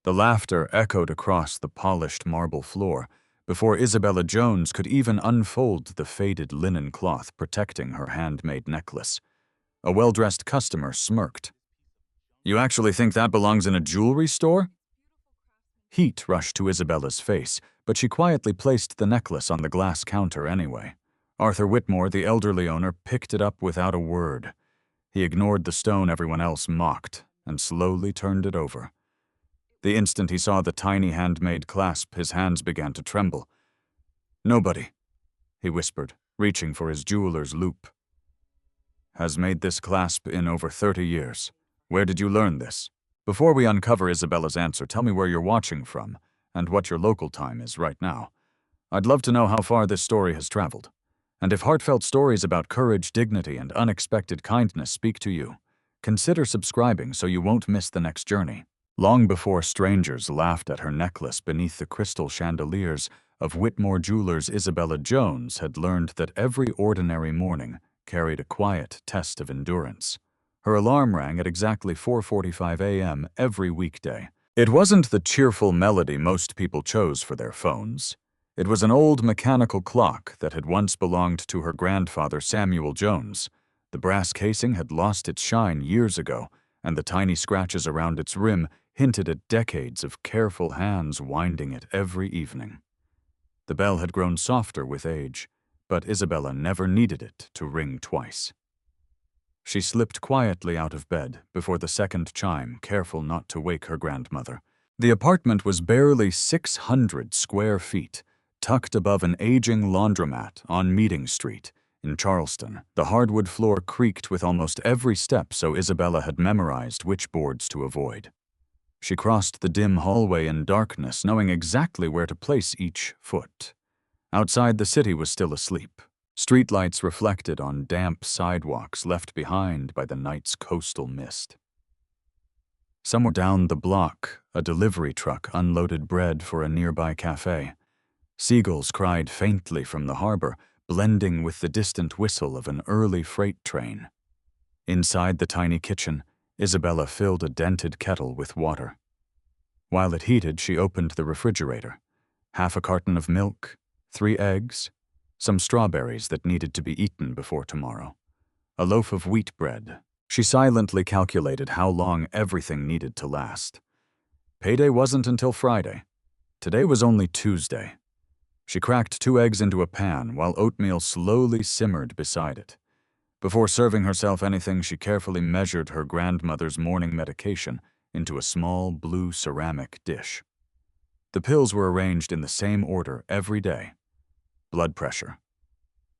The laughter echoed across the polished marble floor before Isabella Jones could even unfold the faded linen cloth protecting her handmade necklace. A well-dressed customer smirked. "You actually think that belongs in a jewelry store?" Heat rushed to Isabella's face, but she quietly placed the necklace on the glass counter anyway. Arthur Whitmore, the elderly owner, picked it up without a word. He ignored the stone everyone else mocked and slowly turned it over. The instant he saw the tiny handmade clasp, his hands began to tremble. "Nobody," he whispered, reaching for his jeweler's loupe, "has made this clasp in over 30 years. Where did you learn this?" Before we uncover Isabella's answer, tell me where you're watching from and what your local time is right now. I'd love to know how far this story has traveled. And if heartfelt stories about courage, dignity, and unexpected kindness speak to you, consider subscribing so you won't miss the next journey. Long before strangers laughed at her necklace beneath the crystal chandeliers of Whitmore Jewelers, Isabella Jones had learned that every ordinary morning carried a quiet test of endurance. Her alarm rang at exactly 4:45 a.m. every weekday. It wasn't the cheerful melody most people chose for their phones. It was an old mechanical clock that had once belonged to her grandfather Samuel Jones. The brass casing had lost its shine years ago, and the tiny scratches around its rim hinted at decades of careful hands winding it every evening. The bell had grown softer with age, but Isabella never needed it to ring twice. She slipped quietly out of bed before the second chime, careful not to wake her grandmother. The apartment was barely 600 square feet, tucked above an aging laundromat on Meeting Street in Charleston. The hardwood floor creaked with almost every step, so Isabella had memorized which boards to avoid. She crossed the dim hallway in darkness, knowing exactly where to place each foot. Outside, the city was still asleep. Streetlights reflected on damp sidewalks left behind by the night's coastal mist. Somewhere down the block, a delivery truck unloaded bread for a nearby cafe. Seagulls cried faintly from the harbor, blending with the distant whistle of an early freight train. Inside the tiny kitchen, Isabella filled a dented kettle with water. While it heated, she opened the refrigerator. Half a carton of milk, 3 eggs, some strawberries that needed to be eaten before tomorrow, a loaf of wheat bread. She silently calculated how long everything needed to last. Payday wasn't until Friday. Today was only Tuesday. She cracked 2 eggs into a pan while oatmeal slowly simmered beside it. Before serving herself anything, she carefully measured her grandmother's morning medication into a small blue ceramic dish. The pills were arranged in the same order every day: blood pressure,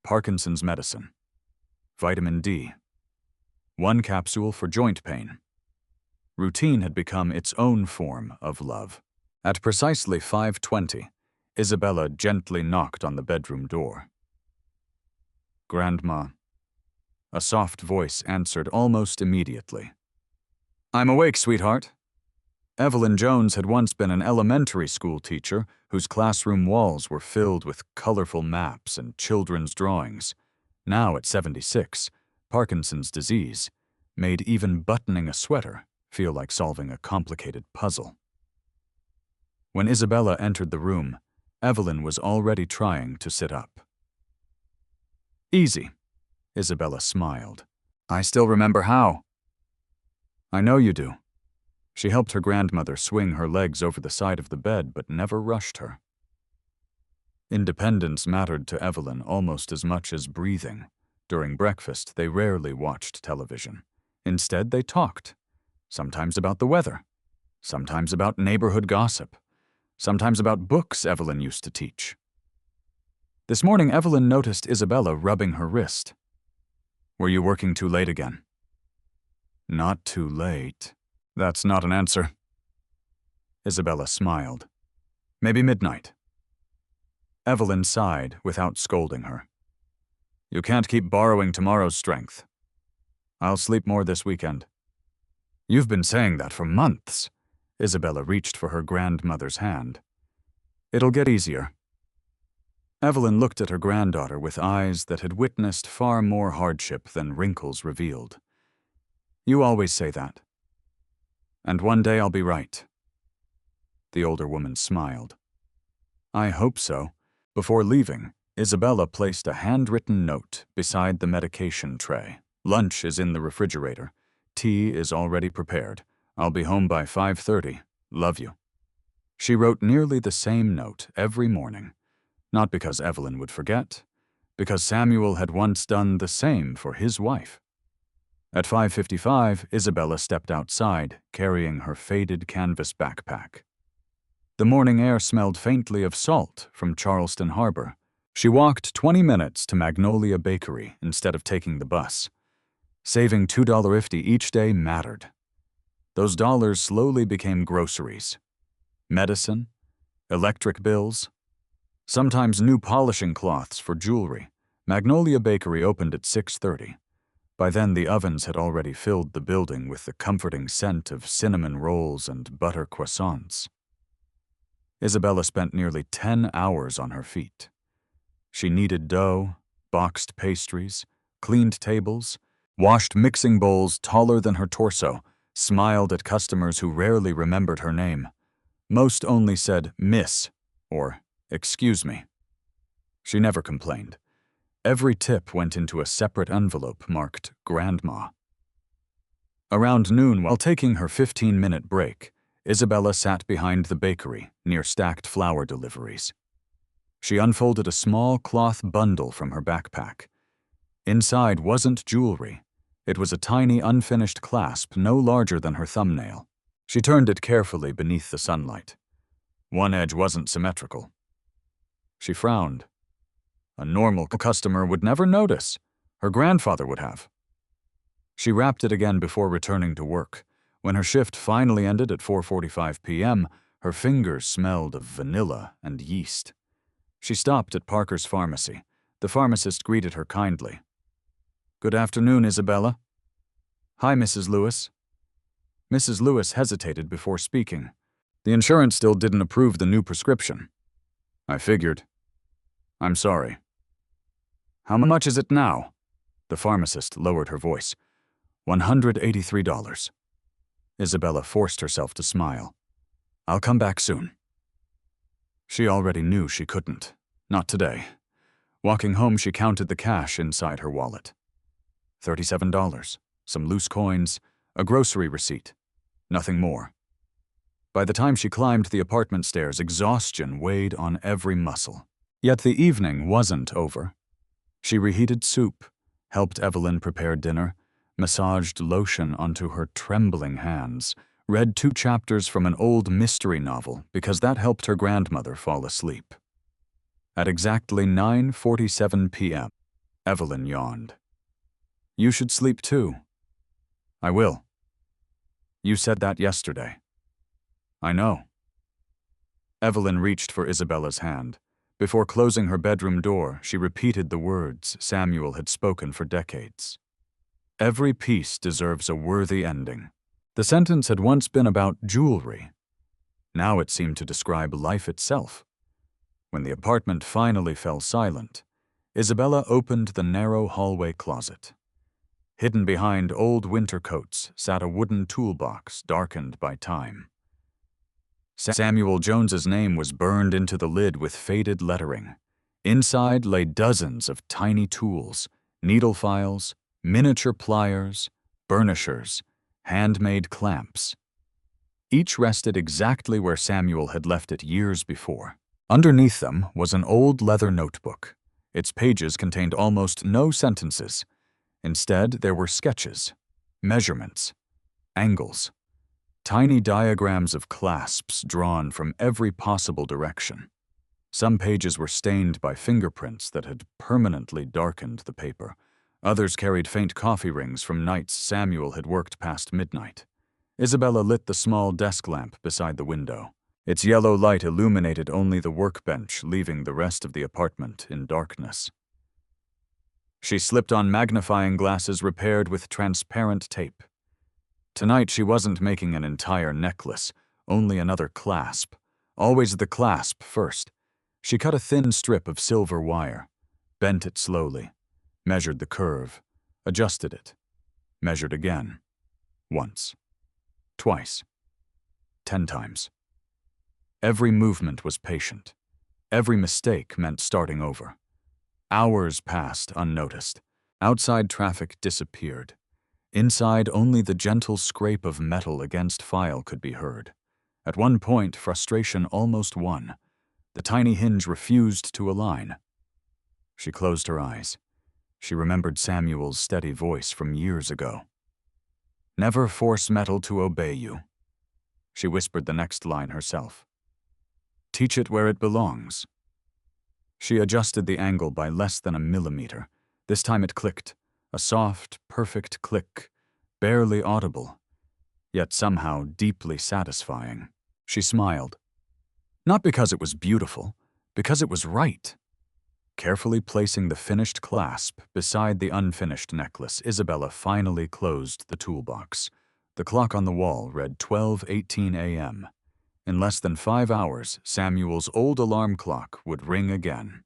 Parkinson's medicine, vitamin D, 1 capsule for joint pain. Routine had become its own form of love. At precisely 5:20, Isabella gently knocked on the bedroom door. "Grandma." A soft voice answered almost immediately. "I'm awake, sweetheart." Evelyn Jones had once been an elementary school teacher whose classroom walls were filled with colorful maps and children's drawings. Now, at 76, Parkinson's disease made even buttoning a sweater feel like solving a complicated puzzle. When Isabella entered the room, Evelyn was already trying to sit up. "Easy," Isabella smiled. "I still remember how." "I know you do." She helped her grandmother swing her legs over the side of the bed, but never rushed her. Independence mattered to Evelyn almost as much as breathing. During breakfast, they rarely watched television. Instead, they talked, sometimes about the weather, sometimes about neighborhood gossip, sometimes about books Evelyn used to teach. This morning, Evelyn noticed Isabella rubbing her wrist. "Were you working too late again?" "Not too late." "That's not an answer." Isabella smiled. "Maybe midnight." Evelyn sighed without scolding her. "You can't keep borrowing tomorrow's strength." "I'll sleep more this weekend." "You've been saying that for months." Isabella reached for her grandmother's hand. "It'll get easier." Evelyn looked at her granddaughter with eyes that had witnessed far more hardship than wrinkles revealed. "You always say that. And one day I'll be right." The older woman smiled. I hope so. Before leaving, Isabella placed a handwritten note beside the medication tray. Lunch is in the refrigerator. Tea is already prepared. I'll be home by 5:30. Love you. She wrote nearly the same note every morning, not because Evelyn would forget, because Samuel had once done the same for his wife. At 5:55, Isabella stepped outside, carrying her faded canvas backpack. The morning air smelled faintly of salt from Charleston Harbor. She walked 20 minutes to Magnolia Bakery instead of taking the bus. Saving $2.50 each day mattered. Those dollars slowly became groceries. Medicine, electric bills, sometimes new polishing cloths for jewelry. Magnolia Bakery opened at 6:30. By then, the ovens had already filled the building with the comforting scent of cinnamon rolls and butter croissants. Isabella spent nearly 10 hours on her feet. She kneaded dough, boxed pastries, cleaned tables, washed mixing bowls taller than her torso, smiled at customers who rarely remembered her name. Most only said "Miss" or "Excuse me." She never complained. Every tip went into a separate envelope marked Grandma. Around noon, while taking her 15-minute break, Isabella sat behind the bakery near stacked flour deliveries. She unfolded a small cloth bundle from her backpack. Inside wasn't jewelry. It was a tiny unfinished clasp no larger than her thumbnail. She turned it carefully beneath the sunlight. One edge wasn't symmetrical. She frowned. A normal customer would never notice. Her grandfather would have. She wrapped it again before returning to work. When her shift finally ended at 4:45 p.m., her fingers smelled of vanilla and yeast. She stopped at Parker's pharmacy. The pharmacist greeted her kindly. "Good afternoon, Isabella." "Hi, Mrs. Lewis." Mrs. Lewis hesitated before speaking. The insurance still didn't approve the new prescription. "I figured. I'm sorry." "How much is it now?" The pharmacist lowered her voice. $183. Isabella forced herself to smile. "I'll come back soon." She already knew she couldn't. Not today. Walking home, she counted the cash inside her wallet. $37, some loose coins, a grocery receipt. Nothing more. By the time she climbed the apartment stairs, exhaustion weighed on every muscle. Yet the evening wasn't over. She reheated soup, helped Evelyn prepare dinner, massaged lotion onto her trembling hands, read 2 chapters from an old mystery novel because that helped her grandmother fall asleep. At exactly 9:47 p.m., Evelyn yawned. "You should sleep too." "I will." "You said that yesterday." "I know." Evelyn reached for Isabella's hand. Before closing her bedroom door, she repeated the words Samuel had spoken for decades. "Every piece deserves a worthy ending." The sentence had once been about jewelry. Now it seemed to describe life itself. When the apartment finally fell silent, Isabella opened the narrow hallway closet. Hidden behind old winter coats sat a wooden toolbox darkened by time. Samuel Jones's name was burned into the lid with faded lettering. Inside lay dozens of tiny tools, needle files, miniature pliers, burnishers, handmade clamps. Each rested exactly where Samuel had left it years before. Underneath them was an old leather notebook. Its pages contained almost no sentences. Instead, there were sketches, measurements, angles, tiny diagrams of clasps drawn from every possible direction. Some pages were stained by fingerprints that had permanently darkened the paper. Others carried faint coffee rings from nights Samuel had worked past midnight. Isabella lit the small desk lamp beside the window. Its yellow light illuminated only the workbench, leaving the rest of the apartment in darkness. She slipped on magnifying glasses repaired with transparent tape. Tonight she wasn't making an entire necklace, only another clasp. Always the clasp first. She cut a thin strip of silver wire, bent it slowly, measured the curve, adjusted it, measured again. Once. Twice. 10 times. Every movement was patient. Every mistake meant starting over. Hours passed unnoticed. Outside traffic disappeared. Inside, only the gentle scrape of metal against file could be heard. At one point, frustration almost won. The tiny hinge refused to align. She closed her eyes. She remembered Samuel's steady voice from years ago. "Never force metal to obey you." She whispered the next line herself. "Teach it where it belongs." She adjusted the angle by less than a millimeter. This time it clicked, a soft, perfect click, barely audible, yet somehow deeply satisfying. She smiled. Not because it was beautiful, because it was right. Carefully placing the finished clasp beside the unfinished necklace, Isabella finally closed the toolbox. The clock on the wall read 12:18 a.m. In less than 5 hours, Samuel's old alarm clock would ring again.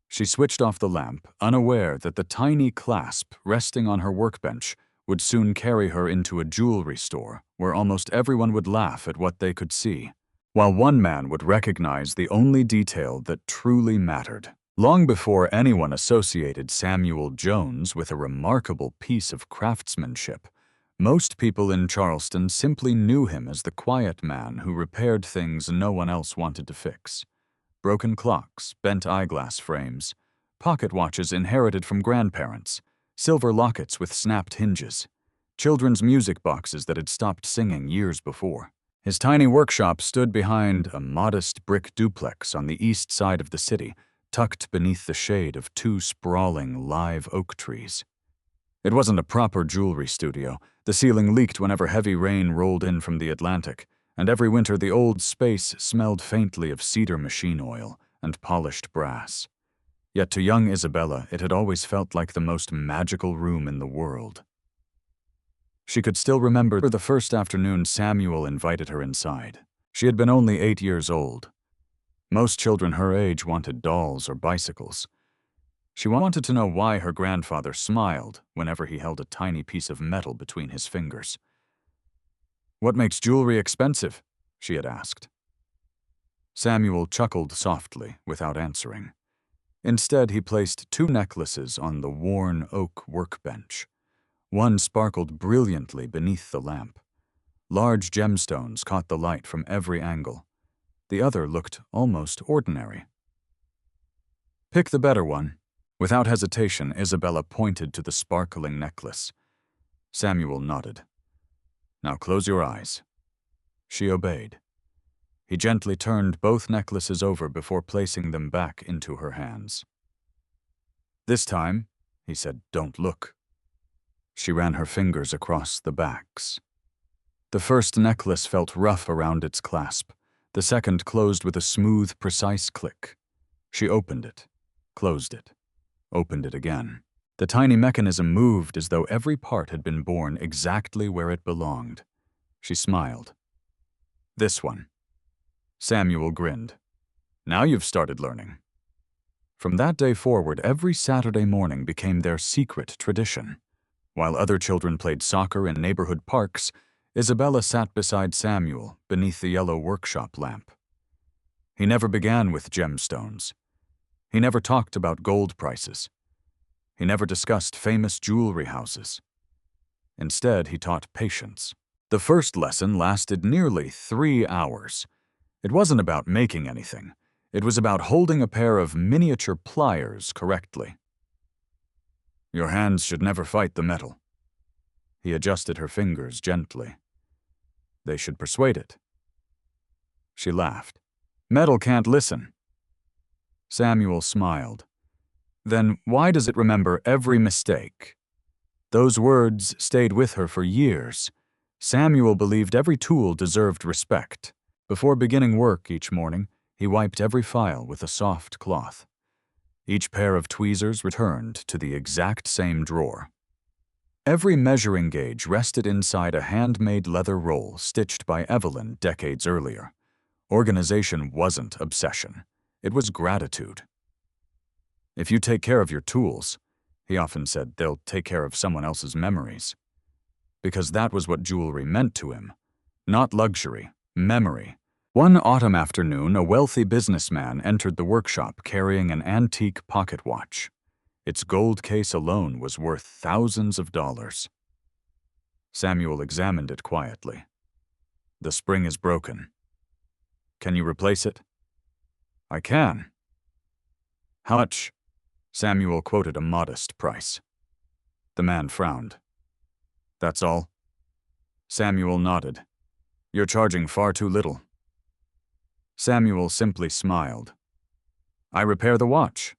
She switched off the lamp, unaware that the tiny clasp resting on her workbench would soon carry her into a jewelry store where almost everyone would laugh at what they could see, while one man would recognize the only detail that truly mattered. Long before anyone associated Samuel Jones with a remarkable piece of craftsmanship, most people in Charleston simply knew him as the quiet man who repaired things no one else wanted to fix. Broken clocks, bent eyeglass frames, pocket watches inherited from grandparents, silver lockets with snapped hinges, children's music boxes that had stopped singing years before. His tiny workshop stood behind a modest brick duplex on the east side of the city, tucked beneath the shade of 2 sprawling live oak trees. It wasn't a proper jewelry studio. The ceiling leaked whenever heavy rain rolled in from the Atlantic, and every winter the old space smelled faintly of cedar machine oil and polished brass. Yet to young Isabella, it had always felt like the most magical room in the world. She could still remember the first afternoon Samuel invited her inside. She had been only 8 years old. Most children her age wanted dolls or bicycles. She wanted to know why her grandfather smiled whenever he held a tiny piece of metal between his fingers. "What makes jewelry expensive?" she had asked. Samuel chuckled softly without answering. Instead, he placed 2 necklaces on the worn oak workbench. One sparkled brilliantly beneath the lamp. Large gemstones caught the light from every angle. The other looked almost ordinary. "Pick the better one." Without hesitation, Isabella pointed to the sparkling necklace. Samuel nodded. "Now close your eyes." She obeyed. He gently turned both necklaces over before placing them back into her hands. "This time," he said, "don't look." She ran her fingers across the backs. The first necklace felt rough around its clasp. The second closed with a smooth, precise click. She opened it, closed it, opened it again. The tiny mechanism moved as though every part had been born exactly where it belonged. She smiled. "This one." Samuel grinned. "Now you've started learning." From that day forward, every Saturday morning became their secret tradition. While other children played soccer in neighborhood parks, Isabella sat beside Samuel beneath the yellow workshop lamp. He never began with gemstones. He never talked about gold prices. He never discussed famous jewelry houses. Instead, he taught patience. The first lesson lasted nearly 3 hours. It wasn't about making anything. It was about holding a pair of miniature pliers correctly. "Your hands should never fight the metal." He adjusted her fingers gently. "They should persuade it." She laughed. "Metal can't listen." Samuel smiled. "Then why does it remember every mistake?" Those words stayed with her for years. Samuel believed every tool deserved respect. Before beginning work each morning, he wiped every file with a soft cloth. Each pair of tweezers returned to the exact same drawer. Every measuring gauge rested inside a handmade leather roll stitched by Evelyn decades earlier. Organization wasn't obsession. It was gratitude. "If you take care of your tools," he often said, "they'll take care of someone else's memories." Because that was what jewelry meant to him. Not luxury, memory. One autumn afternoon, a wealthy businessman entered the workshop carrying an antique pocket watch. Its gold case alone was worth thousands of dollars. Samuel examined it quietly. "The spring is broken. Can you replace it?" "I can." "How much?" Samuel quoted a modest price. The man frowned. "That's all?" Samuel nodded. "You're charging far too little." Samuel simply smiled. "I repair the watch.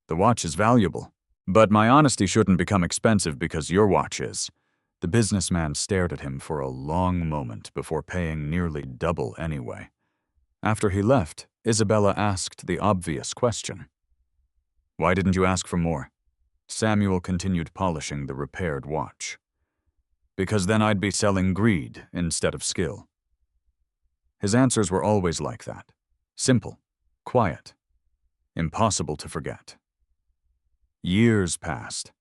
The watch is valuable, but my honesty shouldn't become expensive because your watch is." The businessman stared at him for a long moment before paying nearly double anyway. After he left, Isabella asked the obvious question. "Why didn't you ask for more?" Samuel continued polishing the repaired watch. "Because then I'd be selling greed instead of skill." His answers were always like that. Simple, quiet, impossible to forget. Years passed.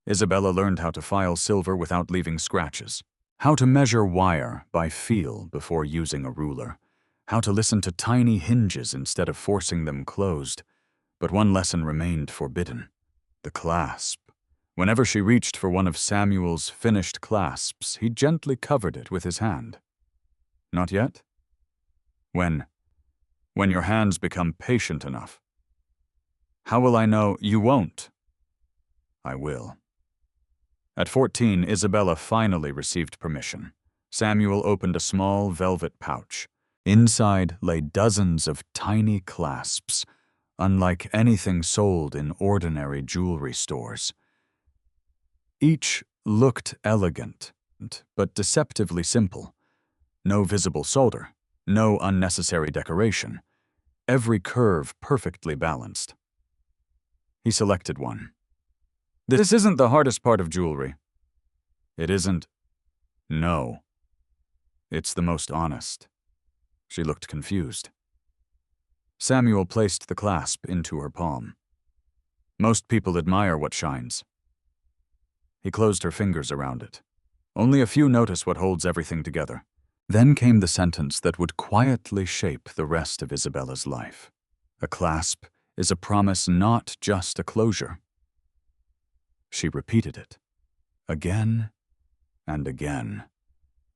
Isabella learned how to file silver without leaving scratches, how to measure wire by feel before using a ruler, how to listen to tiny hinges instead of forcing them closed. But one lesson remained forbidden: the clasp. Whenever she reached for one of Samuel's finished clasps, he gently covered it with his hand. "Not yet?" When your hands become patient enough." "How will I know you won't?" "I will." At 14, Isabella finally received permission. Samuel opened a small velvet pouch. Inside lay dozens of tiny clasps, unlike anything sold in ordinary jewelry stores. Each looked elegant, but deceptively simple. No visible solder, no unnecessary decoration. Every curve perfectly balanced. He selected one. "This isn't the hardest part of jewelry." "It isn't." "No. It's the most honest." She looked confused. Samuel placed the clasp into her palm. "Most people admire what shines." He closed her fingers around it. "Only a few notice what holds everything together." Then came the sentence that would quietly shape the rest of Isabella's life. A clasp is a promise, not just a closure. She repeated it, again and again,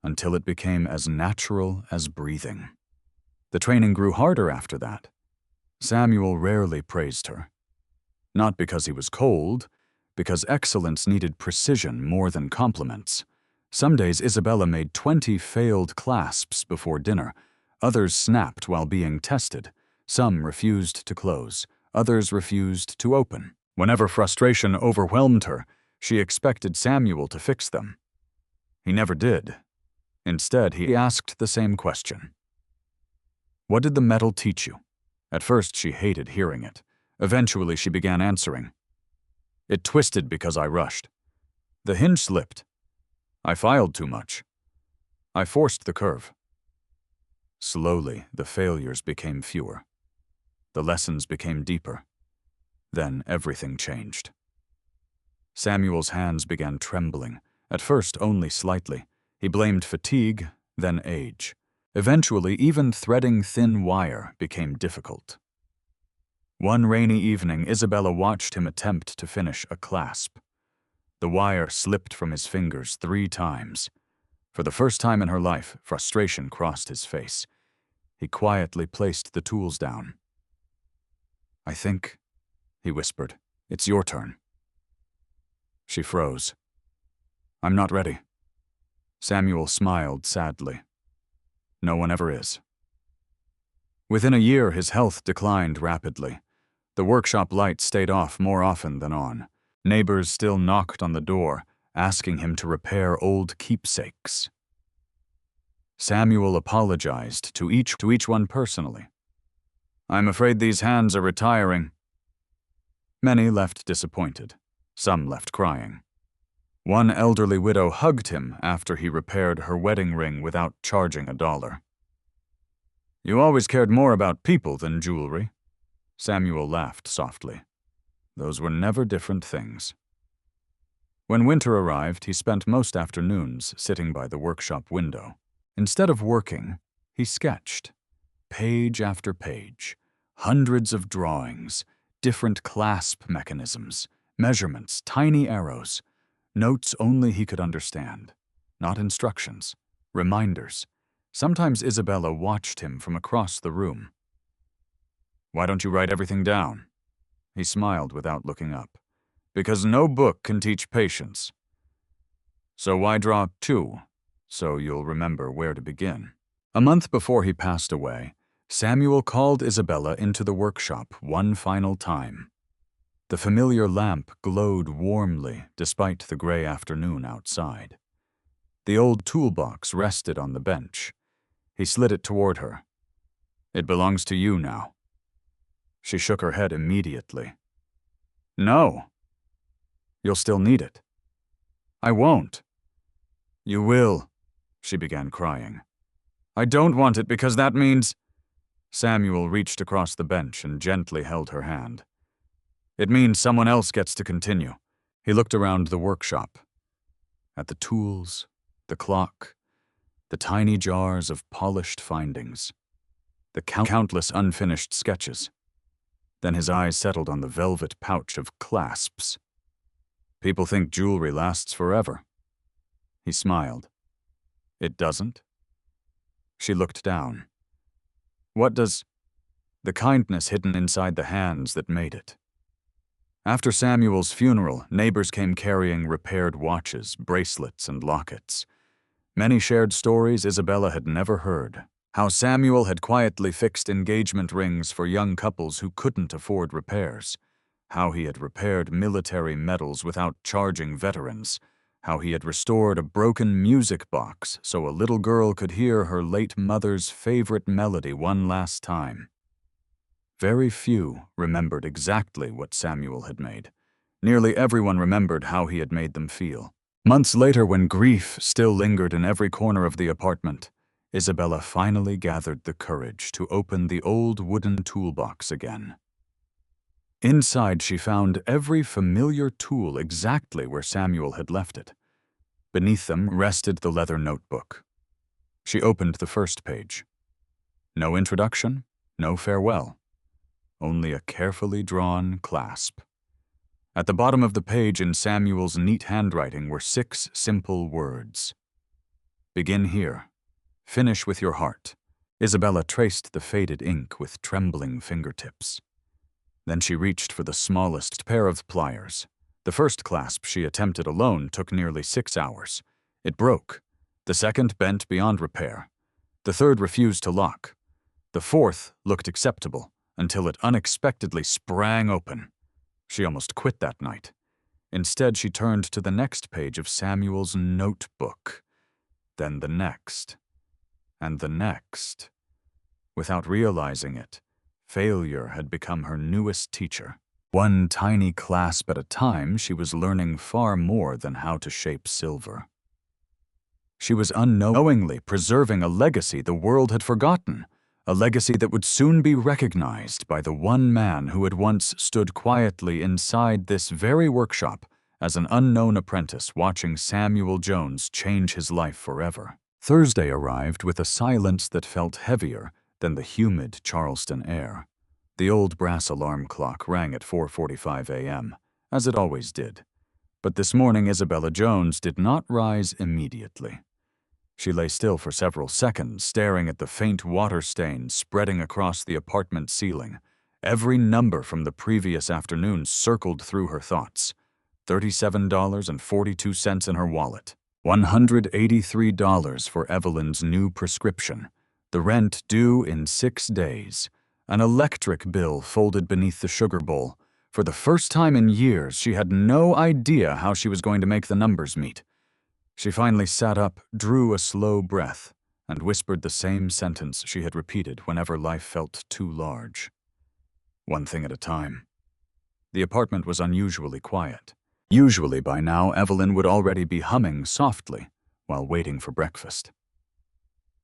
until it became as natural as breathing. The training grew harder after that. Samuel rarely praised her. Not because he was cold, because excellence needed precision more than compliments. Some days Isabella made 20 failed clasps before dinner. Others snapped while being tested. Some refused to close. Others refused to open. Whenever frustration overwhelmed her, she expected Samuel to fix them. He never did. Instead, he asked the same question. "What did the metal teach you?" At first, she hated hearing it. Eventually, she began answering. "It twisted because I rushed. The hinge slipped. I filed too much. I forced the curve." Slowly, the failures became fewer. The lessons became deeper. Then everything changed. Samuel's hands began trembling, at first only slightly. He blamed fatigue, then age. Eventually, even threading thin wire became difficult. One rainy evening, Isabella watched him attempt to finish a clasp. The wire slipped from his fingers 3 times. For the first time in her life, frustration crossed his face. He quietly placed the tools down. "I think," he whispered, "it's your turn." She froze. "I'm not ready." Samuel smiled sadly. "No one ever is." Within a year, his health declined rapidly. The workshop light stayed off more often than on. Neighbors still knocked on the door, asking him to repair old keepsakes. Samuel apologized to each one personally. "I'm afraid these hands are retiring." Many left disappointed. Some left crying. One elderly widow hugged him after he repaired her wedding ring without charging $1. "You always cared more about people than jewelry." Samuel laughed softly. Those were never different things. When winter arrived, he spent most afternoons sitting by the workshop window. Instead of working, He sketched, page after page, hundreds of drawings, different clasp mechanisms, measurements, tiny arrows, notes only he could understand, not instructions, reminders. Sometimes Isabella watched him from across the room. "Why don't you write everything down?" He smiled without looking up. "Because no book can teach patience. So why draw two, so you'll remember where to begin?" A month before he passed away, Samuel called Isabella into the workshop one final time. The familiar lamp glowed warmly despite the gray afternoon outside. The old toolbox rested on the bench. He slid it toward her. "It belongs to you now." She shook her head immediately. "No. You'll still need it." "I won't." "You will," she began crying. "I don't want it because that means—" Samuel reached across the bench and gently held her hand. "It means someone else gets to continue." He looked around the workshop, at the tools, the clock, the tiny jars of polished findings, the countless unfinished sketches. Then his eyes settled on the velvet pouch of clasps. "People think jewelry lasts forever." He smiled. "It doesn't?" She looked down. "What does—" The kindness hidden inside the hands that made it. After Samuel's funeral, neighbors came carrying repaired watches, bracelets, and lockets. Many shared stories Isabella had never heard. How Samuel had quietly fixed engagement rings for young couples who couldn't afford repairs. How he had repaired military medals without charging veterans. How he had restored a broken music box so a little girl could hear her late mother's favorite melody one last time. Very few remembered exactly what Samuel had made. Nearly everyone remembered how he had made them feel. Months later, when grief still lingered in every corner of the apartment, Isabella finally gathered the courage to open the old wooden toolbox again. Inside, she found every familiar tool exactly where Samuel had left it. Beneath them rested the leather notebook. She opened the first page. No introduction, no farewell. Only a carefully drawn clasp. At the bottom of the page in Samuel's neat handwriting were 6 simple words. "Begin here. Finish with your heart." Isabella traced the faded ink with trembling fingertips. Then she reached for the smallest pair of pliers. The first clasp she attempted alone took nearly 6 hours. It broke. The second bent beyond repair. The third refused to lock. The fourth looked acceptable until it unexpectedly sprang open. She almost quit that night. Instead, she turned to the next page of Samuel's notebook, then the next, and the next. Without realizing it, failure had become her newest teacher. One tiny clasp at a time, she was learning far more than how to shape silver. She was unknowingly preserving a legacy the world had forgotten, a legacy that would soon be recognized by the one man who had once stood quietly inside this very workshop as an unknown apprentice watching Samuel Jones change his life forever. Thursday arrived with a silence that felt heavier than the humid Charleston air. The old brass alarm clock rang at 4:45 a.m., as it always did. But this morning Isabella Jones did not rise immediately. She lay still for several seconds, staring at the faint water stains spreading across the apartment ceiling. Every number from the previous afternoon circled through her thoughts. $37.42 in her wallet. $183 for Evelyn's new prescription. The rent due in 6 days. An electric bill folded beneath the sugar bowl. For the first time in years, she had no idea how she was going to make the numbers meet. She finally sat up, drew a slow breath, and whispered the same sentence she had repeated whenever life felt too large. One thing at a time. The apartment was unusually quiet. Usually by now, Evelyn would already be humming softly while waiting for breakfast.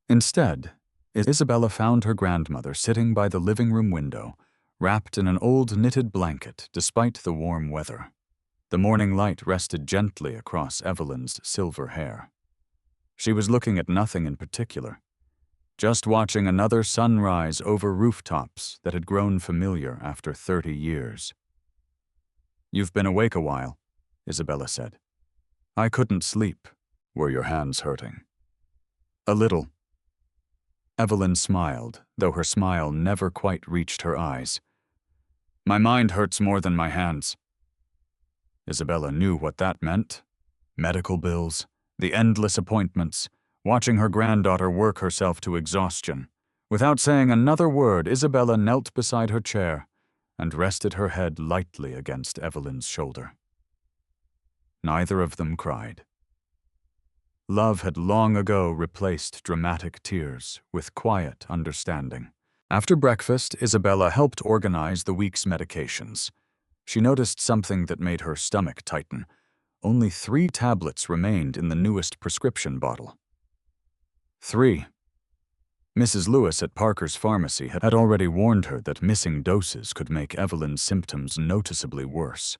Instead, Isabella found her grandmother sitting by the living room window, wrapped in an old knitted blanket despite the warm weather. The morning light rested gently across Evelyn's silver hair. She was looking at nothing in particular. just watching another sunrise over rooftops that had grown familiar after 30 years. "You've been awake a while," Isabella said. "I couldn't sleep. Were your hands hurting?" "A little." Evelyn smiled, though her smile never quite reached her eyes. "My mind hurts more than my hands." Isabella knew what that meant. Medical bills, the endless appointments, watching her granddaughter work herself to exhaustion. Without saying another word, Isabella knelt beside her chair and rested her head lightly against Evelyn's shoulder. Neither of them cried. Love had long ago replaced dramatic tears with quiet understanding. After breakfast, Isabella helped organize the week's medications. She noticed something that made her stomach tighten. Only 3 tablets remained in the newest prescription bottle. 3. Mrs. Lewis at Parker's pharmacy had already warned her that missing doses could make Evelyn's symptoms noticeably worse.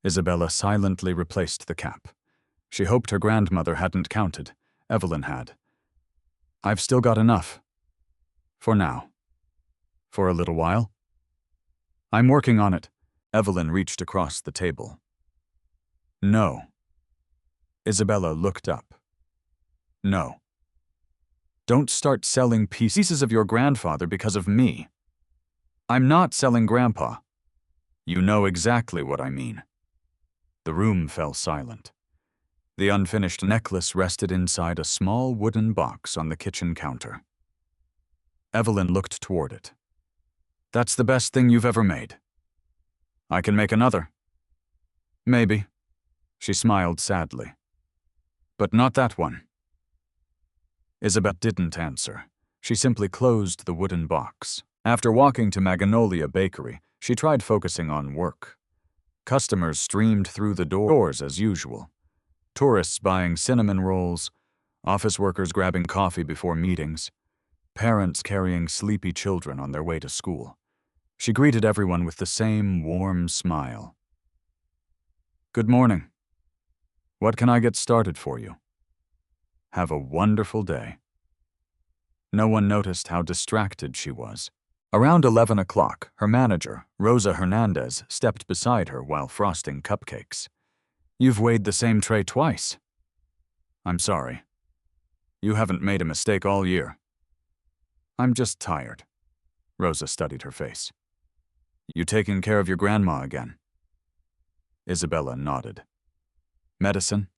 Isabella silently replaced the cap. She hoped her grandmother hadn't counted. Evelyn had. "I've still got enough. For now. For a little while." "I'm working on it." Evelyn reached across the table. "No." Isabella looked up. "No. Don't start selling pieces of your grandfather because of me." "I'm not selling Grandpa." "You know exactly what I mean." The room fell silent. The unfinished necklace rested inside a small wooden box on the kitchen counter. Evelyn looked toward it. "That's the best thing you've ever made." "I can make another." "Maybe." She smiled sadly. "But not that one." Isabella didn't answer. She simply closed the wooden box. After walking to Magnolia Bakery, she tried focusing on work. Customers streamed through the doors as usual. Tourists buying cinnamon rolls, office workers grabbing coffee before meetings, parents carrying sleepy children on their way to school. She greeted everyone with the same warm smile. "Good morning. What can I get started for you? Have a wonderful day." No one noticed how distracted she was. Around 11 o'clock, her manager, Rosa Hernandez, stepped beside her while frosting cupcakes. "You've weighed the same tray twice." "I'm sorry. You haven't made a mistake all year." "I'm just tired." Rosa studied her face. "You taking care of your grandma again?" Isabella nodded. "Medicine?"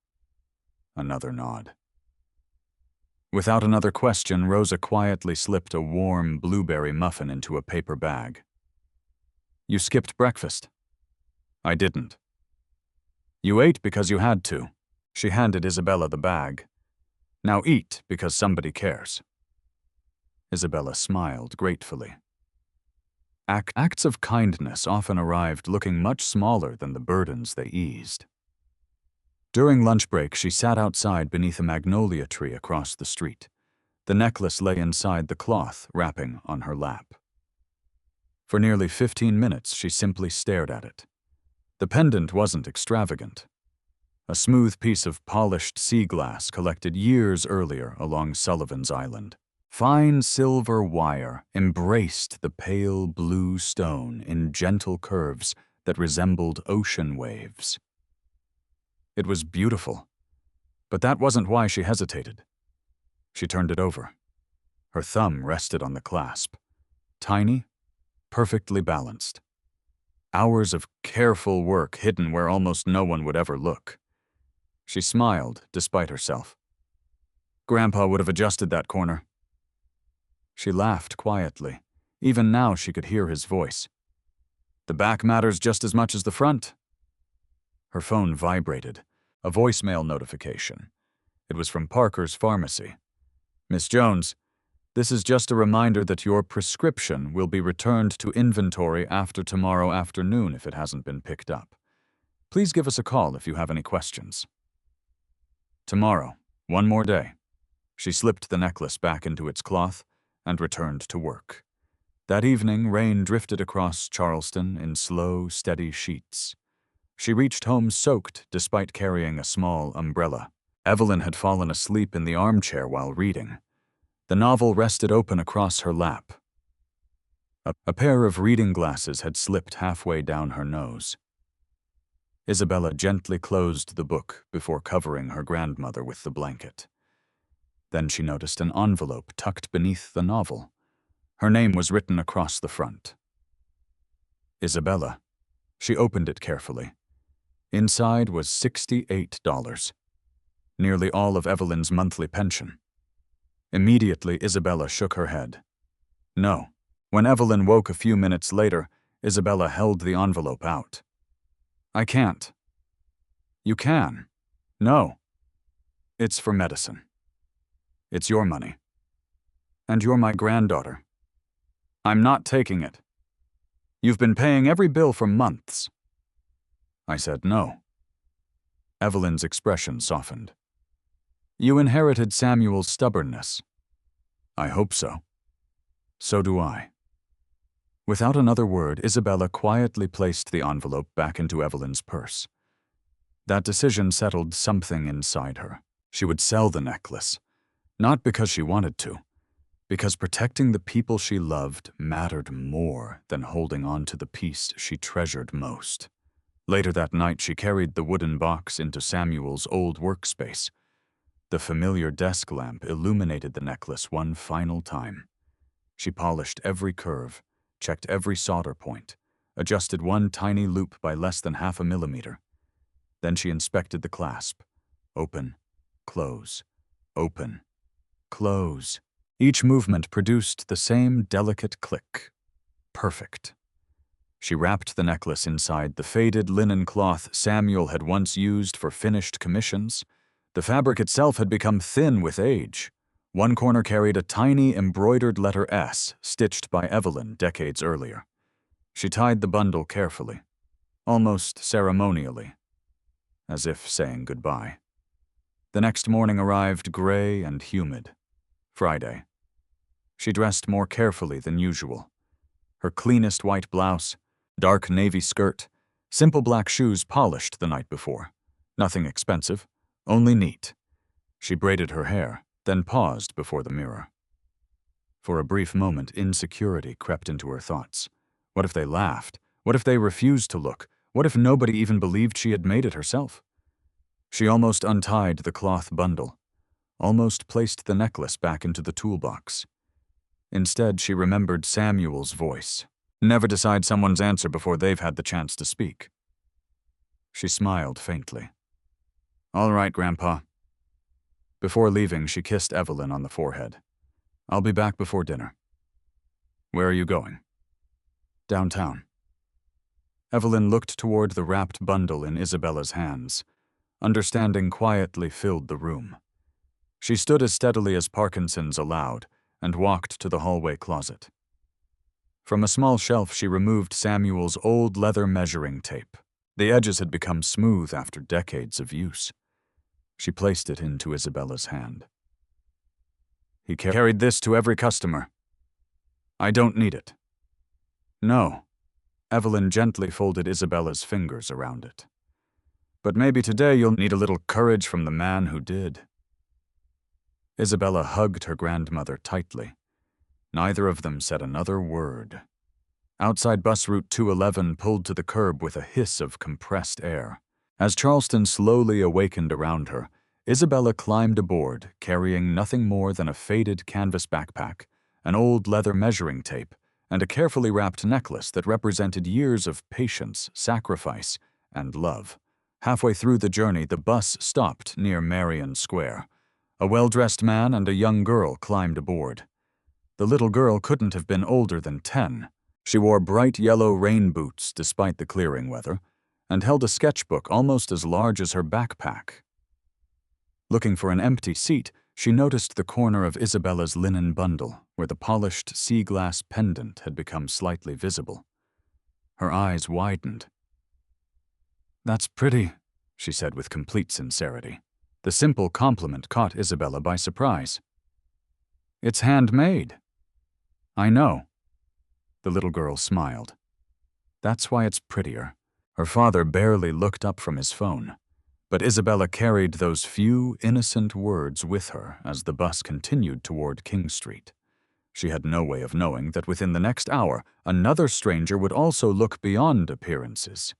Another nod. Without another question, Rosa quietly slipped a warm blueberry muffin into a paper bag. "You skipped breakfast." "I didn't." "You ate because you had to." She handed Isabella the bag. "Now eat because somebody cares." Isabella smiled gratefully. Acts of kindness often arrived looking much smaller than the burdens they eased. During lunch break, she sat outside beneath a magnolia tree across the street. The necklace lay inside the cloth, wrapping on her lap. For nearly 15 minutes, she simply stared at it. The pendant wasn't extravagant. A smooth piece of polished sea glass collected years earlier along Sullivan's Island. Fine silver wire embraced the pale blue stone in gentle curves that resembled ocean waves. It was beautiful, but that wasn't why she hesitated. She turned it over. Her thumb rested on the clasp. Tiny, perfectly balanced. Hours of careful work hidden where almost no one would ever look. She smiled, despite herself. "Grandpa would have adjusted that corner." She laughed quietly. Even now she could hear his voice. "The back matters just as much as the front." Her phone vibrated. A voicemail notification. It was from Parker's pharmacy. "Miss Jones, this is just a reminder that your prescription will be returned to inventory after tomorrow afternoon if it hasn't been picked up. Please give us a call if you have any questions." Tomorrow, one more day. She slipped the necklace back into its cloth and returned to work. That evening, rain drifted across Charleston in slow, steady sheets. She reached home soaked despite carrying a small umbrella. Evelyn had fallen asleep in the armchair while reading. The novel rested open across her lap. A pair of reading glasses had slipped halfway down her nose. Isabella gently closed the book before covering her grandmother with the blanket. Then she noticed an envelope tucked beneath the novel. Her name was written across the front. Isabella. She opened it carefully. Inside was $68, nearly all of Evelyn's monthly pension. Immediately, Isabella shook her head. No. When Evelyn woke a few minutes later, Isabella held the envelope out. I can't. You can. No. It's for medicine. It's your money. And you're my granddaughter. I'm not taking it. You've been paying every bill for months. I said no. Evelyn's expression softened. You inherited Samuel's stubbornness. I hope so. So do I. Without another word, Isabella quietly placed the envelope back into Evelyn's purse. That decision settled something inside her. She would sell the necklace, not because she wanted to, because protecting the people she loved mattered more than holding on to the piece she treasured most. Later that night, she carried the wooden box into Samuel's old workspace. The familiar desk lamp illuminated the necklace one final time. She polished every curve, checked every solder point, adjusted one tiny loop by less than 0.5 millimeter. Then she inspected the clasp. Open, close, open, close. Each movement produced the same delicate click. Perfect. She wrapped the necklace inside the faded linen cloth Samuel had once used for finished commissions. The fabric itself had become thin with age. One corner carried a tiny embroidered letter S, stitched by Evelyn decades earlier. She tied the bundle carefully, almost ceremonially, as if saying goodbye. The next morning arrived gray and humid. Friday. She dressed more carefully than usual. Her cleanest white blouse, dark navy skirt, simple black shoes polished the night before. Nothing expensive, only neat. She braided her hair, then paused before the mirror. For a brief moment, insecurity crept into her thoughts. What if they laughed? What if they refused to look? What if nobody even believed she had made it herself? She almost untied the cloth bundle, almost placed the necklace back into the toolbox. Instead, she remembered Samuel's voice. Never decide someone's answer before they've had the chance to speak. She smiled faintly. All right, Grandpa. Before leaving, she kissed Evelyn on the forehead. I'll be back before dinner. Where are you going? Downtown. Evelyn looked toward the wrapped bundle in Isabella's hands. Understanding quietly filled the room. She stood as steadily as Parkinson's allowed and walked to the hallway closet. From a small shelf, she removed Samuel's old leather measuring tape. The edges had become smooth after decades of use. She placed it into Isabella's hand. He carried this to every customer. I don't need it. No. Evelyn gently folded Isabella's fingers around it. But maybe today you'll need a little courage from the man who did. Isabella hugged her grandmother tightly. Neither of them said another word. Outside bus route 211 pulled to the curb with a hiss of compressed air. As Charleston slowly awakened around her, Isabella climbed aboard, carrying nothing more than a faded canvas backpack, an old leather measuring tape, and a carefully wrapped necklace that represented years of patience, sacrifice, and love. Halfway through the journey, the bus stopped near Marion Square. A well-dressed man and a young girl climbed aboard. The little girl couldn't have been older than 10. She wore bright yellow rain boots despite the clearing weather, and held a sketchbook almost as large as her backpack. Looking for an empty seat, she noticed the corner of Isabella's linen bundle, where the polished sea glass pendant had become slightly visible. Her eyes widened. That's pretty, she said with complete sincerity. The simple compliment caught Isabella by surprise. It's handmade. I know. The little girl smiled. That's why it's prettier. Her father barely looked up from his phone. But Isabella carried those few innocent words with her as the bus continued toward King Street. She had no way of knowing that within the next hour, another stranger would also look beyond appearances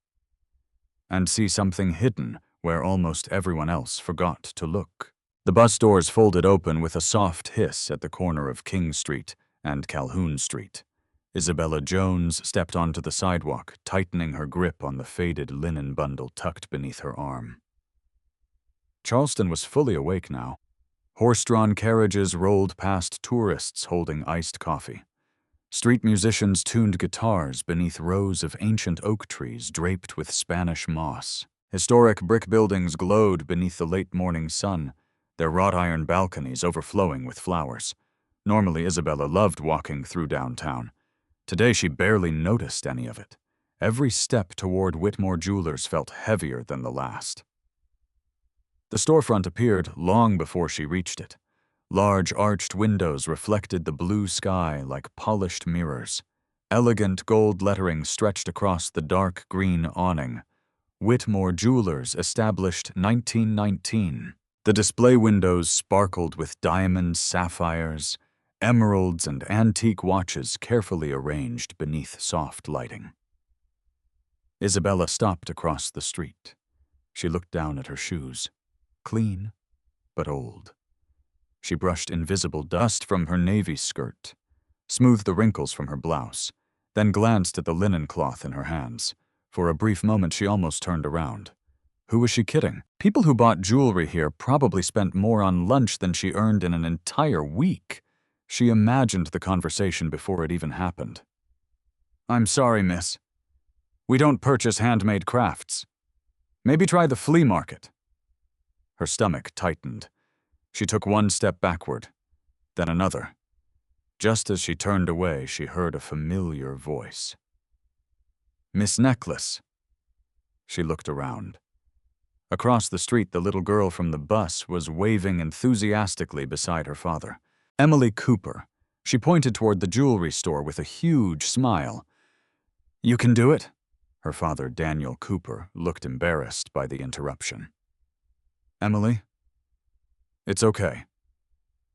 and see something hidden where almost everyone else forgot to look. The bus doors folded open with a soft hiss at the corner of King Street and Calhoun Street. Isabella Jones stepped onto the sidewalk, tightening her grip on the faded linen bundle tucked beneath her arm. Charleston was fully awake now. Horse-drawn carriages rolled past tourists holding iced coffee. Street musicians tuned guitars beneath rows of ancient oak trees draped with Spanish moss. Historic brick buildings glowed beneath the late morning sun, their wrought iron balconies overflowing with flowers. Normally, Isabella loved walking through downtown. Today, she barely noticed any of it. Every step toward Whitmore Jewelers felt heavier than the last. The storefront appeared long before she reached it. Large arched windows reflected the blue sky like polished mirrors. Elegant gold lettering stretched across the dark green awning. Whitmore Jewelers, established 1919. The display windows sparkled with diamonds, sapphires, emeralds, and antique watches carefully arranged beneath soft lighting. Isabella stopped across the street. She looked down at her shoes. Clean, but old. She brushed invisible dust from her navy skirt, smoothed the wrinkles from her blouse, then glanced at the linen cloth in her hands. For a brief moment, she almost turned around. Who was she kidding? People who bought jewelry here probably spent more on lunch than she earned in an entire week. She imagined the conversation before it even happened. "I'm sorry, miss. We don't purchase handmade crafts. Maybe try the flea market." Her stomach tightened. She took one step backward, then another. Just as she turned away, she heard a familiar voice. "Miss Necklace." She looked around. Across the street, the little girl from the bus was waving enthusiastically beside her father. Emily Cooper. She pointed toward the jewelry store with a huge smile. "You can do it?" Her father, Daniel Cooper, looked embarrassed by the interruption. "Emily? It's okay.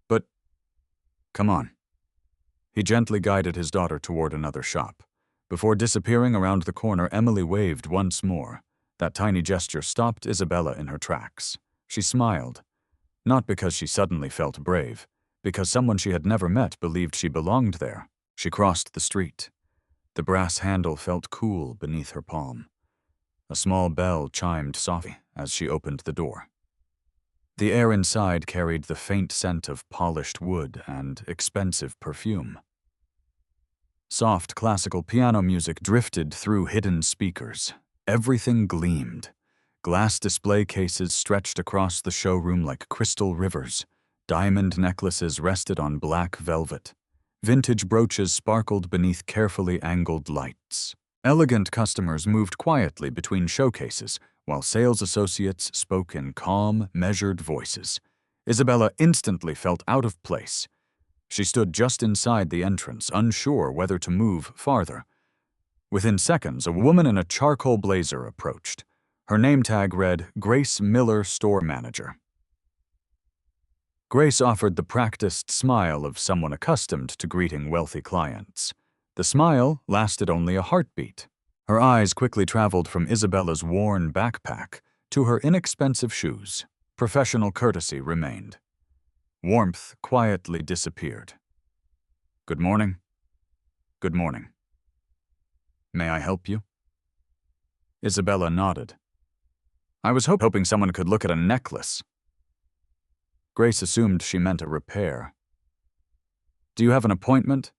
But, come on." He gently guided his daughter toward another shop. Before disappearing around the corner, Emily waved once more. That tiny gesture stopped Isabella in her tracks. She smiled, not because she suddenly felt brave, because someone she had never met believed she belonged there. She crossed the street. The brass handle felt cool beneath her palm. A small bell chimed softly as she opened the door. The air inside carried the faint scent of polished wood and expensive perfume. Soft classical piano music drifted through hidden speakers. Everything gleamed. Glass display cases stretched across the showroom like crystal rivers. Diamond necklaces rested on black velvet. Vintage brooches sparkled beneath carefully angled lights. Elegant customers moved quietly between showcases, while sales associates spoke in calm, measured voices. Isabella instantly felt out of place. She stood just inside the entrance, unsure whether to move farther. Within seconds, a woman in a charcoal blazer approached. Her name tag read, "Grace Miller, Store Manager." Grace offered the practiced smile of someone accustomed to greeting wealthy clients. The smile lasted only a heartbeat. Her eyes quickly traveled from Isabella's worn backpack to her inexpensive shoes. Professional courtesy remained. Warmth quietly disappeared. "Good morning." "Good morning. May I help you?" Isabella nodded. "I was hoping someone could look at a necklace." Grace assumed she meant a repair. "Do you have an appointment?"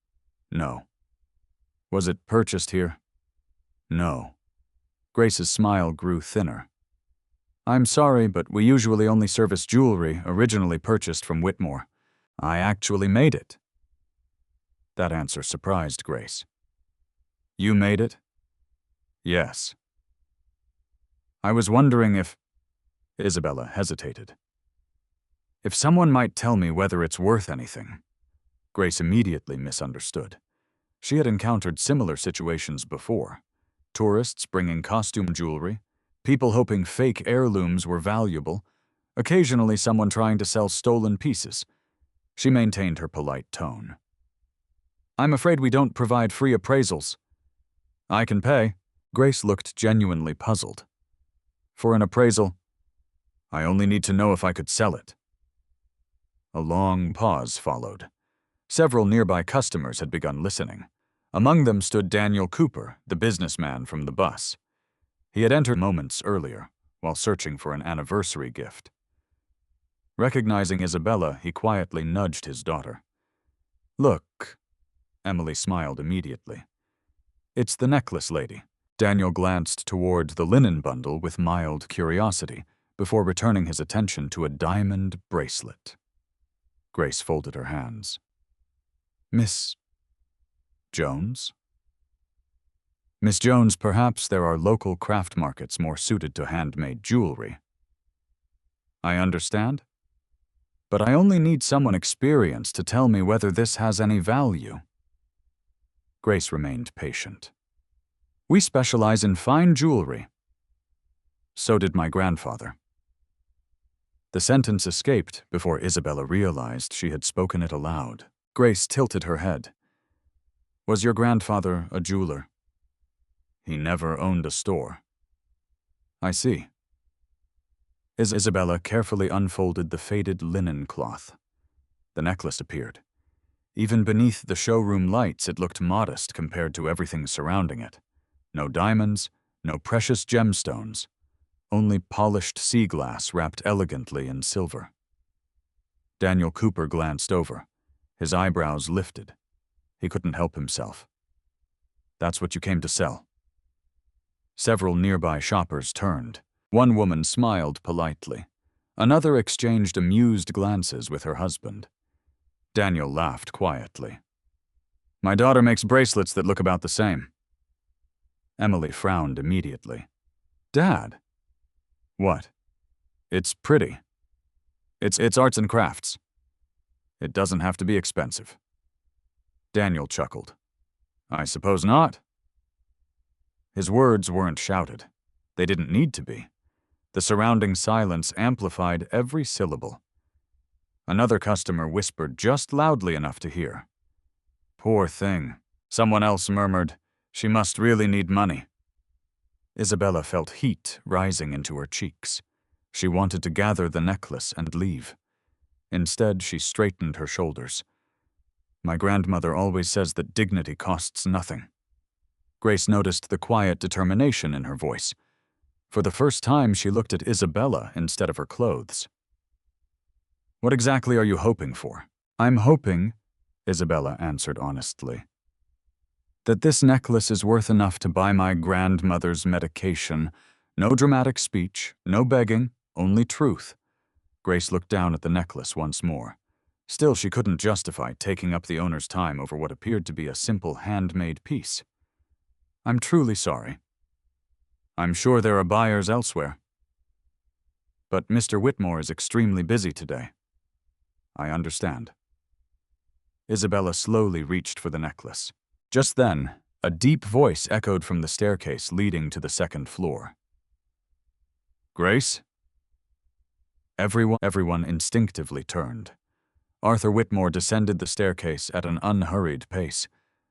"No." "Was it purchased here?" "No." Grace's smile grew thinner. "I'm sorry, but we usually only service jewelry originally purchased from Whitmore. I actually made it." That answer surprised Grace. "You made it?" "Yes." "I was wondering if—" Isabella hesitated. "If someone might tell me whether it's worth anything." Grace immediately misunderstood. She had encountered similar situations before. Tourists bringing costume jewelry, people hoping fake heirlooms were valuable, occasionally someone trying to sell stolen pieces. She maintained her polite tone. "I'm afraid we don't provide free appraisals." "I can pay." Grace looked genuinely puzzled. "For an appraisal? I only need to know if I could sell it." A long pause followed. Several nearby customers had begun listening. Among them stood Daniel Cooper, the businessman from the bus. He had entered moments earlier, while searching for an anniversary gift. Recognizing Isabella, he quietly nudged his daughter. "Look." Emily smiled immediately. "It's the necklace lady." Daniel glanced toward the linen bundle with mild curiosity, before returning his attention to a diamond bracelet. Grace folded her hands. "Miss Jones?" "Miss Jones, perhaps there are local craft markets more suited to handmade jewelry." "I understand. But I only need someone experienced to tell me whether this has any value." Grace remained patient. "We specialize in fine jewelry." "So did my grandfather." The sentence escaped before Isabella realized she had spoken it aloud. Grace tilted her head. "Was your grandfather a jeweler?" "He never owned a store." "I see." Isabella carefully unfolded the faded linen cloth. The necklace appeared. Even beneath the showroom lights, it looked modest compared to everything surrounding it. No diamonds, no precious gemstones, only polished sea glass wrapped elegantly in silver. Daniel Cooper glanced over. His eyebrows lifted. He couldn't help himself. "That's what you came to sell?" Several nearby shoppers turned. One woman smiled politely. Another exchanged amused glances with her husband. Daniel laughed quietly. "My daughter makes bracelets that look about the same." Emily frowned immediately. "Dad." "What?" "It's pretty. It's arts and crafts. It doesn't have to be expensive." Daniel chuckled. "I suppose not." His words weren't shouted. They didn't need to be. The surrounding silence amplified every syllable. Another customer whispered just loudly enough to hear. "Poor thing." Someone else murmured, "She must really need money." Isabella felt heat rising into her cheeks. She wanted to gather the necklace and leave. Instead, she straightened her shoulders. "My grandmother always says that dignity costs nothing." Grace noticed the quiet determination in her voice. For the first time, she looked at Isabella instead of her clothes. "What exactly are you hoping for?" "I'm hoping," Isabella answered honestly, "that this necklace is worth enough to buy my grandmother's medication. No dramatic speech, no begging, only truth." Grace looked down at the necklace once more. Still, she couldn't justify taking up the owner's time over what appeared to be a simple handmade piece. "I'm truly sorry. I'm sure there are buyers elsewhere. But Mr. Whitmore is extremely busy today." "I understand." Isabella slowly reached for the necklace. Just then, a deep voice echoed from the staircase leading to the second floor. "Grace?" Everyone instinctively turned. Arthur Whitmore descended the staircase at an unhurried pace.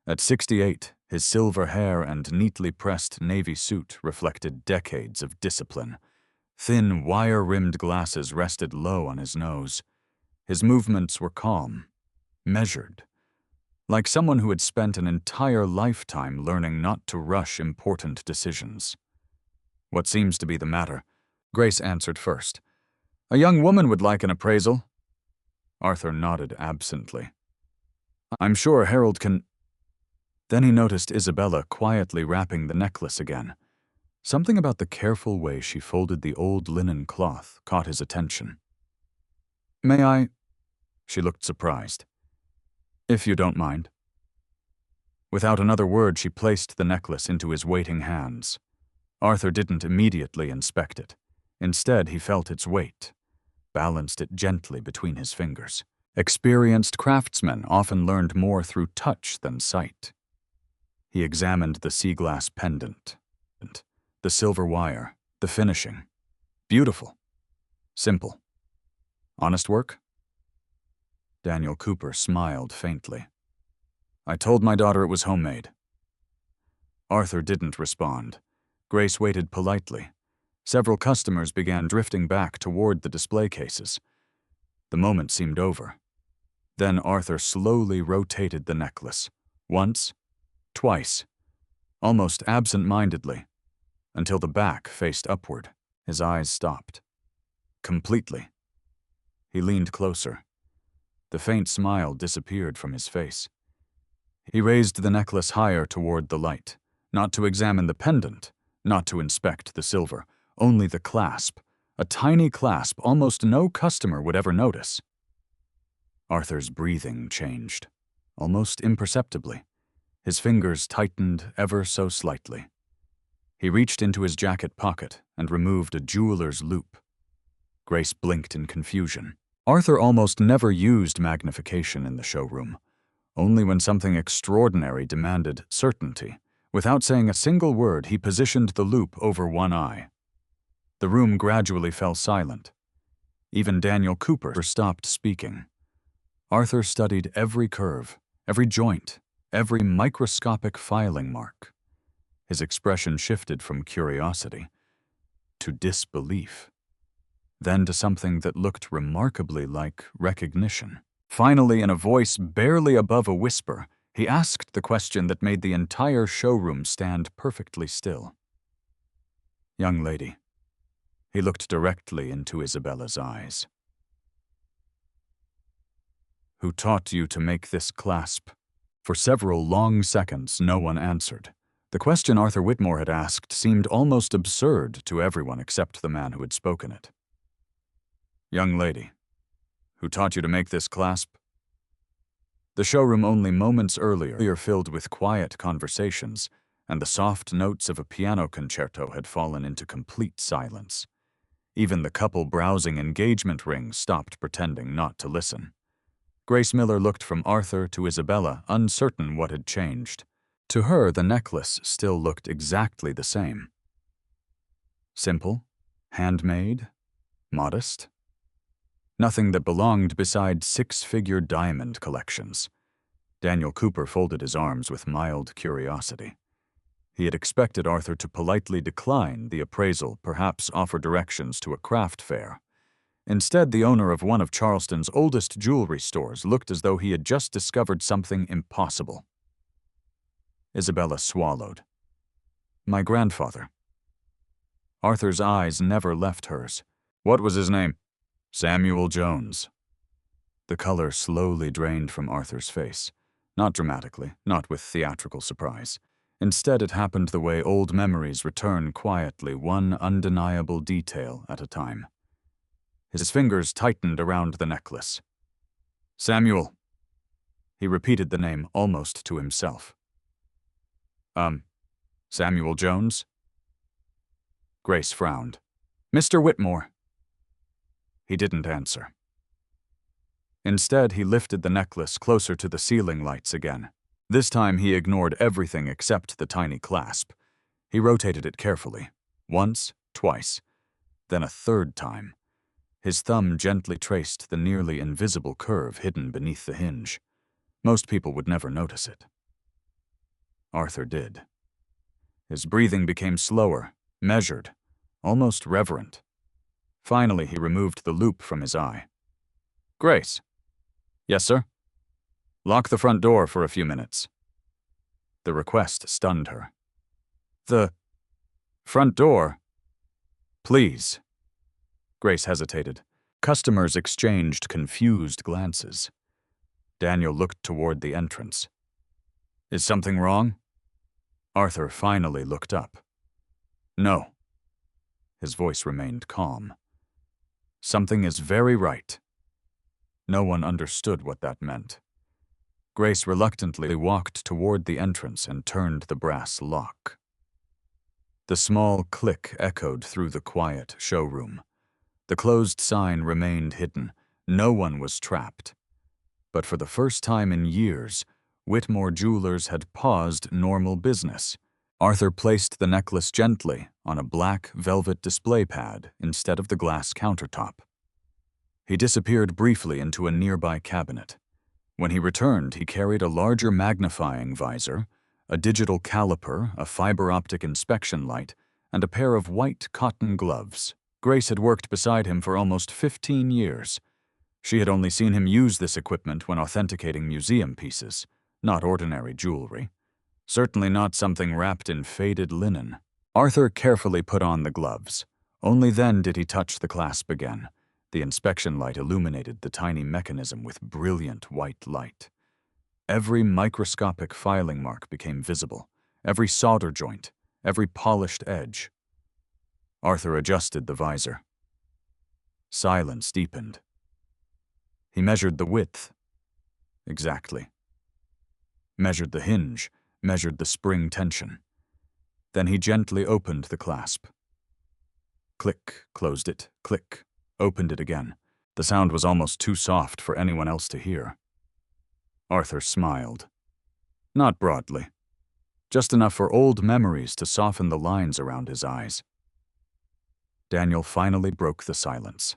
At 68, his silver hair and neatly pressed navy suit reflected decades of discipline. Thin, wire-rimmed glasses rested low on his nose. His movements were calm, measured, like someone who had spent an entire lifetime learning not to rush important decisions. "What seems to be the matter?" Grace answered first. "A young woman would like an appraisal." Arthur nodded absently. "I'm sure Harold can—" Then he noticed Isabella quietly wrapping the necklace again. Something about the careful way she folded the old linen cloth caught his attention. "May I?" She looked surprised. "If you don't mind." Without another word, she placed the necklace into his waiting hands. Arthur didn't immediately inspect it. Instead, he felt its weight, balanced it gently between his fingers. Experienced craftsmen often learned more through touch than sight. He examined the sea glass pendant, the silver wire, The finishing. Beautiful. Simple. Honest work? Daniel Cooper smiled faintly. I told my daughter it was homemade. Arthur didn't respond. Grace waited politely. Several customers began drifting back toward the display cases. The moment seemed over. Then Arthur slowly rotated the necklace. Once, twice, almost absent-mindedly, until the back faced upward. His eyes stopped. Completely. He leaned closer. The faint smile disappeared from his face. He raised the necklace higher toward the light, not to examine the pendant, not to inspect the silver, only the clasp, a tiny clasp almost no customer would ever notice. Arthur's breathing changed, almost imperceptibly. His fingers tightened ever so slightly. He reached into his jacket pocket and removed a jeweler's loop. Grace blinked in confusion. Arthur almost never used magnification in the showroom, only when something extraordinary demanded certainty. Without saying a single word, he positioned the loop over one eye. The room gradually fell silent. Even Daniel Cooper stopped speaking. Arthur studied every curve, every joint, every microscopic filing mark. His expression shifted from curiosity to disbelief, then to something that looked remarkably like recognition. Finally, in a voice barely above a whisper, he asked the question that made the entire showroom stand perfectly still. Young lady. He looked directly into Isabella's eyes. Who taught you to make this clasp? For several long seconds, no one answered. The question Arthur Whitmore had asked seemed almost absurd to everyone except the man who had spoken it. Young lady. Who taught you to make this clasp? The showroom only moments earlier filled with quiet conversations, and the soft notes of a piano concerto had fallen into complete silence. Even the couple browsing engagement rings stopped pretending not to listen. Grace Miller looked from Arthur to Isabella, uncertain what had changed. To her, the necklace still looked exactly the same. Simple, handmade, modest. Nothing that belonged beside six-figure diamond collections. Daniel Cooper folded his arms with mild curiosity. He had expected Arthur to politely decline the appraisal, perhaps offer directions to a craft fair. Instead, the owner of one of Charleston's oldest jewelry stores looked as though he had just discovered something impossible. Isabella swallowed. My grandfather. Arthur's eyes never left hers. What was his name? Samuel Jones. The color slowly drained from Arthur's face. Not dramatically, not with theatrical surprise. Instead, it happened the way old memories return quietly, one undeniable detail at a time. His fingers tightened around the necklace. Samuel. He repeated the name almost to himself. Samuel Jones? Grace frowned. Mr. Whitmore. He didn't answer. Instead, he lifted the necklace closer to the ceiling lights again. This time, he ignored everything except the tiny clasp. He rotated it carefully. Once, twice, then a third time. His thumb gently traced the nearly invisible curve hidden beneath the hinge. Most people would never notice it. Arthur did. His breathing became slower, measured, almost reverent. Finally, he removed the loop from his eye. Grace. Yes, sir? Lock the front door for a few minutes. The request stunned her. The front door? Please. Grace hesitated. Customers exchanged confused glances. Daniel looked toward the entrance. Is something wrong? Arthur finally looked up. No. His voice remained calm. Something is very right. No one understood what that meant. Grace reluctantly walked toward the entrance and turned the brass lock. The small click echoed through the quiet showroom. The closed sign remained hidden. No one was trapped. But for the first time in years, Whitmore Jewelers had paused normal business. Arthur placed the necklace gently on a black velvet display pad instead of the glass countertop. He disappeared briefly into a nearby cabinet. When he returned, he carried a larger magnifying visor, a digital caliper, a fiber optic inspection light, and a pair of white cotton gloves. Grace had worked beside him for almost 15 years. She had only seen him use this equipment when authenticating museum pieces, not ordinary jewelry. Certainly not something wrapped in faded linen. Arthur carefully put on the gloves. Only then did he touch the clasp again. The inspection light illuminated the tiny mechanism with brilliant white light. Every microscopic filing mark became visible, every solder joint, every polished edge. Arthur adjusted the visor. Silence deepened. He measured the width. Exactly. Measured the hinge, measured the spring tension. Then he gently opened the clasp. Click, closed it, click, opened it again. The sound was almost too soft for anyone else to hear. Arthur smiled. Not broadly. Just enough for old memories to soften the lines around his eyes. Daniel finally broke the silence.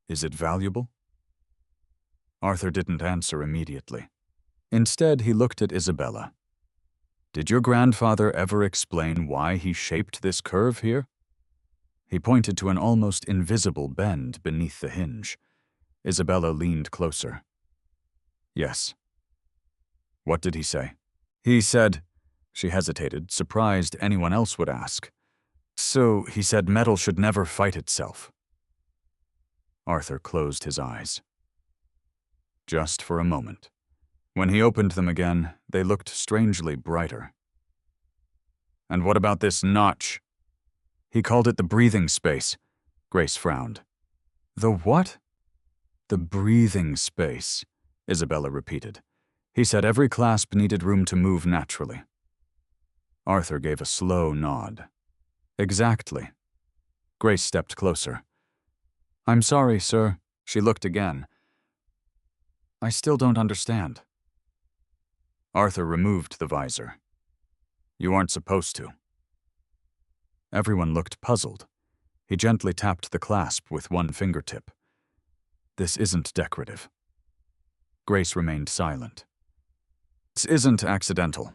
Is it valuable? Arthur didn't answer immediately. Instead, he looked at Isabella. Did your grandfather ever explain why he shaped this curve here? He pointed to an almost invisible bend beneath the hinge. Isabella leaned closer. Yes. What did he say? He said, she hesitated, surprised anyone else would ask. So he said metal should never fight itself. Arthur closed his eyes. Just for a moment. When he opened them again, they looked strangely brighter. And what about this notch? He called it the breathing space. Grace frowned. The what? The breathing space, Isabella repeated. He said every clasp needed room to move naturally. Arthur gave a slow nod. Exactly. Grace stepped closer. I'm sorry, sir. She looked again. I still don't understand. Arthur removed the visor. You aren't supposed to. Everyone looked puzzled. He gently tapped the clasp with one fingertip. This isn't decorative. Grace remained silent. This isn't accidental.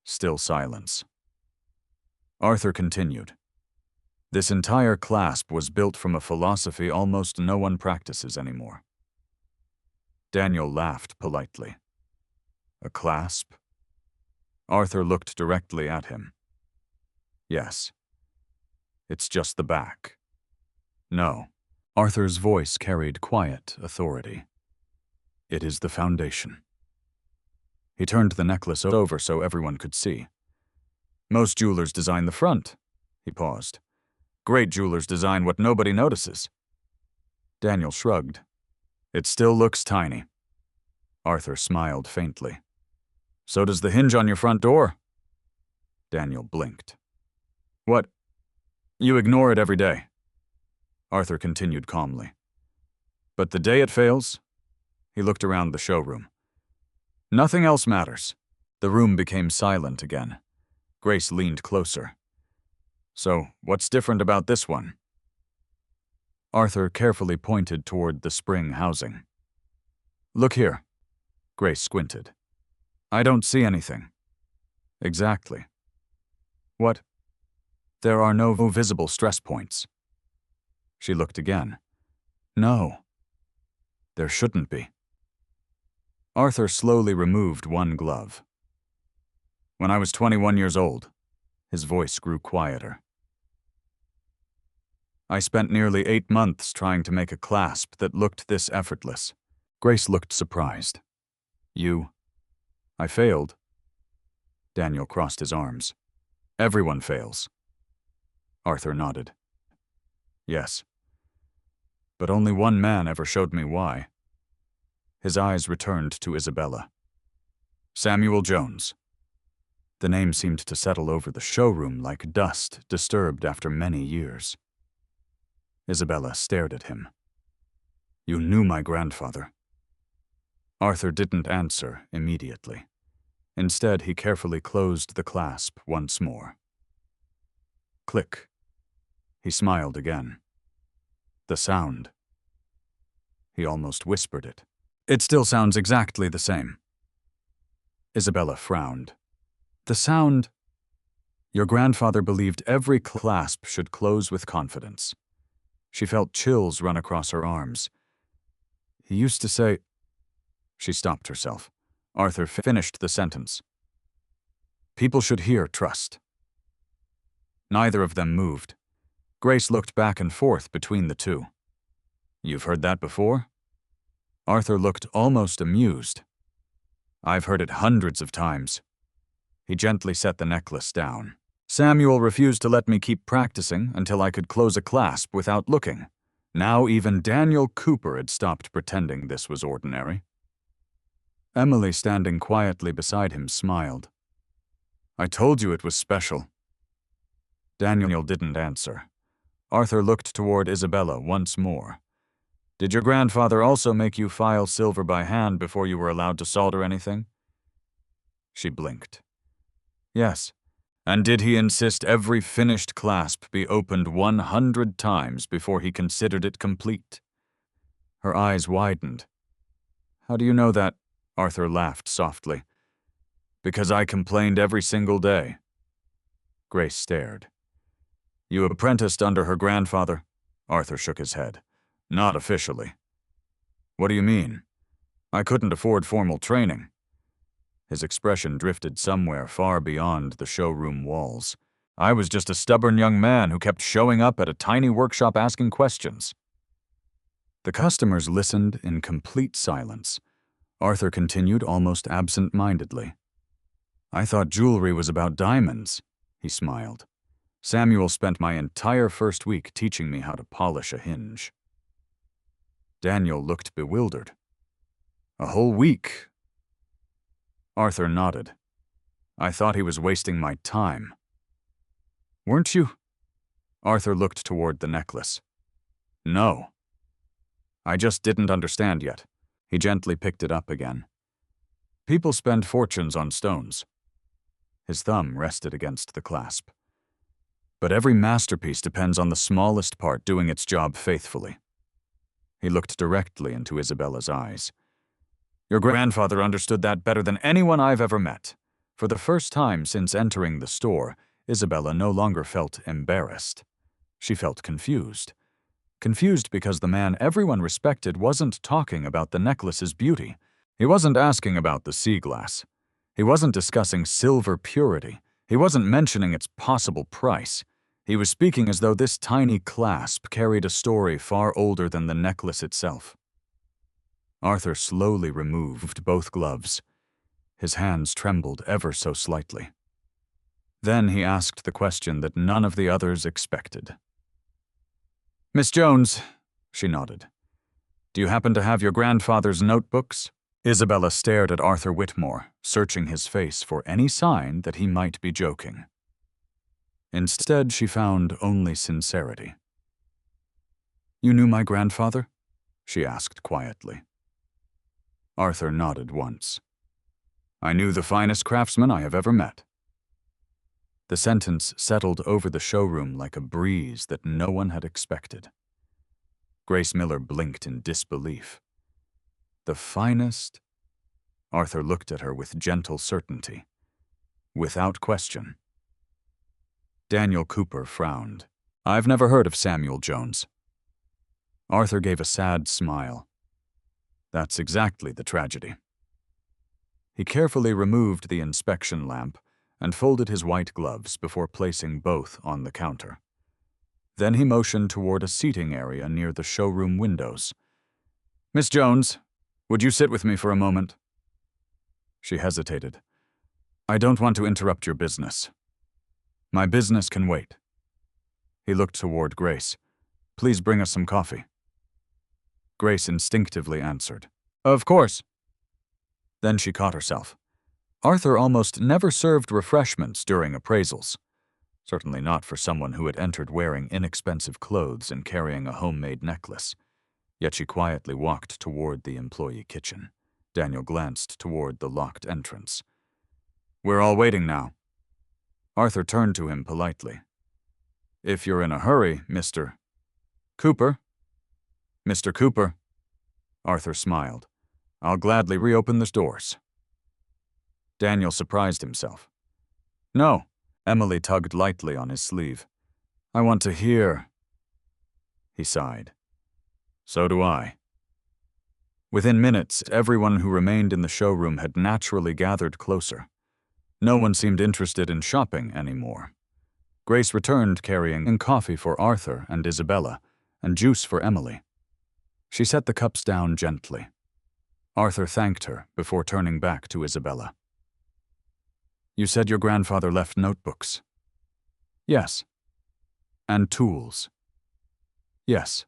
Still silence. Arthur continued. This entire clasp was built from a philosophy almost no one practices anymore. Daniel laughed politely. A clasp? Arthur looked directly at him. Yes. It's just the back. No. Arthur's voice carried quiet authority. It is the foundation. He turned the necklace over so everyone could see. Most jewelers design the front. He paused. Great jewelers design what nobody notices. Daniel shrugged. It still looks tiny. Arthur smiled faintly. So does the hinge on your front door. Daniel blinked. What? You ignore it every day. Arthur continued calmly. But the day it fails, he looked around the showroom. Nothing else matters. The room became silent again. Grace leaned closer. So, what's different about this one? Arthur carefully pointed toward the spring housing. Look here. Grace squinted. I don't see anything. Exactly. What? There are no visible stress points. She looked again. No. There shouldn't be. Arthur slowly removed one glove. When I was 21 years old, his voice grew quieter. I spent nearly 8 months trying to make a clasp that looked this effortless. Grace looked surprised. You? I failed. Daniel crossed his arms. Everyone fails. Arthur nodded. Yes. But only one man ever showed me why. His eyes returned to Isabella. Samuel Jones. The name seemed to settle over the showroom like dust disturbed after many years. Isabella stared at him. You knew my grandfather. Arthur didn't answer immediately. Instead, he carefully closed the clasp once more. Click. He smiled again. The sound. He almost whispered it. It still sounds exactly the same. Isabella frowned. The sound. Your grandfather believed every clasp should close with confidence. She felt chills run across her arms. He used to say... She stopped herself. Arthur finished the sentence. People should hear trust. Neither of them moved. Grace looked back and forth between the two. You've heard that before? Arthur looked almost amused. I've heard it hundreds of times. He gently set the necklace down. Samuel refused to let me keep practicing until I could close a clasp without looking. Now even Daniel Cooper had stopped pretending this was ordinary. Emily, standing quietly beside him, smiled. I told you it was special. Daniel didn't answer. Arthur looked toward Isabella once more. Did your grandfather also make you file silver by hand before you were allowed to solder anything? She blinked. Yes. And did he insist every finished clasp be opened 100 times before he considered it complete? Her eyes widened. How do you know that? Arthur laughed softly. Because I complained every single day. Grace stared. You apprenticed under her grandfather? Arthur shook his head. Not officially. What do you mean? I couldn't afford formal training. His expression drifted somewhere far beyond the showroom walls. I was just a stubborn young man who kept showing up at a tiny workshop asking questions. The customers listened in complete silence. Arthur continued almost absent-mindedly. I thought jewelry was about diamonds, he smiled. Samuel spent my entire first week teaching me how to polish a hinge. Daniel looked bewildered. A whole week? Arthur nodded. I thought he was wasting my time. Weren't you? Arthur looked toward the necklace. No. I just didn't understand yet. He gently picked it up again. People spend fortunes on stones. His thumb rested against the clasp. But every masterpiece depends on the smallest part doing its job faithfully. He looked directly into Isabella's eyes. Your grandfather understood that better than anyone I've ever met. For the first time since entering the store, Isabella no longer felt embarrassed. She felt confused. Confused because the man everyone respected wasn't talking about the necklace's beauty. He wasn't asking about the sea glass. He wasn't discussing silver purity. He wasn't mentioning its possible price. He was speaking as though this tiny clasp carried a story far older than the necklace itself. Arthur slowly removed both gloves. His hands trembled ever so slightly. Then he asked the question that none of the others expected. Miss Jones, she nodded. Do you happen to have your grandfather's notebooks? Isabella stared at Arthur Whitmore, searching his face for any sign that he might be joking. Instead, she found only sincerity. You knew my grandfather? She asked quietly. Arthur nodded once. I knew the finest craftsman I have ever met. The sentence settled over the showroom like a breeze that no one had expected. Grace Miller blinked in disbelief. The finest? Arthur looked at her with gentle certainty. Without question. Daniel Cooper frowned. I've never heard of Samuel Jones. Arthur gave a sad smile. That's exactly the tragedy. He carefully removed the inspection lamp and folded his white gloves before placing both on the counter. Then he motioned toward a seating area near the showroom windows. Miss Jones, would you sit with me for a moment? She hesitated. I don't want to interrupt your business. My business can wait. He looked toward Grace. Please bring us some coffee. Grace instinctively answered, Of course. Then she caught herself. Arthur almost never served refreshments during appraisals. Certainly not for someone who had entered wearing inexpensive clothes and carrying a homemade necklace. Yet she quietly walked toward the employee kitchen. Daniel glanced toward the locked entrance. We're all waiting now. Arthur turned to him politely. If you're in a hurry, Mr. Cooper. Mr. Cooper. Arthur smiled. I'll gladly reopen the doors. Daniel surprised himself. No. Emily tugged lightly on his sleeve. I want to hear. He sighed. So do I. Within minutes, everyone who remained in the showroom had naturally gathered closer. No one seemed interested in shopping anymore. Grace returned carrying coffee for Arthur and Isabella, and juice for Emily. She set the cups down gently. Arthur thanked her before turning back to Isabella. You said your grandfather left notebooks. Yes. And tools. Yes.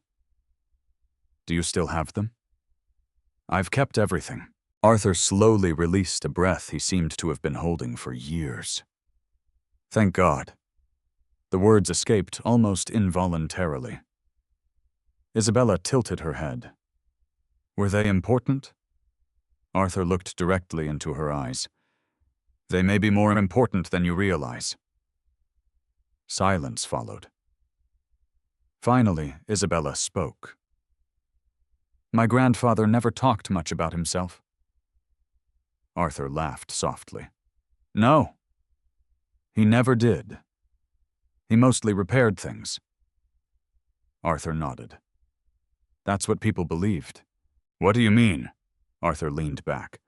Do you still have them? I've kept everything. Arthur slowly released a breath he seemed to have been holding for years. Thank God. The words escaped almost involuntarily. Isabella tilted her head. Were they important? Arthur looked directly into her eyes. They may be more important than you realize. Silence followed. Finally, Isabella spoke. My grandfather never talked much about himself. Arthur laughed softly. No. He never did. He mostly repaired things. Arthur nodded. That's what people believed. What do you mean? Arthur leaned back.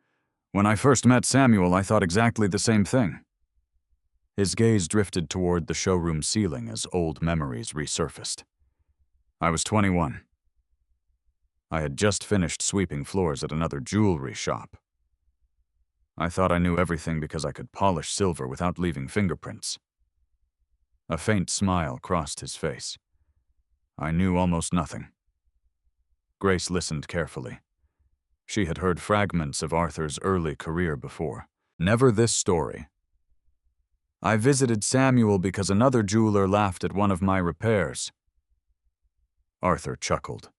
When I first met Samuel, I thought exactly the same thing. His gaze drifted toward the showroom ceiling as old memories resurfaced. I was 21. I had just finished sweeping floors at another jewelry shop. I thought I knew everything because I could polish silver without leaving fingerprints. A faint smile crossed his face. I knew almost nothing. Grace listened carefully. She had heard fragments of Arthur's early career before. Never this story. I visited Samuel because another jeweler laughed at one of my repairs. Arthur chuckled.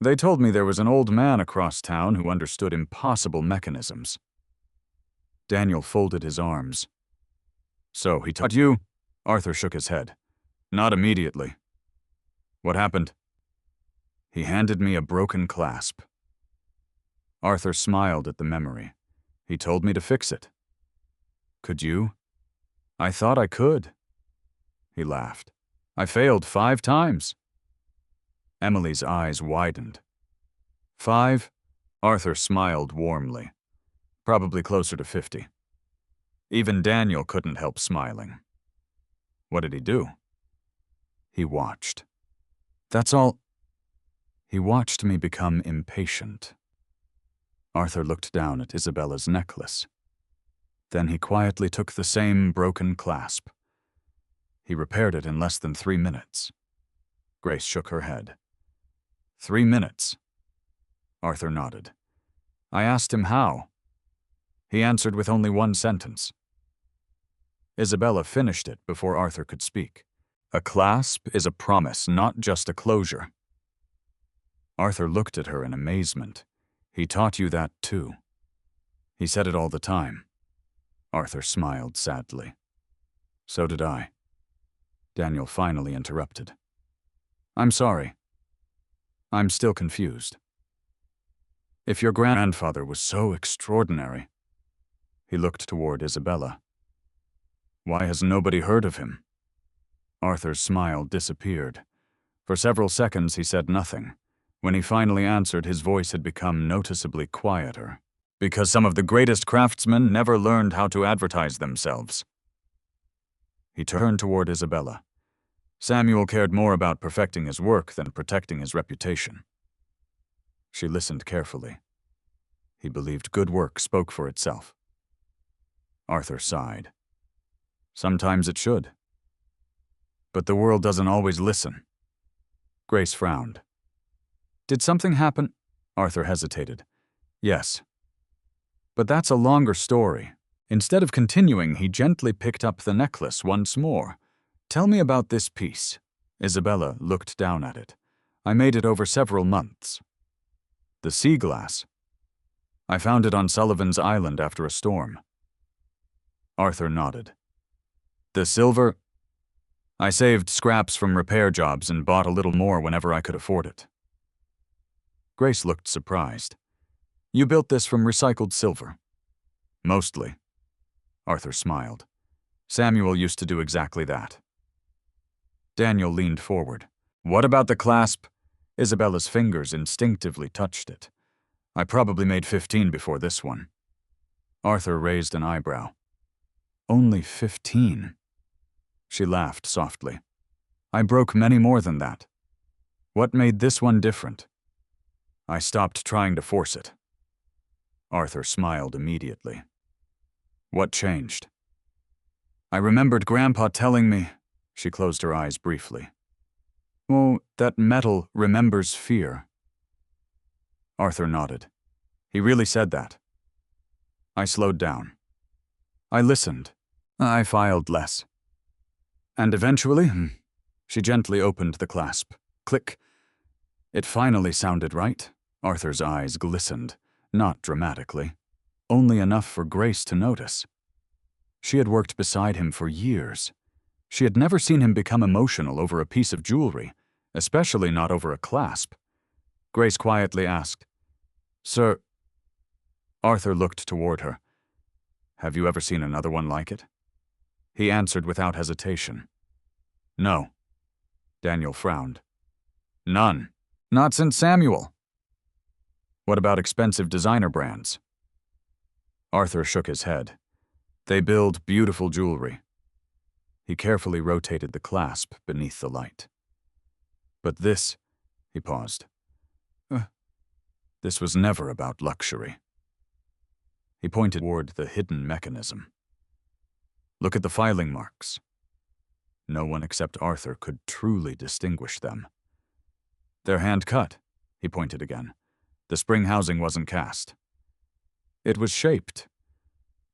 They told me there was an old man across town who understood impossible mechanisms. Daniel folded his arms. So he taught you? Arthur shook his head. Not immediately. What happened? He handed me a broken clasp. Arthur smiled at the memory. He told me to fix it. Could you? I thought I could. He laughed. I failed 5 times. Emily's eyes widened. 5? Arthur smiled warmly. Probably closer to 50. Even Daniel couldn't help smiling. What did he do? He watched. That's all. He watched me become impatient. Arthur looked down at Isabella's necklace. Then he quietly took the same broken clasp. He repaired it in less than 3 minutes. Grace shook her head. 3 minutes. Arthur nodded. I asked him how. He answered with only 1 sentence. Isabella finished it before Arthur could speak. A clasp is a promise, not just a closure. Arthur looked at her in amazement. He taught you that too. He said it all the time. Arthur smiled sadly. So did I. Daniel finally interrupted. I'm sorry. I'm still confused. If your grandfather was so extraordinary. He looked toward Isabella. Why has nobody heard of him? Arthur's smile disappeared. For several seconds he said nothing. When he finally answered, his voice had become noticeably quieter. Because some of the greatest craftsmen never learned how to advertise themselves. He turned toward Isabella. Samuel cared more about perfecting his work than protecting his reputation. She listened carefully. He believed good work spoke for itself. Arthur sighed. Sometimes it should. But the world doesn't always listen. Grace frowned. Did something happen? Arthur hesitated. Yes. But that's a longer story. Instead of continuing, he gently picked up the necklace once more. Tell me about this piece. Isabella looked down at it. I made it over several months. The sea glass. I found it on Sullivan's Island after a storm. Arthur nodded. The silver? I saved scraps from repair jobs and bought a little more whenever I could afford it. Grace looked surprised. You built this from recycled silver? Mostly. Arthur smiled. Samuel used to do exactly that. Daniel leaned forward. What about the clasp? Isabella's fingers instinctively touched it. I probably made 15 before this one. Arthur raised an eyebrow. Only 15? She laughed softly. I broke many more than that. What made this one different? I stopped trying to force it. Arthur smiled immediately. What changed? I remembered Grandpa telling me. She closed her eyes briefly. Oh, that metal remembers fear. Arthur nodded. He really said that. I slowed down. I listened. I filed less. And eventually, she gently opened the clasp. Click. It finally sounded right. Arthur's eyes glistened, not dramatically, only enough for Grace to notice. She had worked beside him for years. She had never seen him become emotional over a piece of jewelry, especially not over a clasp. Grace quietly asked, Sir. Arthur looked toward her. Have you ever seen another one like it? He answered without hesitation. No. Daniel frowned. None. Not since Samuel. What about expensive designer brands? Arthur shook his head. They build beautiful jewelry. He carefully rotated the clasp beneath the light. But this, he paused. This was never about luxury. He pointed toward the hidden mechanism. Look at the filing marks. No one except Arthur could truly distinguish them. They're hand-cut, he pointed again. The spring housing wasn't cast. It was shaped.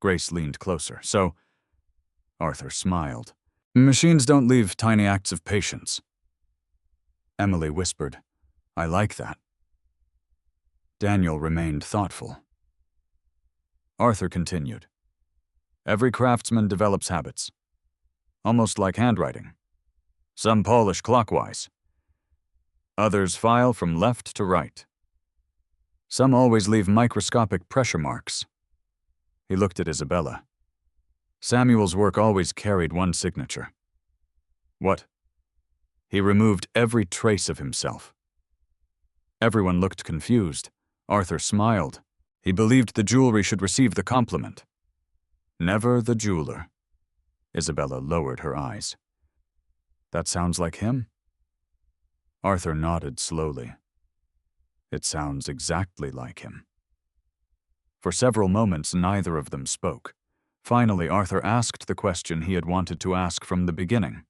Grace leaned closer. So, Arthur smiled. Machines don't leave tiny acts of patience. Emily whispered, I like that. Daniel remained thoughtful. Arthur continued. Every craftsman develops habits, almost like handwriting. Some polish clockwise. Others file from left to right. Some always leave microscopic pressure marks. He looked at Isabella. Samuel's work always carried one signature. What? He removed every trace of himself. Everyone looked confused. Arthur smiled. He believed the jewelry should receive the compliment. Never the jeweler. Isabella lowered her eyes. That sounds like him? Arthur nodded slowly. It sounds exactly like him. For several moments, neither of them spoke. Finally, Arthur asked the question he had wanted to ask from the beginning.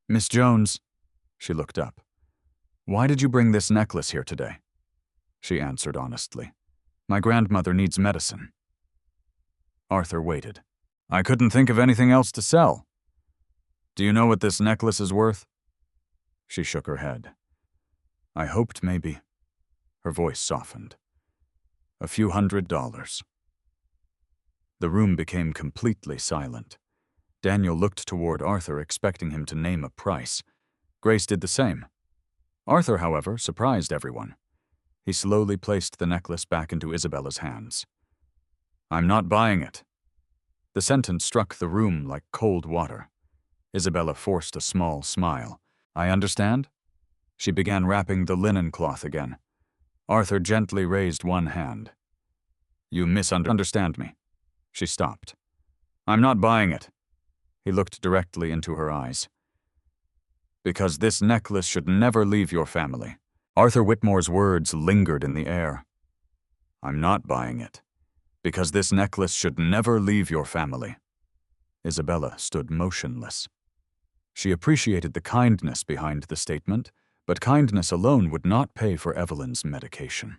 Miss Jones, she looked up. Why did you bring this necklace here today? She answered honestly. My grandmother needs medicine. Arthur waited. I couldn't think of anything else to sell. Do you know what this necklace is worth? She shook her head. I hoped maybe. Her voice softened. A few $100s. The room became completely silent. Daniel looked toward Arthur, expecting him to name a price. Grace did the same. Arthur, however, surprised everyone. He slowly placed the necklace back into Isabella's hands. I'm not buying it. The sentence struck the room like cold water. Isabella forced a small smile. I understand. She began wrapping the linen cloth again. Arthur gently raised one hand. You misunderstand me. She stopped. I'm not buying it. He looked directly into her eyes. Because this necklace should never leave your family. Arthur Whitmore's words lingered in the air. I'm not buying it. Because this necklace should never leave your family. Isabella stood motionless. She appreciated the kindness behind the statement, but kindness alone would not pay for Evelyn's medication.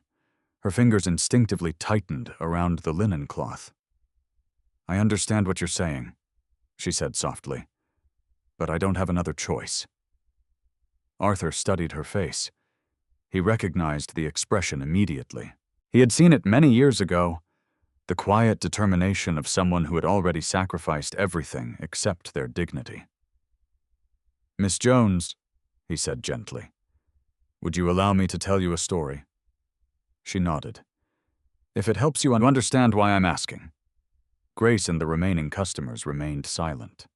Her fingers instinctively tightened around the linen cloth. I understand what you're saying, she said softly, but I don't have another choice. Arthur studied her face. He recognized the expression immediately. He had seen it many years ago. the quiet determination of someone who had already sacrificed everything except their dignity. "Miss Jones," he said gently, "would you allow me to tell you a story?" She nodded. "If it helps you understand why I'm asking." Grace and the remaining customers remained silent.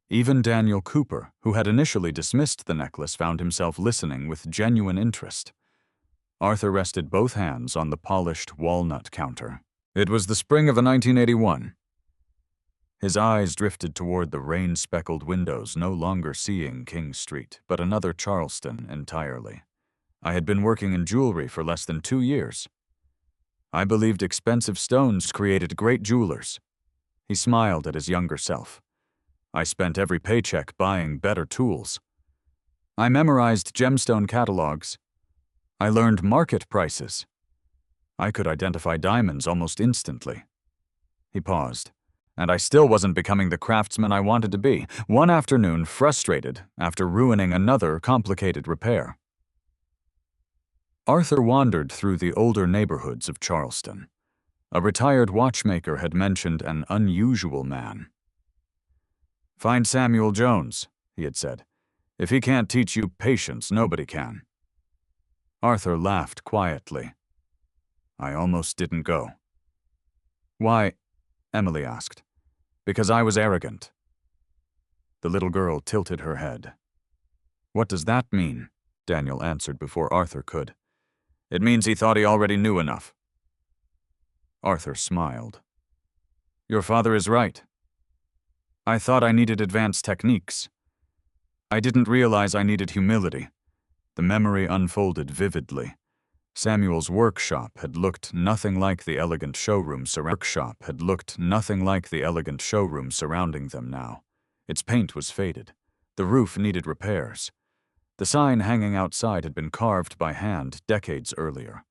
Even Daniel Cooper, who had initially dismissed the necklace, found himself listening with genuine interest. Arthur rested both hands on the polished walnut counter. It was the spring of 1981. His eyes drifted toward the rain-speckled windows, no longer seeing King Street, but another Charleston entirely. I had been working in jewelry for less than 2 years. I believed expensive stones created great jewelers. He smiled at his younger self. I spent every paycheck buying better tools. I memorized gemstone catalogs. I learned market prices. I could identify diamonds almost instantly. He paused, and I still wasn't becoming the craftsman I wanted to be. One afternoon, frustrated after ruining another complicated repair. Arthur wandered through the older neighborhoods of Charleston. A retired watchmaker had mentioned an unusual man. "Find Samuel Jones," he had said. "If he can't teach you patience, nobody can." Arthur laughed quietly. I almost didn't go. "Why?" Emily asked. "Because I was arrogant." The little girl tilted her head. "What does that mean?" Daniel answered before Arthur could. "It means he thought he already knew enough." Arthur smiled. "Your father is right. I thought I needed advanced techniques. I didn't realize I needed humility." The memory unfolded vividly. Samuel's workshop had looked nothing like the elegant showroom surrounding them now. Its paint was faded. The roof needed repairs. The sign hanging outside had been carved by hand decades earlier.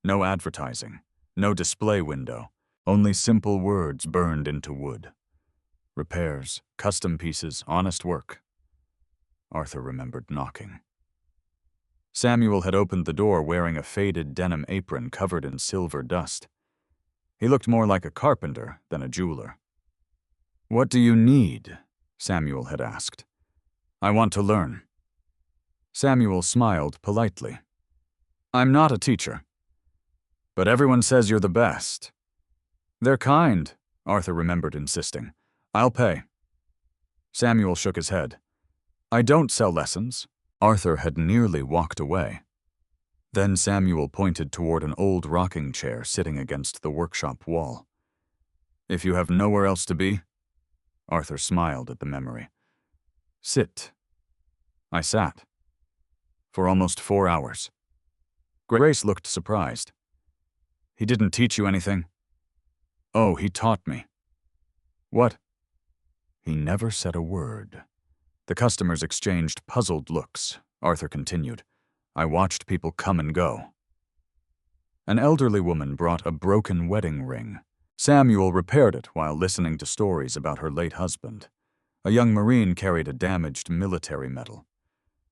No advertising, no display window, only simple words burned into wood. Repairs, custom pieces, honest work. Arthur remembered knocking. Samuel had opened the door wearing a faded denim apron covered in silver dust. He looked more like a carpenter than a jeweler. "What do you need?" Samuel had asked. "I want to learn." Samuel smiled politely. "I'm not a teacher. But everyone says you're the best." "They're kind," Arthur remembered insisting. "I'll pay." Samuel shook his head. "I don't sell lessons." Arthur had nearly walked away. Then Samuel pointed toward an old rocking chair sitting against the workshop wall. "If you have nowhere else to be?" Arthur smiled at the memory. "Sit." I sat. For almost 4 hours. Grace looked surprised. "He didn't teach you anything?" "Oh, he taught me." "What?" He never said a word. The customers exchanged puzzled looks. Arthur continued. I watched people come and go. An elderly woman brought a broken wedding ring. Samuel repaired it while listening to stories about her late husband. A young Marine carried a damaged military medal.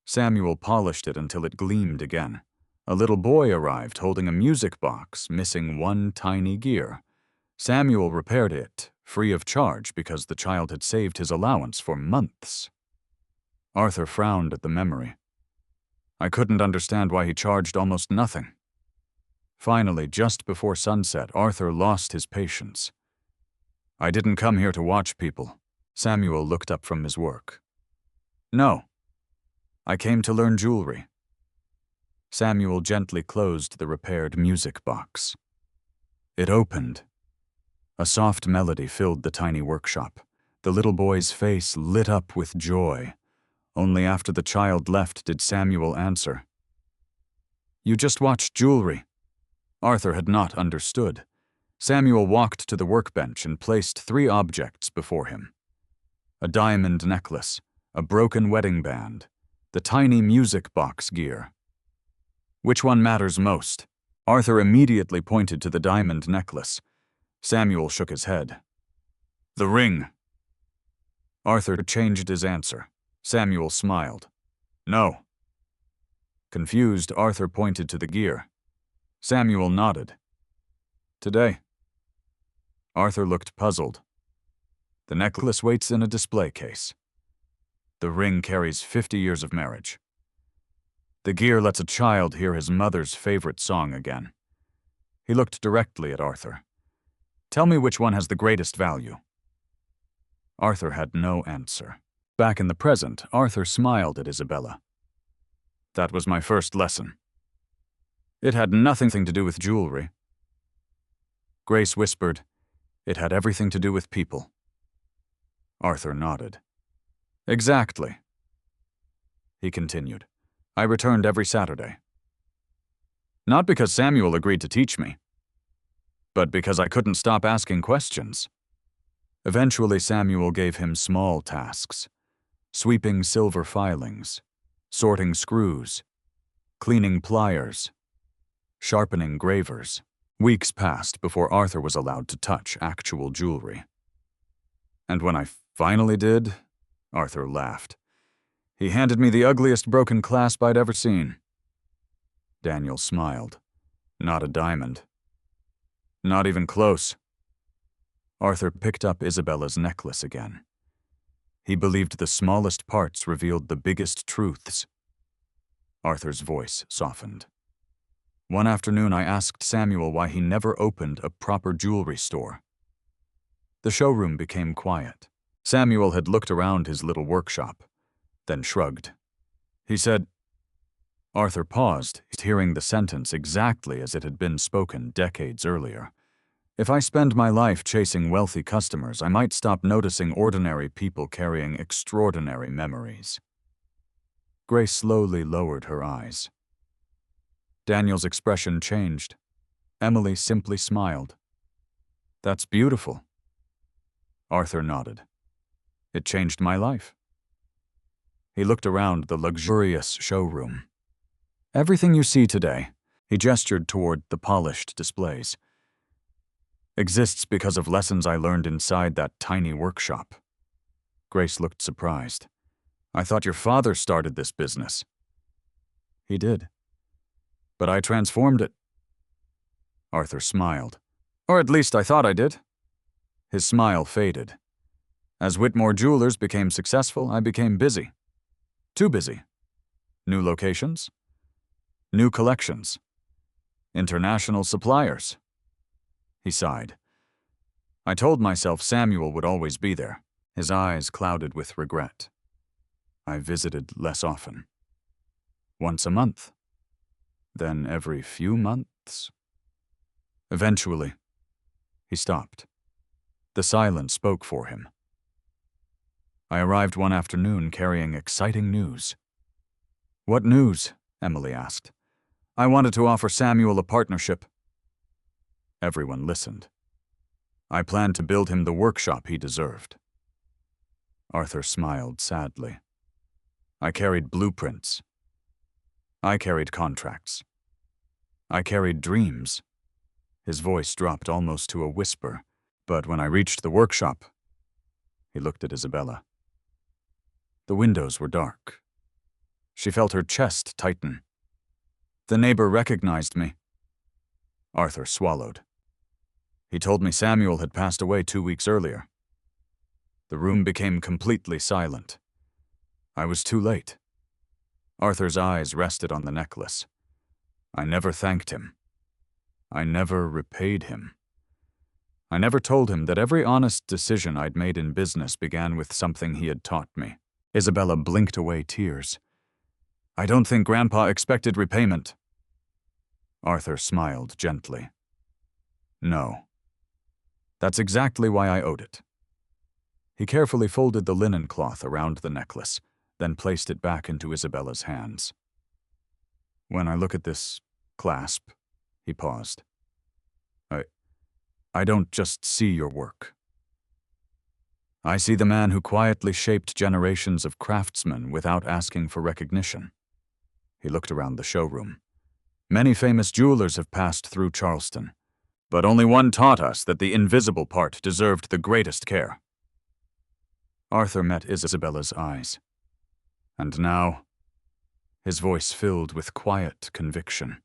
Samuel polished it until it gleamed again. A little boy arrived holding a music box missing one tiny gear. Samuel repaired it, free of charge, because the child had saved his allowance for months. Arthur frowned at the memory. I couldn't understand why he charged almost nothing. Finally, just before sunset, Arthur lost his patience. "I didn't come here to watch people." Samuel looked up from his work. "No. I came to learn jewelry." Samuel gently closed the repaired music box. It opened. A soft melody filled the tiny workshop. The little boy's face lit up with joy. Only after the child left did Samuel answer. "You just watched jewelry." Arthur had not understood. Samuel walked to the workbench and placed 3 objects before him. A diamond necklace, a broken wedding band, the tiny music box gear. "Which one matters most?" Arthur immediately pointed to the diamond necklace. Samuel shook his head. "The ring." Arthur changed his answer. Samuel smiled. "No." Confused, Arthur pointed to the gear. Samuel nodded. "Today." Arthur looked puzzled. The necklace waits in a display case. The ring carries 50 years of marriage. The gear lets a child hear his mother's favorite song again. He looked directly at Arthur. Tell me which one has the greatest value. Arthur had no answer. Back in the present, Arthur smiled at Isabella. That was my first lesson. It had nothing to do with jewelry. Grace whispered, it had everything to do with people. Arthur nodded. Exactly. He continued. I returned every Saturday. Not because Samuel agreed to teach me, but because I couldn't stop asking questions. Eventually, Samuel gave him small tasks, sweeping silver filings, sorting screws, cleaning pliers, sharpening gravers. Weeks passed before Arthur was allowed to touch actual jewelry. And when I finally did, Arthur laughed. He handed me the ugliest broken clasp I'd ever seen. Daniel smiled. Not a diamond. Not even close. Arthur picked up Isabella's necklace again. He believed the smallest parts revealed the biggest truths. Arthur's voice softened. One afternoon I asked Samuel why he never opened a proper jewelry store. The showroom became quiet. Samuel had looked around his little workshop, then shrugged. He said, Arthur paused, hearing the sentence exactly as it had been spoken decades earlier. If I spend my life chasing wealthy customers, I might stop noticing ordinary people carrying extraordinary memories. Grace slowly lowered her eyes. Daniel's expression changed. Emily simply smiled. That's beautiful. Arthur nodded. It changed my life. He looked around the luxurious showroom. Everything you see today, he gestured toward the polished displays, exists because of lessons I learned inside that tiny workshop. Grace looked surprised. I thought your father started this business. He did. But I transformed it. Arthur smiled. Or at least I thought I did. His smile faded. As Whitmore Jewelers became successful, I became busy. Too busy. New locations. New collections. International suppliers. He sighed. I told myself Samuel would always be there. His eyes clouded with regret. I visited less often. Once a month. Then every few months. Eventually, he stopped. The silence spoke for him. I arrived one afternoon carrying exciting news. What news? Emily asked. I wanted to offer Samuel a partnership. Everyone listened. I planned to build him the workshop he deserved. Arthur smiled sadly. I carried blueprints. I carried contracts. I carried dreams. His voice dropped almost to a whisper, but when I reached the workshop, he looked at Isabella. The windows were dark. She felt her chest tighten. The neighbor recognized me. Arthur swallowed. He told me Samuel had passed away 2 weeks earlier. The room became completely silent. I was too late. Arthur's eyes rested on the necklace. I never thanked him. I never repaid him. I never told him that every honest decision I'd made in business began with something he had taught me. Isabella blinked away tears. I don't think Grandpa expected repayment. Arthur smiled gently. No. That's exactly why I owed it. He carefully folded the linen cloth around the necklace, then placed it back into Isabella's hands. When I look at this clasp, he paused. I don't just see your work. I see the man who quietly shaped generations of craftsmen without asking for recognition. He looked around the showroom. Many famous jewelers have passed through Charleston, but only one taught us that the invisible part deserved the greatest care. Arthur met Isabella's eyes. And now, his voice filled with quiet conviction.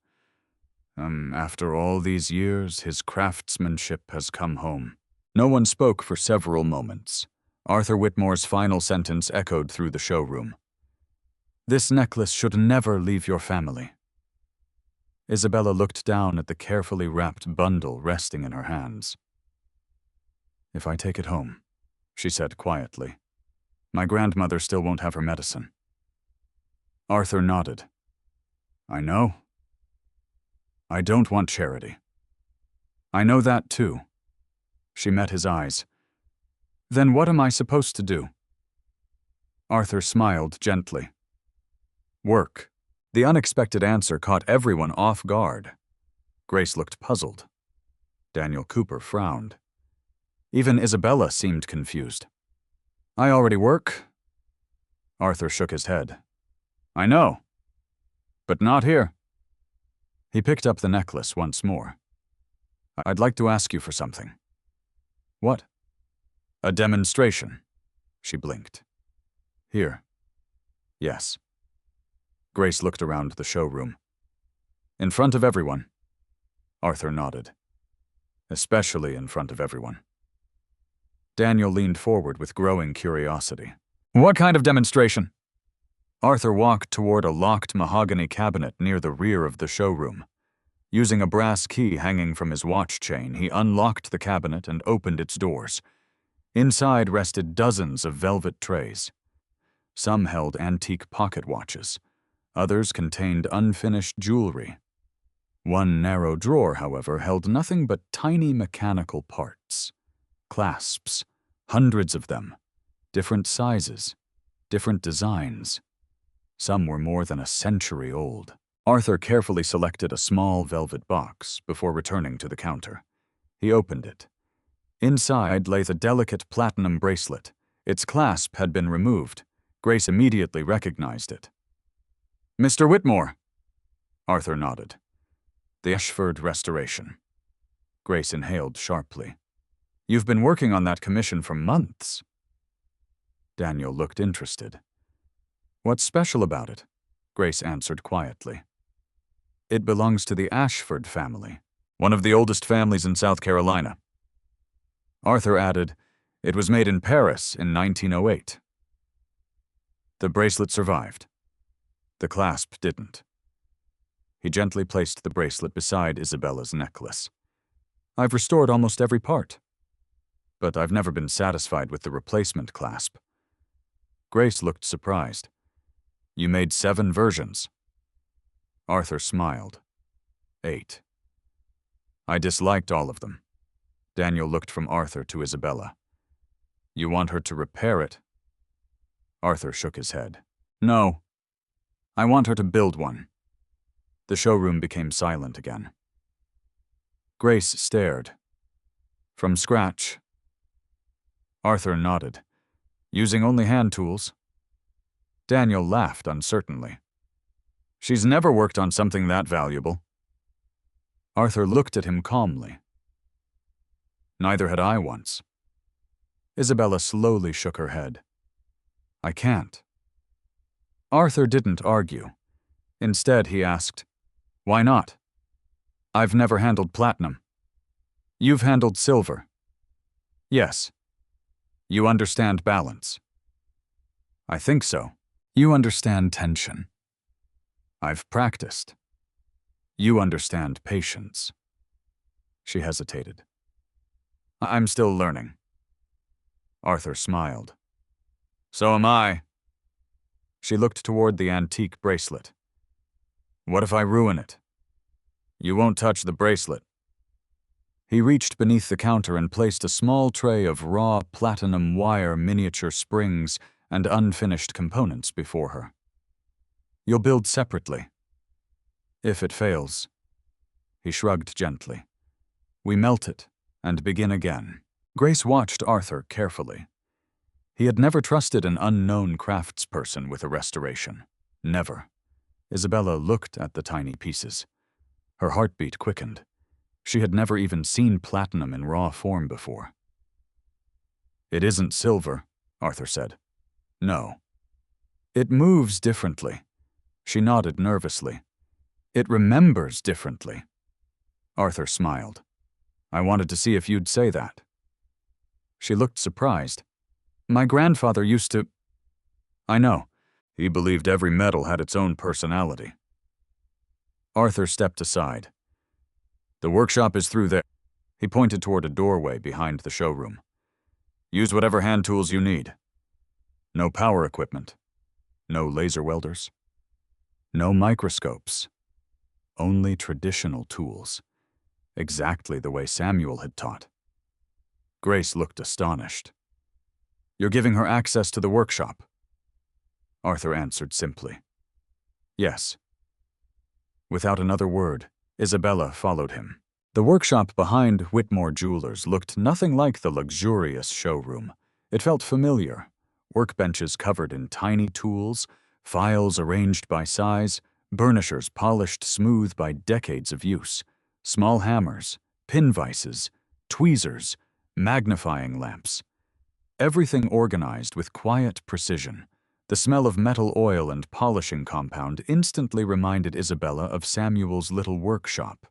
After all these years, his craftsmanship has come home. No one spoke for several moments. Arthur Whitmore's final sentence echoed through the showroom. "This necklace should never leave your family." Isabella looked down at the carefully wrapped bundle resting in her hands. "If I take it home," she said quietly, "my grandmother still won't have her medicine." Arthur nodded. "I know. I don't want charity. I know that too." She met his eyes. "Then what am I supposed to do?" Arthur smiled gently. "Work." The unexpected answer caught everyone off guard. Grace looked puzzled. Daniel Cooper frowned. Even Isabella seemed confused. "I already work." Arthur shook his head. "I know. But not here." He picked up the necklace once more. "I'd like to ask you for something." "What?" "A demonstration." She blinked. "Here." "Yes." Grace looked around the showroom. "In front of everyone?" Arthur nodded. "Especially in front of everyone." Daniel leaned forward with growing curiosity. "What kind of demonstration?" Arthur walked toward a locked mahogany cabinet near the rear of the showroom. Using a brass key hanging from his watch chain, he unlocked the cabinet and opened its doors. Inside rested dozens of velvet trays. Some held antique pocket watches. Others contained unfinished jewelry. One narrow drawer, however, held nothing but tiny mechanical parts. Clasps, hundreds of them, different sizes, different designs. Some were more than a century old. Arthur carefully selected a small velvet box before returning to the counter. He opened it. Inside lay the delicate platinum bracelet. Its clasp had been removed. Grace immediately recognized it. "Mr. Whitmore." Arthur nodded. "The Ashford restoration." Grace inhaled sharply. "You've been working on that commission for months." Daniel looked interested. "What's special about it?" Grace answered quietly. "It belongs to the Ashford family, one of the oldest families in South Carolina." Arthur added, "It was made in Paris in 1908. The bracelet survived. The clasp didn't." He gently placed the bracelet beside Isabella's necklace. "I've restored almost every part. But I've never been satisfied with the replacement clasp." Grace looked surprised. "You made 7 versions." Arthur smiled. 8. "I disliked all of them." Daniel looked from Arthur to Isabella. "You want her to repair it?" Arthur shook his head. "No. I want her to build one." The showroom became silent again. Grace stared. "From scratch?" Arthur nodded. "Using only hand tools?" Daniel laughed uncertainly. "She's never worked on something that valuable." Arthur looked at him calmly. "Neither had I once." Isabella slowly shook her head. "I can't." Arthur didn't argue. Instead, he asked, "Why not?" "I've never handled platinum." "You've handled silver." "Yes." "You understand balance." "I think so." "You understand tension." "I've practiced." "You understand patience." She hesitated. "I'm still learning." Arthur smiled. "So am I." She looked toward the antique bracelet. "What if I ruin it?" "You won't touch the bracelet." He reached beneath the counter and placed a small tray of raw platinum wire miniature springs and unfinished components before her. "You'll build separately." "If it fails." He shrugged gently. "We melt it and begin again." Grace watched Arthur carefully. He had never trusted an unknown craftsperson with a restoration. Never. Isabella looked at the tiny pieces. Her heartbeat quickened. She had never even seen platinum in raw form before. "It isn't silver," Arthur said. "No." "It moves differently." She nodded nervously. "It remembers differently." Arthur smiled. "I wanted to see if you'd say that." She looked surprised. My grandfather used to— I know. He believed every metal had its own personality. Arthur stepped aside. The workshop is through there. He pointed toward a doorway behind the showroom. Use whatever hand tools you need. No power equipment. No laser welders. No microscopes. Only traditional tools. Exactly the way Samuel had taught. Grace looked astonished. You're giving her access to the workshop? Arthur answered simply. Yes. Without another word, Isabella followed him. The workshop behind Whitmore Jewelers looked nothing like the luxurious showroom. It felt familiar. Workbenches covered in tiny tools, files arranged by size, burnishers polished smooth by decades of use, small hammers, pin vices, tweezers, magnifying lamps. Everything organized with quiet precision. The smell of metal oil and polishing compound instantly reminded Isabella of Samuel's little workshop.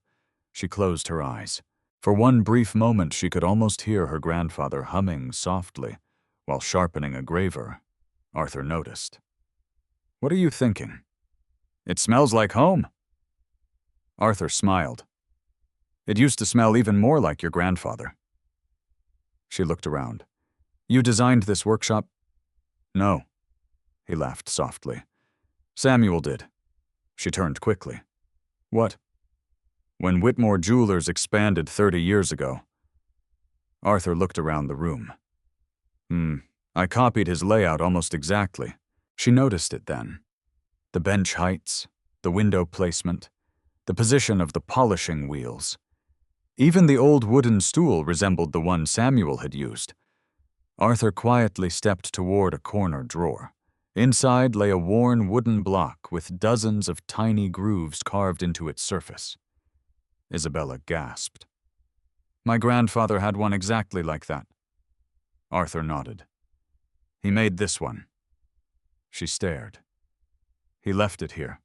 She closed her eyes. For one brief moment she could almost hear her grandfather humming softly while sharpening a graver. Arthur noticed. What are you thinking? It smells like home. Arthur smiled. It used to smell even more like your grandfather. She looked around. You designed this workshop? No. He laughed softly. Samuel did. She turned quickly. What? When Whitmore Jewelers expanded 30 years ago. Arthur looked around the room. I copied his layout almost exactly. She noticed it then. The bench heights, the window placement, the position of the polishing wheels. Even the old wooden stool resembled the one Samuel had used. Arthur quietly stepped toward a corner drawer. Inside lay a worn wooden block with dozens of tiny grooves carved into its surface. Isabella gasped. My grandfather had one exactly like that. Arthur nodded. He made this one. She stared. He left it here.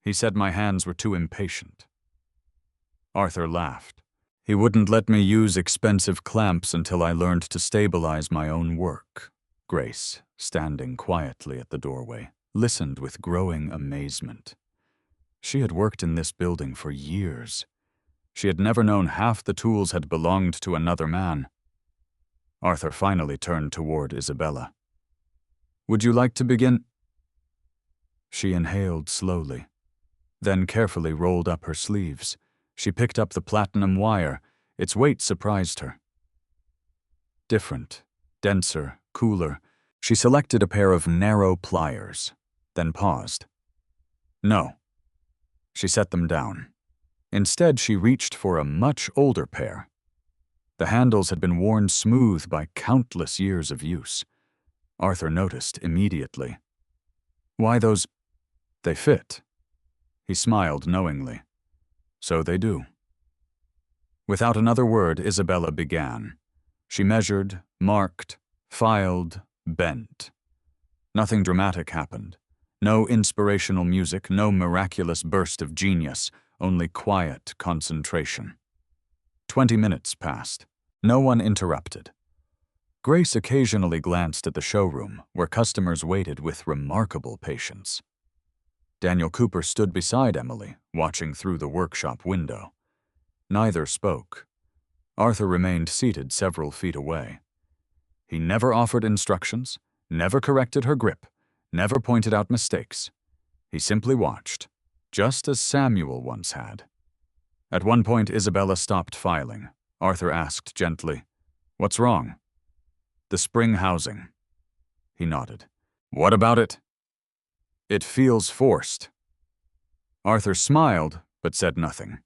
He said my hands were too impatient. Arthur laughed. He wouldn't let me use expensive clamps until I learned to stabilize my own work. Grace, standing quietly at the doorway, listened with growing amazement. She had worked in this building for years. She had never known half the tools had belonged to another man. Arthur finally turned toward Isabella. Would you like to begin? She inhaled slowly, then carefully rolled up her sleeves. She picked up the platinum wire. Its weight surprised her. Different, denser, cooler. She selected a pair of narrow pliers, then paused. No. She set them down. Instead, she reached for a much older pair. The handles had been worn smooth by countless years of use. Arthur noticed immediately. Why those? They fit. He smiled knowingly. So they do. Without another word, Isabella began. She measured, marked, filed, bent. Nothing dramatic happened. No inspirational music, no miraculous burst of genius, only quiet concentration. 20 minutes passed. No one interrupted. Grace occasionally glanced at the showroom, where customers waited with remarkable patience. Daniel Cooper stood beside Emily, watching through the workshop window. Neither spoke. Arthur remained seated several feet away. He never offered instructions, never corrected her grip, never pointed out mistakes. He simply watched, just as Samuel once had. At one point, Isabella stopped filing. Arthur asked gently, What's wrong? The spring housing. He nodded. What about it? It feels forced. Arthur smiled, but said nothing.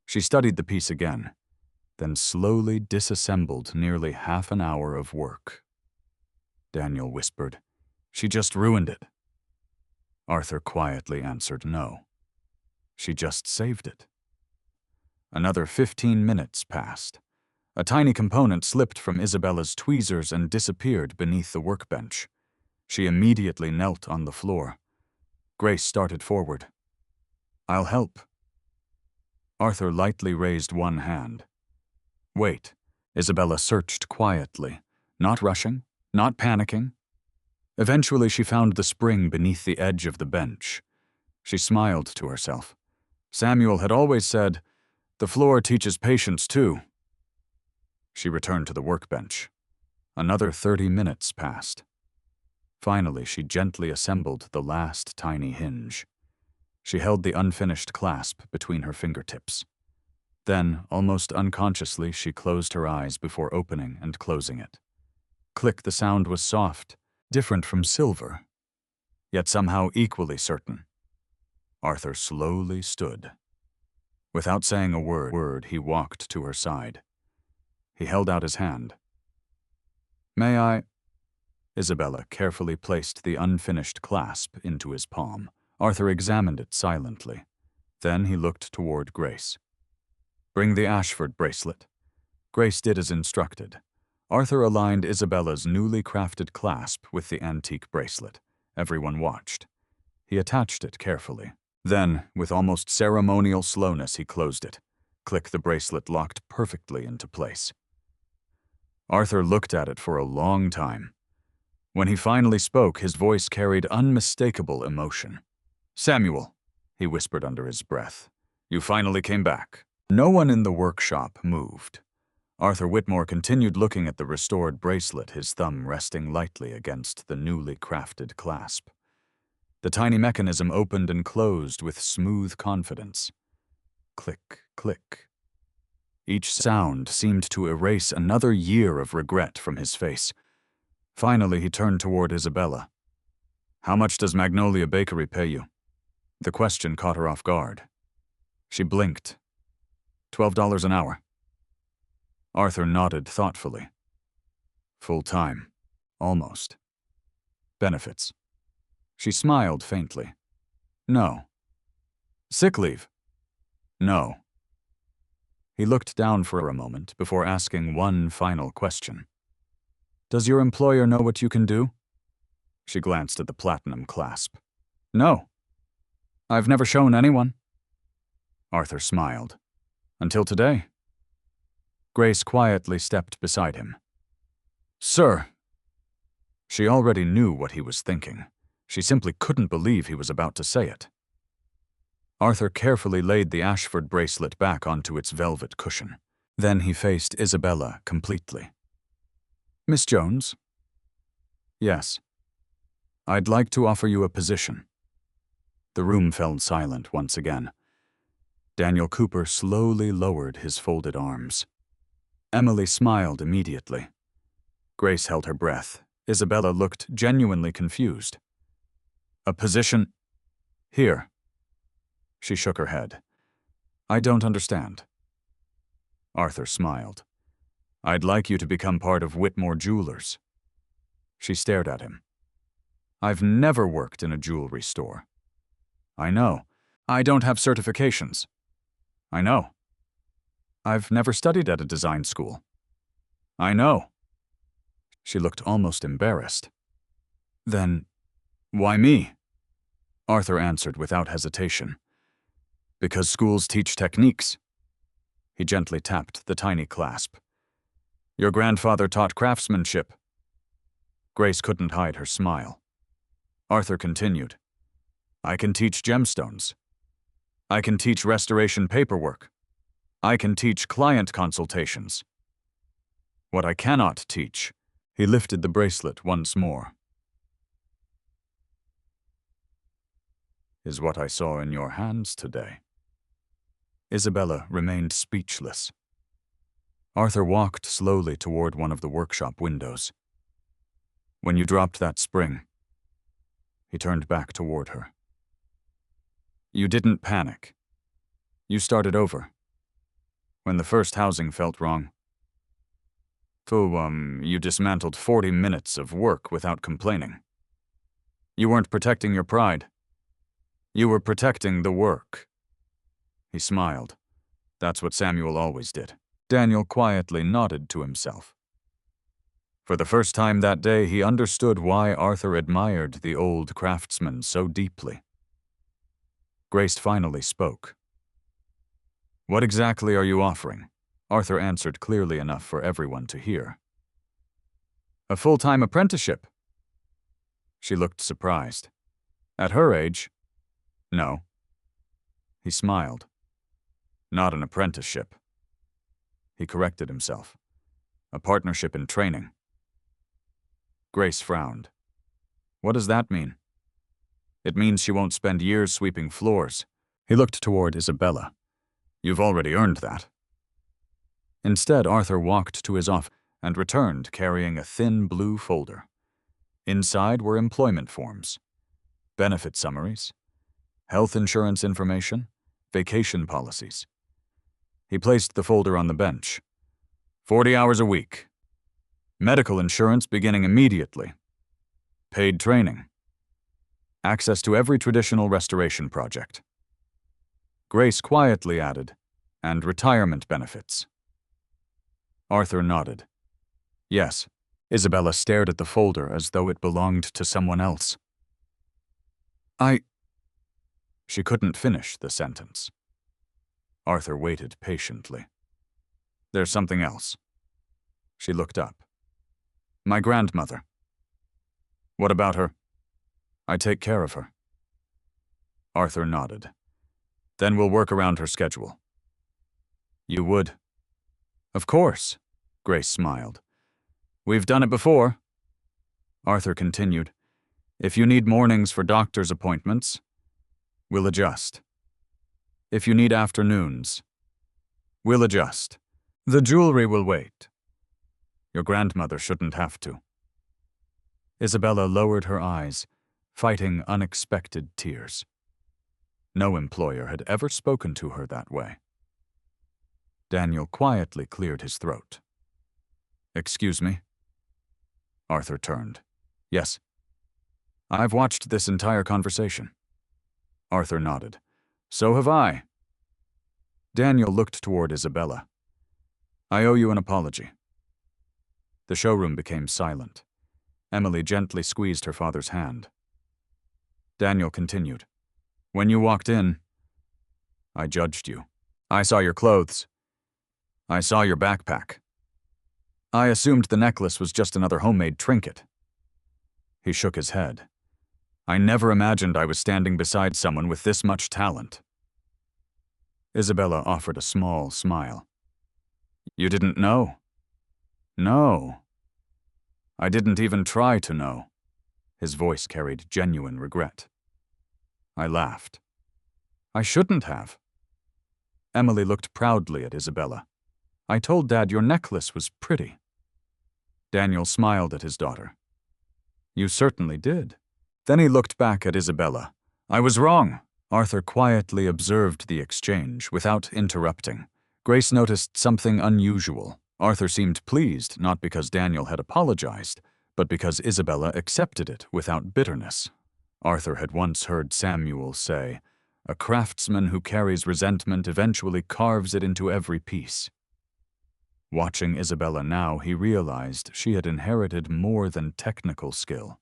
She studied the piece again, then slowly disassembled nearly half an hour of work. Daniel whispered, She just ruined it. Arthur quietly answered no. She just saved it. Another 15 minutes passed. A tiny component slipped from Isabella's tweezers and disappeared beneath the workbench. She immediately knelt on the floor. Grace started forward. I'll help. Arthur lightly raised one hand. Wait. Isabella searched quietly, not rushing, not panicking. Eventually, she found the spring beneath the edge of the bench. She smiled to herself. Samuel had always said, "The floor teaches patience too." She returned to the workbench. Another 30 minutes passed. Finally, she gently assembled the last tiny hinge. She held the unfinished clasp between her fingertips. Then, almost unconsciously, she closed her eyes before opening and closing it. Click, the sound was soft, different from silver, yet somehow equally certain. Arthur slowly stood. Without saying a word, he walked to her side. He held out his hand. "May I?" Isabella carefully placed the unfinished clasp into his palm. Arthur examined it silently. Then he looked toward Grace. "Bring the Ashford bracelet." Grace did as instructed. Arthur aligned Isabella's newly crafted clasp with the antique bracelet. Everyone watched. He attached it carefully. Then, with almost ceremonial slowness, he closed it. Click, the bracelet locked perfectly into place. Arthur looked at it for a long time. When he finally spoke, his voice carried unmistakable emotion. "Samuel," he whispered under his breath, "you finally came back." No one in the workshop moved. Arthur Whitmore continued looking at the restored bracelet, his thumb resting lightly against the newly crafted clasp. The tiny mechanism opened and closed with smooth confidence. Click, click. Each sound seemed to erase another year of regret from his face. Finally, he turned toward Isabella. "How much does Magnolia Bakery pay you?" The question caught her off guard. She blinked. $12 an hour. Arthur nodded thoughtfully. "Full-time. Almost. Benefits?" She smiled faintly. "No." "Sick leave?" "No." He looked down for a moment before asking one final question. "Does your employer know what you can do?" She glanced at the platinum clasp. "No. I've never shown anyone." Arthur smiled. "Until today." Grace quietly stepped beside him. "Sir." She already knew what he was thinking. She simply couldn't believe he was about to say it. Arthur carefully laid the Ashford bracelet back onto its velvet cushion. Then he faced Isabella completely. "Miss Jones?" "Yes. I'd like to offer you a position." The room fell silent once again. Daniel Cooper slowly lowered his folded arms. Emily smiled immediately. Grace held her breath. Isabella looked genuinely confused. "A position here?" She shook her head. "I don't understand." Arthur smiled. "I'd like you to become part of Whitmore Jewelers." She stared at him. "I've never worked in a jewelry store." "I know. I don't have certifications." "I know. I've never studied at a design school." "I know." She looked almost embarrassed. "Then, why me?" Arthur answered without hesitation. "Because schools teach techniques." He gently tapped the tiny clasp. "Your grandfather taught craftsmanship." Grace couldn't hide her smile. Arthur continued. "I can teach gemstones. I can teach restoration paperwork. I can teach client consultations. What I cannot teach," he lifted the bracelet once more, "is what I saw in your hands today." Isabella remained speechless. Arthur walked slowly toward one of the workshop windows. "When you dropped that spring," he turned back toward her, "you didn't panic. You started over. When the first housing felt wrong. You dismantled 40 minutes of work without complaining. You weren't protecting your pride. You were protecting the work." He smiled. That's what Samuel always did. Daniel quietly nodded to himself. For the first time that day, he understood why Arthur admired the old craftsman so deeply. Grace finally spoke. "What exactly are you offering?" Arthur answered clearly enough for everyone to hear. A full-time apprenticeship. She looked surprised. At her age? No. He smiled. Not an apprenticeship. He corrected himself. A partnership in training. Grace frowned. What does that mean? It means she won't spend years sweeping floors. He looked toward Isabella. You've already earned that. Instead, Arthur walked to his office and returned carrying a thin blue folder. Inside were employment forms, benefit summaries, health insurance information, vacation policies. He placed the folder on the bench. 40 hours a week. Medical insurance beginning immediately. Paid training. Access to every traditional restoration project. Grace quietly added, and retirement benefits. Arthur nodded. Yes. Isabella stared at the folder as though it belonged to someone else. She couldn't finish the sentence. Arthur waited patiently. There's something else. She looked up. My grandmother. What about her? I take care of her. Arthur nodded. Then we'll work around her schedule. You would? Of course, Grace smiled. We've done it before. Arthur continued. If you need mornings for doctor's appointments, we'll adjust. If you need afternoons, we'll adjust. The jewelry will wait. Your grandmother shouldn't have to. Isabella lowered her eyes, fighting unexpected tears. No employer had ever spoken to her that way. Daniel quietly cleared his throat. Excuse me? Arthur turned. Yes. I've watched this entire conversation. Arthur nodded. So have I. Daniel looked toward Isabella. I owe you an apology. The showroom became silent. Emily gently squeezed her father's hand. Daniel continued. When you walked in, I judged you. I saw your clothes. I saw your backpack. I assumed the necklace was just another homemade trinket. He shook his head. I never imagined I was standing beside someone with this much talent. Isabella offered a small smile. You didn't know? No. I didn't even try to know. His voice carried genuine regret. I laughed. I shouldn't have. Emily looked proudly at Isabella. I told Dad your necklace was pretty. Daniel smiled at his daughter. You certainly did. Then he looked back at Isabella. I was wrong. Arthur quietly observed the exchange without interrupting. Grace noticed something unusual. Arthur seemed pleased, not because Daniel had apologized, but because Isabella accepted it without bitterness. Arthur had once heard Samuel say, a craftsman who carries resentment eventually carves it into every piece. Watching Isabella now, he realized she had inherited more than technical skill.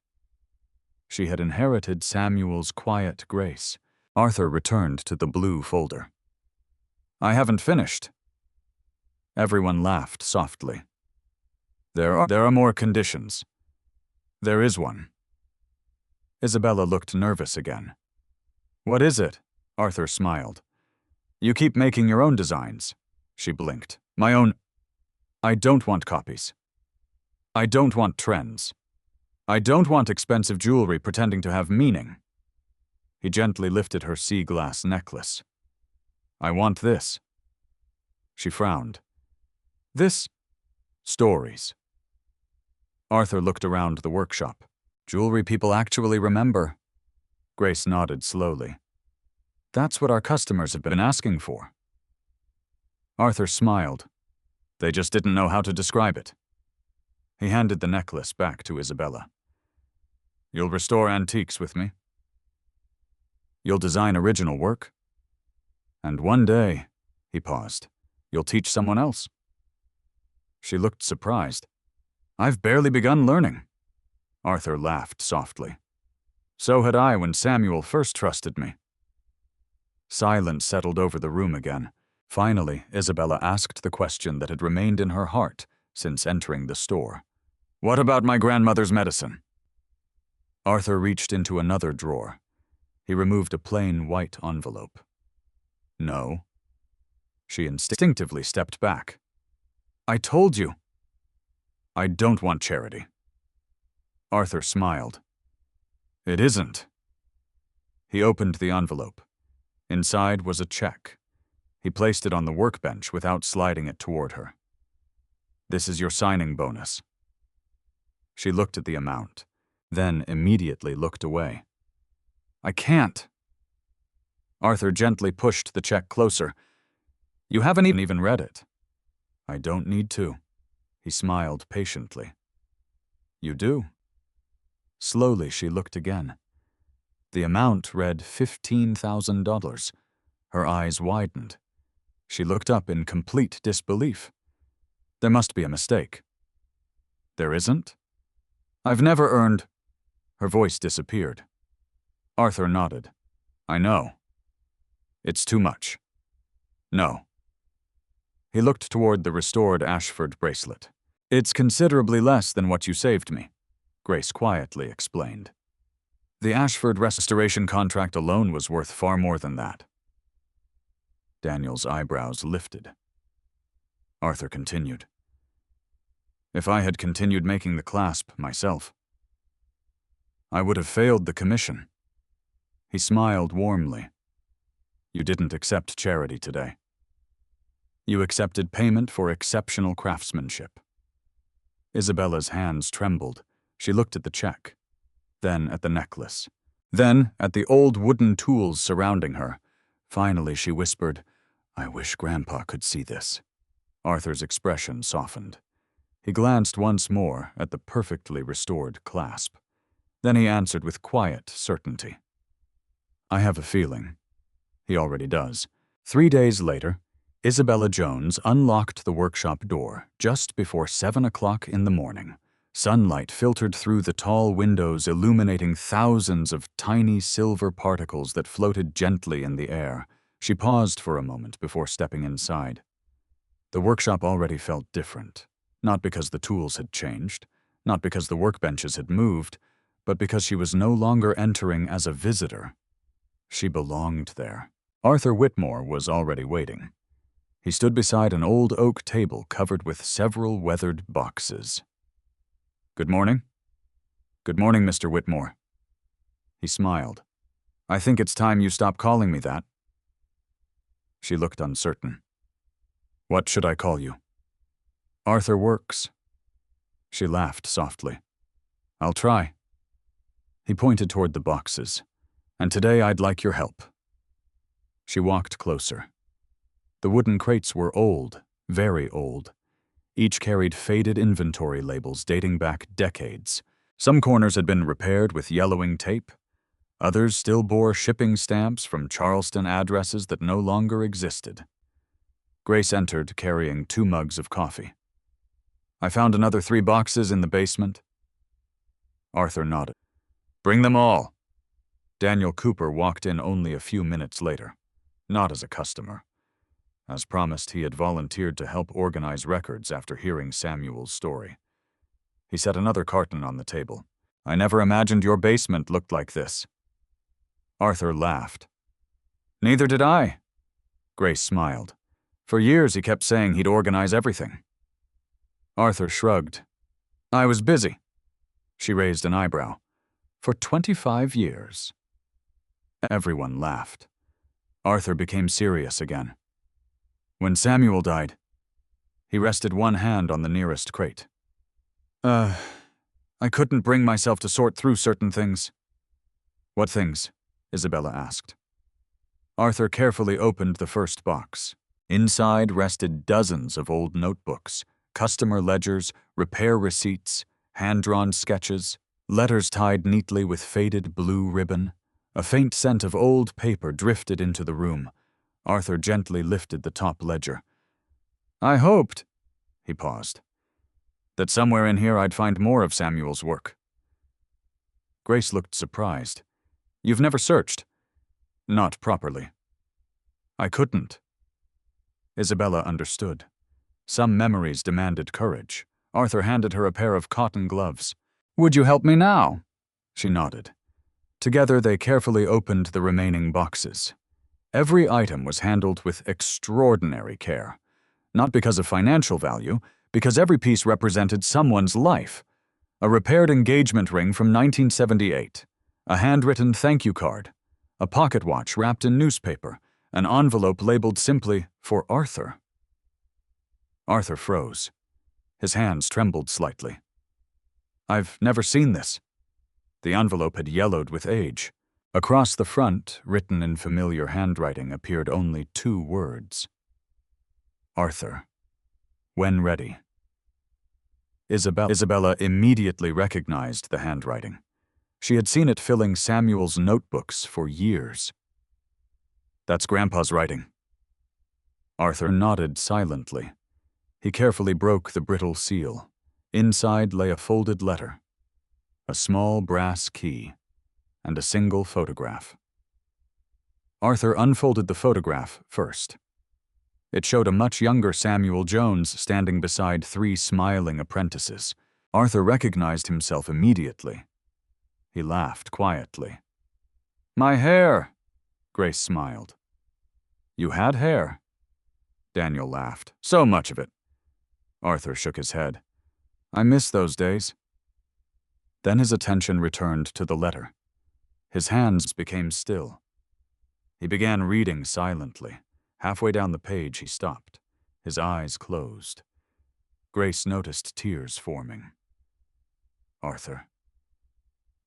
She had inherited Samuel's quiet grace. Arthur returned to the blue folder. I haven't finished. Everyone laughed softly. There are more conditions. There is one. Isabella looked nervous again. What is it? Arthur smiled. You keep making your own designs. She blinked. My own. I don't want copies. I don't want trends. I don't want expensive jewelry pretending to have meaning. He gently lifted her sea glass necklace. I want this. She frowned. This? Stories. Arthur looked around the workshop. Jewelry people actually remember. Grace nodded slowly. That's what our customers have been asking for. Arthur smiled. They just didn't know how to describe it. He handed the necklace back to Isabella. You'll restore antiques with me? You'll design original work? And one day, he paused, you'll teach someone else? She looked surprised. I've barely begun learning. Arthur laughed softly. So had I when Samuel first trusted me. Silence settled over the room again. Finally, Isabella asked the question that had remained in her heart since entering the store. "What about my grandmother's medicine?" Arthur reached into another drawer. He removed a plain white envelope. "No." She instinctively stepped back. "I told you." "I don't want charity." Arthur smiled. "It isn't." He opened the envelope. Inside was a check. He placed it on the workbench without sliding it toward her. "This is your signing bonus." She looked at the amount, then immediately looked away. "I can't." Arthur gently pushed the check closer. "You haven't even read it." "I don't need to." He smiled patiently. "You do." Slowly she looked again. The amount read $15,000. Her eyes widened. She looked up in complete disbelief. "There must be a mistake." "There isn't?" "I've never earned—" Her voice disappeared. Arthur nodded. "I know. It's too much." "No." He looked toward the restored Ashford bracelet. "It's considerably less than what you saved me," Grace quietly explained. "The Ashford restoration contract alone was worth far more than that." Daniel's eyebrows lifted. Arthur continued. "If I had continued making the clasp myself, I would have failed the commission." He smiled warmly. "You didn't accept charity today. You accepted payment for exceptional craftsmanship." Isabella's hands trembled. She looked at the check, then at the necklace, then at the old wooden tools surrounding her. Finally, she whispered, "I wish Grandpa could see this." Arthur's expression softened. He glanced once more at the perfectly restored clasp. Then he answered with quiet certainty. "I have a feeling." He already does. 3 days later, Isabella Jones unlocked the workshop door just before 7 o'clock in the morning. Sunlight filtered through the tall windows, illuminating thousands of tiny silver particles that floated gently in the air. She paused for a moment before stepping inside. The workshop already felt different, not because the tools had changed, not because the workbenches had moved, but because she was no longer entering as a visitor. She belonged there. Arthur Whitmore was already waiting. He stood beside an old oak table covered with several weathered boxes. "Good morning." "Good morning, Mr. Whitmore." He smiled. "I think it's time you stop calling me that." She looked uncertain. "What should I call you?" "Arthur Works." She laughed softly. "I'll try." He pointed toward the boxes. "And today I'd like your help." She walked closer. The wooden crates were old, very old. Each carried faded inventory labels dating back decades. Some corners had been repaired with yellowing tape. Others still bore shipping stamps from Charleston addresses that no longer existed. Grace entered carrying 2 mugs of coffee. "I found another 3 boxes in the basement." Arthur nodded. "Bring them all." Daniel Cooper walked in only a few minutes later, not as a customer. As promised, he had volunteered to help organize records after hearing Samuel's story. He set another carton on the table. "I never imagined your basement looked like this." Arthur laughed. "Neither did I." Grace smiled. "For years he kept saying he'd organize everything." Arthur shrugged. "I was busy." She raised an eyebrow. "For 25 years." Everyone laughed. Arthur became serious again. "When Samuel died," he rested one hand on the nearest crate. I couldn't bring myself to sort through certain things." "What things?" Isabella asked. Arthur carefully opened the first box. Inside rested dozens of old notebooks, customer ledgers, repair receipts, hand-drawn sketches, letters tied neatly with faded blue ribbon. A faint scent of old paper drifted into the room. Arthur gently lifted the top ledger. "I hoped," he paused, "that somewhere in here I'd find more of Samuel's work." Grace looked surprised. "You've never searched?" "Not properly." "I couldn't." Isabella understood. Some memories demanded courage. Arthur handed her a pair of cotton gloves. "Would you help me now?" She nodded. Together they carefully opened the remaining boxes. Every item was handled with extraordinary care. Not because of financial value, because every piece represented someone's life. A repaired engagement ring from 1978, a handwritten thank you card, a pocket watch wrapped in newspaper, an envelope labeled simply, "For Arthur." Arthur froze. His hands trembled slightly. "I've never seen this." The envelope had yellowed with age. Across the front, written in familiar handwriting, appeared only 2 words. Arthur. When ready. Isabella immediately recognized the handwriting. She had seen it filling Samuel's notebooks for years. "That's Grandpa's writing." Arthur nodded silently. He carefully broke the brittle seal. Inside lay a folded letter, a small brass key, and a single photograph. Arthur unfolded the photograph first. It showed a much younger Samuel Jones standing beside 3 smiling apprentices. Arthur recognized himself immediately. He laughed quietly. "My hair!" Grace smiled. "You had hair?" Daniel laughed. "So much of it." Arthur shook his head. "I miss those days." Then his attention returned to the letter. His hands became still. He began reading silently. Halfway down the page, he stopped. His eyes closed. Grace noticed tears forming. "Arthur."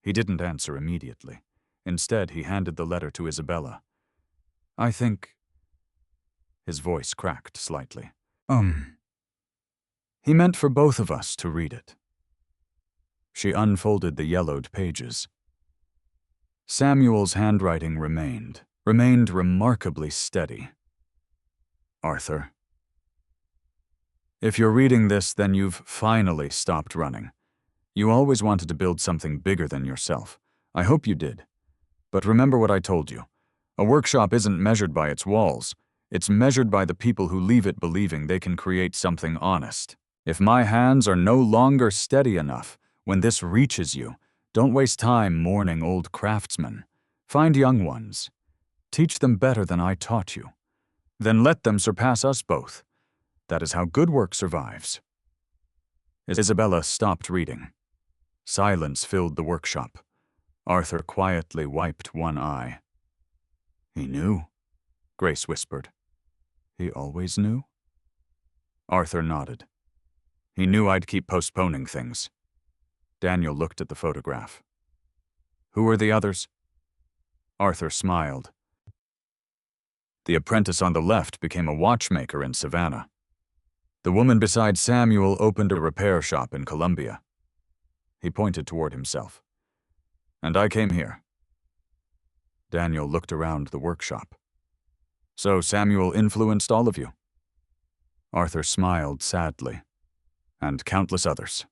He didn't answer immediately. Instead, he handed the letter to Isabella. "I think—" His voice cracked slightly. He meant for both of us to read it." She unfolded the yellowed pages. Samuel's handwriting remained remarkably steady. "Arthur. If you're reading this, then you've finally stopped running. You always wanted to build something bigger than yourself. I hope you did. But remember what I told you. A workshop isn't measured by its walls. It's measured by the people who leave it believing they can create something honest. If my hands are no longer steady enough, when this reaches you, don't waste time mourning old craftsmen. Find young ones. Teach them better than I taught you. Then let them surpass us both. That is how good work survives." Isabella stopped reading. Silence filled the workshop. Arthur quietly wiped one eye. "He knew," Grace whispered. "He always knew?" Arthur nodded. "He knew I'd keep postponing things." Daniel looked at the photograph. "Who are the others?" Arthur smiled. The apprentice on the left became a watchmaker in Savannah. The woman beside Samuel opened a repair shop in Columbia. He pointed toward himself. "And I came here." Daniel looked around the workshop. "So Samuel influenced all of you?" Arthur smiled sadly. "And countless others."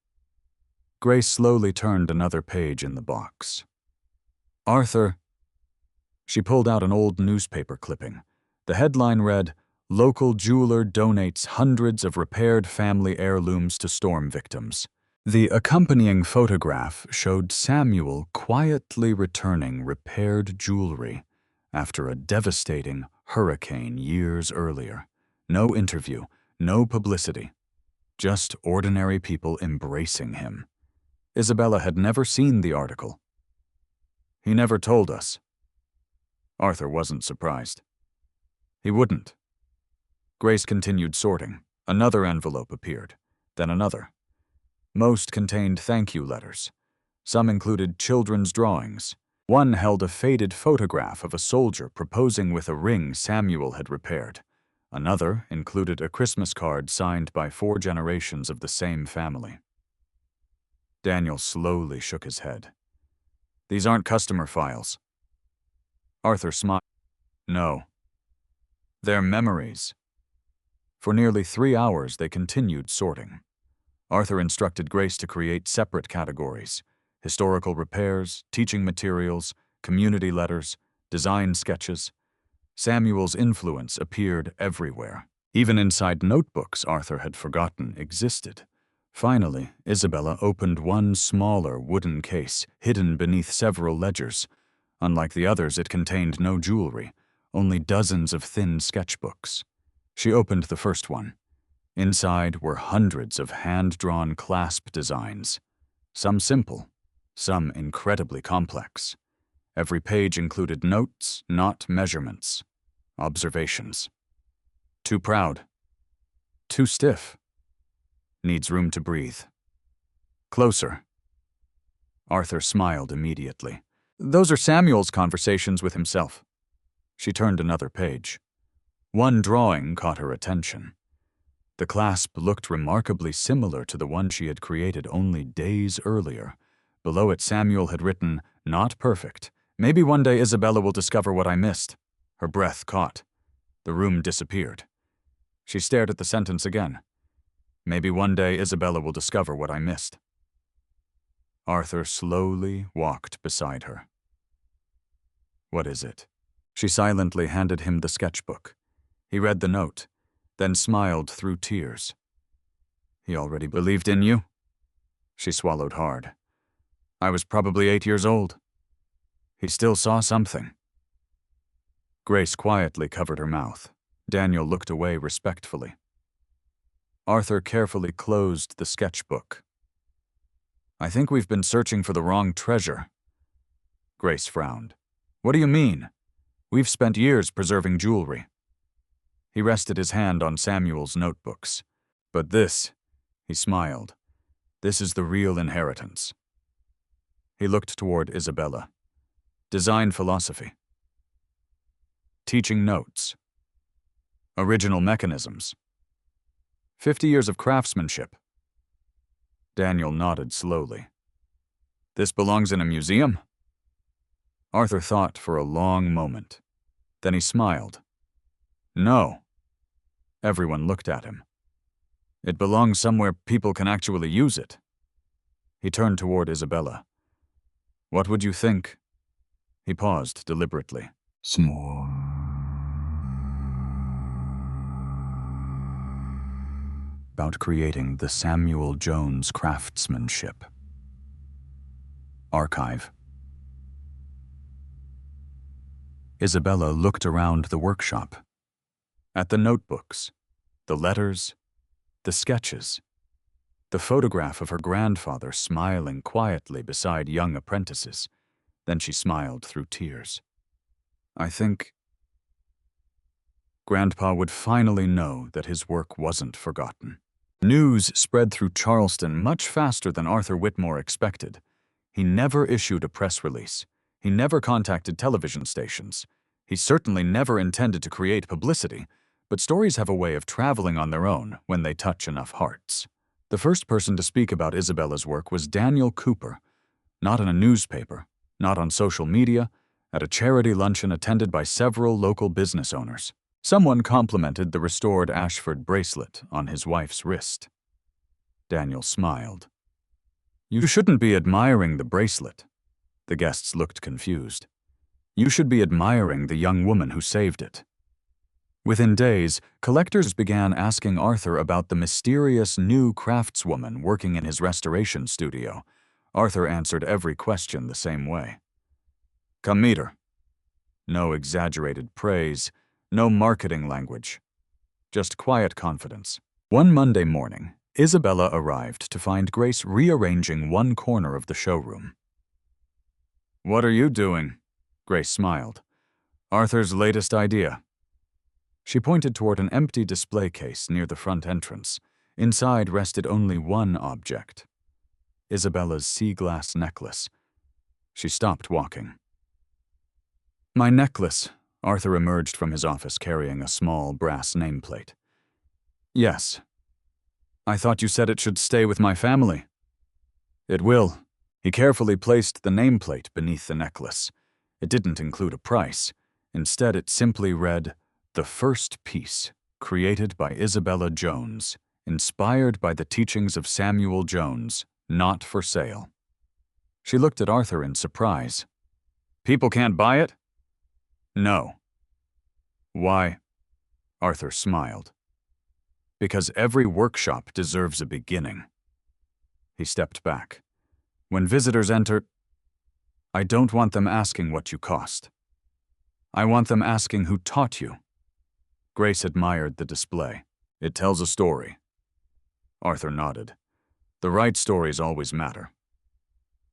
Grace slowly turned another page in the box. "Arthur." She pulled out an old newspaper clipping. The headline read, "Local jeweler donates hundreds of repaired family heirlooms to storm victims." The accompanying photograph showed Samuel quietly returning repaired jewelry after a devastating hurricane years earlier. No interview, no publicity, just ordinary people embracing him. Isabella had never seen the article. "He never told us." Arthur wasn't surprised. He wouldn't. Grace continued sorting. Another envelope appeared, then another. Most contained thank you letters. Some included children's drawings. One held a faded photograph of a soldier proposing with a ring Samuel had repaired. Another included a Christmas card signed by 4 generations of the same family. Daniel slowly shook his head. "These aren't customer files." Arthur smiled. "No. They're memories." For nearly 3 hours, they continued sorting. Arthur instructed Grace to create separate categories: historical repairs, teaching materials, community letters, design sketches. Samuel's influence appeared everywhere. even inside notebooks Arthur had forgotten existed. Finally, Isabella opened one smaller wooden case hidden beneath several ledgers. Unlike the others, it contained no jewelry, only dozens of thin sketchbooks. She opened the first one. Inside were hundreds of hand-drawn clasp designs, some simple, some incredibly complex. Every page included notes, not measurements, observations. Too proud. Too stiff. Needs room to breathe. Closer. Arthur smiled immediately. Those are Samuel's conversations with himself. She turned another page. One drawing caught her attention. The clasp looked remarkably similar to the one she had created only days earlier. Below it, Samuel had written, "Not perfect. Maybe one day Isabella will discover what I missed." Her breath caught. The room disappeared. She stared at the sentence again. "Maybe one day Isabella will discover what I missed." Arthur slowly walked beside her. "What is it?" She silently handed him the sketchbook. He read the note, then smiled through tears. "He already believed in you?" She swallowed hard. "I was probably 8 years old. He still saw something." Grace quietly covered her mouth. Daniel looked away respectfully. Arthur carefully closed the sketchbook. "I think we've been searching for the wrong treasure." Grace frowned. "What do you mean? We've spent years preserving jewelry." He rested his hand on Samuel's notebooks. "But this," he smiled, "this is the real inheritance." He looked toward Isabella. "Design philosophy. Teaching notes. Original mechanisms. 50 years of craftsmanship." Daniel nodded slowly. "This belongs in a museum?" Arthur thought for a long moment. Then he smiled. "No." Everyone looked at him. "It belongs somewhere people can actually use it." He turned toward Isabella. "What would you think?" He paused deliberately. "Small." About creating the Samuel Jones Craftsmanship. Archive. Isabella looked around the workshop. At the notebooks, the letters, the sketches, the photograph of her grandfather smiling quietly beside young apprentices. Then she smiled through tears. "I think Grandpa would finally know that his work wasn't forgotten." News spread through Charleston much faster than Arthur Whitmore expected. He never issued a press release. He never contacted television stations. He certainly never intended to create publicity, but stories have a way of traveling on their own when they touch enough hearts. The first person to speak about Isabella's work was Daniel Cooper, not in a newspaper, not on social media, at a charity luncheon attended by several local business owners. Someone complimented the restored Ashford bracelet on his wife's wrist. Daniel smiled. "You shouldn't be admiring the bracelet." The guests looked confused. "You should be admiring the young woman who saved it." Within days, collectors began asking Arthur about the mysterious new craftswoman working in his restoration studio. Arthur answered every question the same way. "Come meet her." No exaggerated praise, no marketing language, just quiet confidence. One Monday morning, Isabella arrived to find Grace rearranging one corner of the showroom. "What are you doing?" Grace smiled. "Arthur's latest idea." She pointed toward an empty display case near the front entrance. Inside rested only one object: Isabella's sea glass necklace. She stopped walking. "My necklace." Arthur emerged from his office carrying a small brass nameplate. "Yes. I thought you said it should stay with my family." "It will." He carefully placed the nameplate beneath the necklace. It didn't include a price. Instead, it simply read, "The first piece, created by Isabella Jones, inspired by the teachings of Samuel Jones, not for sale." She looked at Arthur in surprise. "People can't buy it?" "No." "Why?" Arthur smiled. Because every workshop deserves a beginning. He stepped back. When visitors enter, I don't want them asking what you cost. I want them asking who taught you. Grace admired the display. It tells a story. Arthur nodded. The right stories always matter.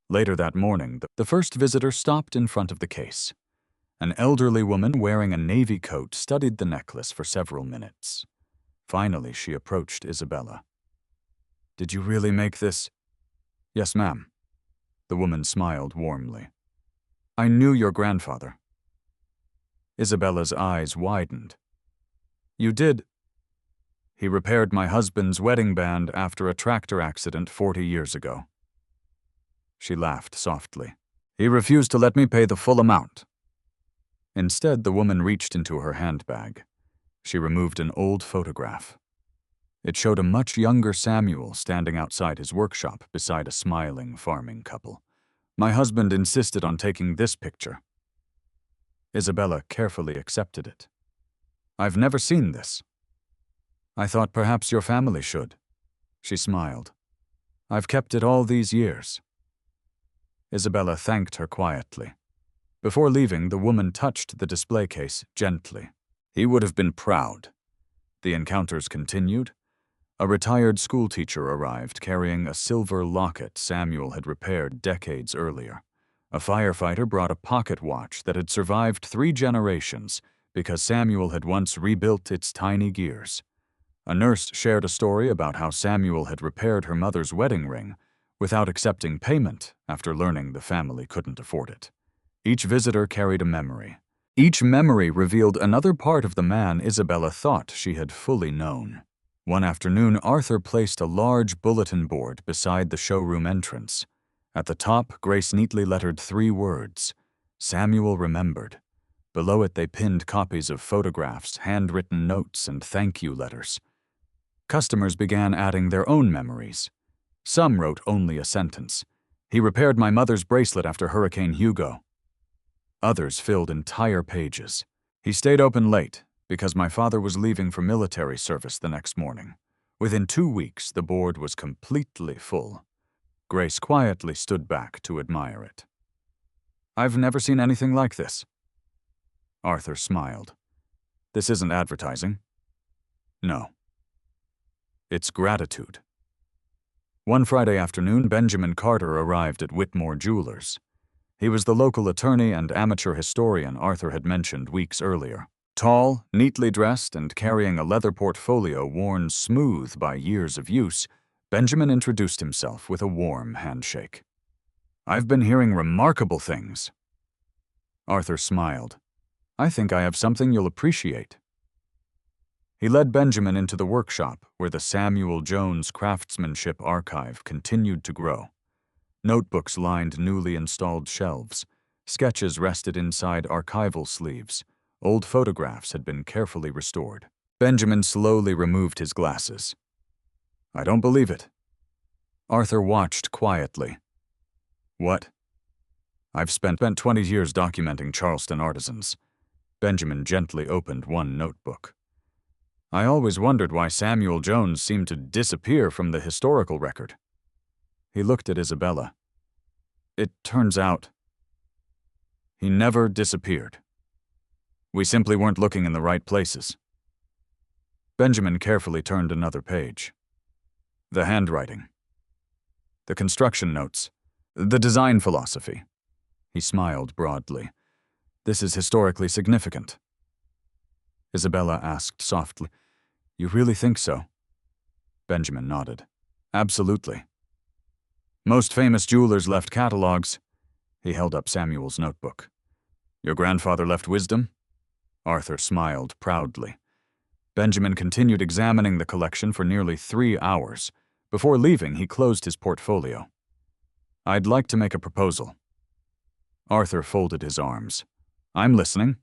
Later that morning, the first visitor stopped in front of the case. An elderly woman wearing a navy coat studied the necklace for several minutes. Finally, she approached Isabella. Did you really make this? Yes, ma'am. The woman smiled warmly. I knew your grandfather. Isabella's eyes widened. You did? He repaired my husband's wedding band after a tractor accident 40 years ago. She laughed softly. He refused to let me pay the full amount. Instead, the woman reached into her handbag. She removed an old photograph. It showed a much younger Samuel standing outside his workshop beside a smiling farming couple. My husband insisted on taking this picture. Isabella carefully accepted it. I've never seen this. I thought perhaps your family should. She smiled. I've kept it all these years. Isabella thanked her quietly. Before leaving, the woman touched the display case gently. He would have been proud. The encounters continued. A retired schoolteacher arrived carrying a silver locket Samuel had repaired decades earlier. A firefighter brought a pocket watch that had survived 3 generations because Samuel had once rebuilt its tiny gears. A nurse shared a story about how Samuel had repaired her mother's wedding ring without accepting payment after learning the family couldn't afford it. Each visitor carried a memory. Each memory revealed another part of the man Isabella thought she had fully known. One afternoon, Arthur placed a large bulletin board beside the showroom entrance. At the top, Grace neatly lettered 3 words, Samuel remembered. Below it, they pinned copies of photographs, handwritten notes, and thank you letters. Customers began adding their own memories. Some wrote only a sentence. He repaired my mother's bracelet after Hurricane Hugo. Others filled entire pages. He stayed open late because my father was leaving for military service the next morning. Within 2 weeks, the board was completely full. Grace quietly stood back to admire it. I've never seen anything like this. Arthur smiled. This isn't advertising. No. It's gratitude. One Friday afternoon, Benjamin Carter arrived at Whitmore Jewelers. He was the local attorney and amateur historian Arthur had mentioned weeks earlier. Tall, neatly dressed, and carrying a leather portfolio worn smooth by years of use, Benjamin introduced himself with a warm handshake. I've been hearing remarkable things. Arthur smiled. I think I have something you'll appreciate. He led Benjamin into the workshop where the Samuel Jones Craftsmanship archive continued to grow. Notebooks lined newly installed shelves. Sketches rested inside archival sleeves. Old photographs had been carefully restored. Benjamin slowly removed his glasses. I don't believe it. Arthur watched quietly. What? I've spent 20 years documenting Charleston artisans. Benjamin gently opened one notebook. I always wondered why Samuel Jones seemed to disappear from the historical record. He looked at Isabella. It turns out he never disappeared. We simply weren't looking in the right places. Benjamin carefully turned another page. The handwriting. The construction notes. The design philosophy. He smiled broadly. This is historically significant. Isabella asked softly, You really think so? Benjamin nodded. Absolutely. Most famous jewelers left catalogs. He held up Samuel's notebook. Your grandfather left wisdom? Arthur smiled proudly. Benjamin continued examining the collection for nearly 3 hours. Before leaving, he closed his portfolio. I'd like to make a proposal. Arthur folded his arms. I'm listening.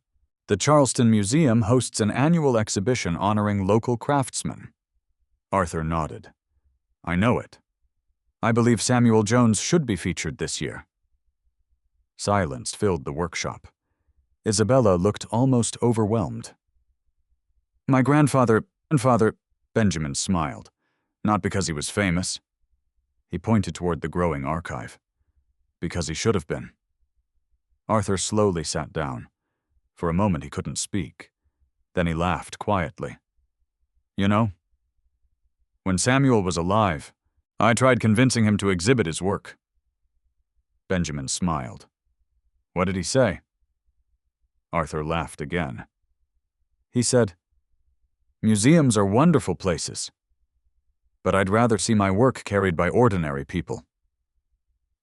The Charleston Museum hosts an annual exhibition honoring local craftsmen. Arthur nodded. I know it. I believe Samuel Jones should be featured this year. Silence filled the workshop. Isabella looked almost overwhelmed. My grandfather, Benjamin smiled. Not because he was famous. He pointed toward the growing archive. Because he should have been. Arthur slowly sat down. For a moment he couldn't speak. Then he laughed quietly. You know, when Samuel was alive, I tried convincing him to exhibit his work. Benjamin smiled. What did he say? Arthur laughed again. He said, museums are wonderful places, but I'd rather see my work carried by ordinary people.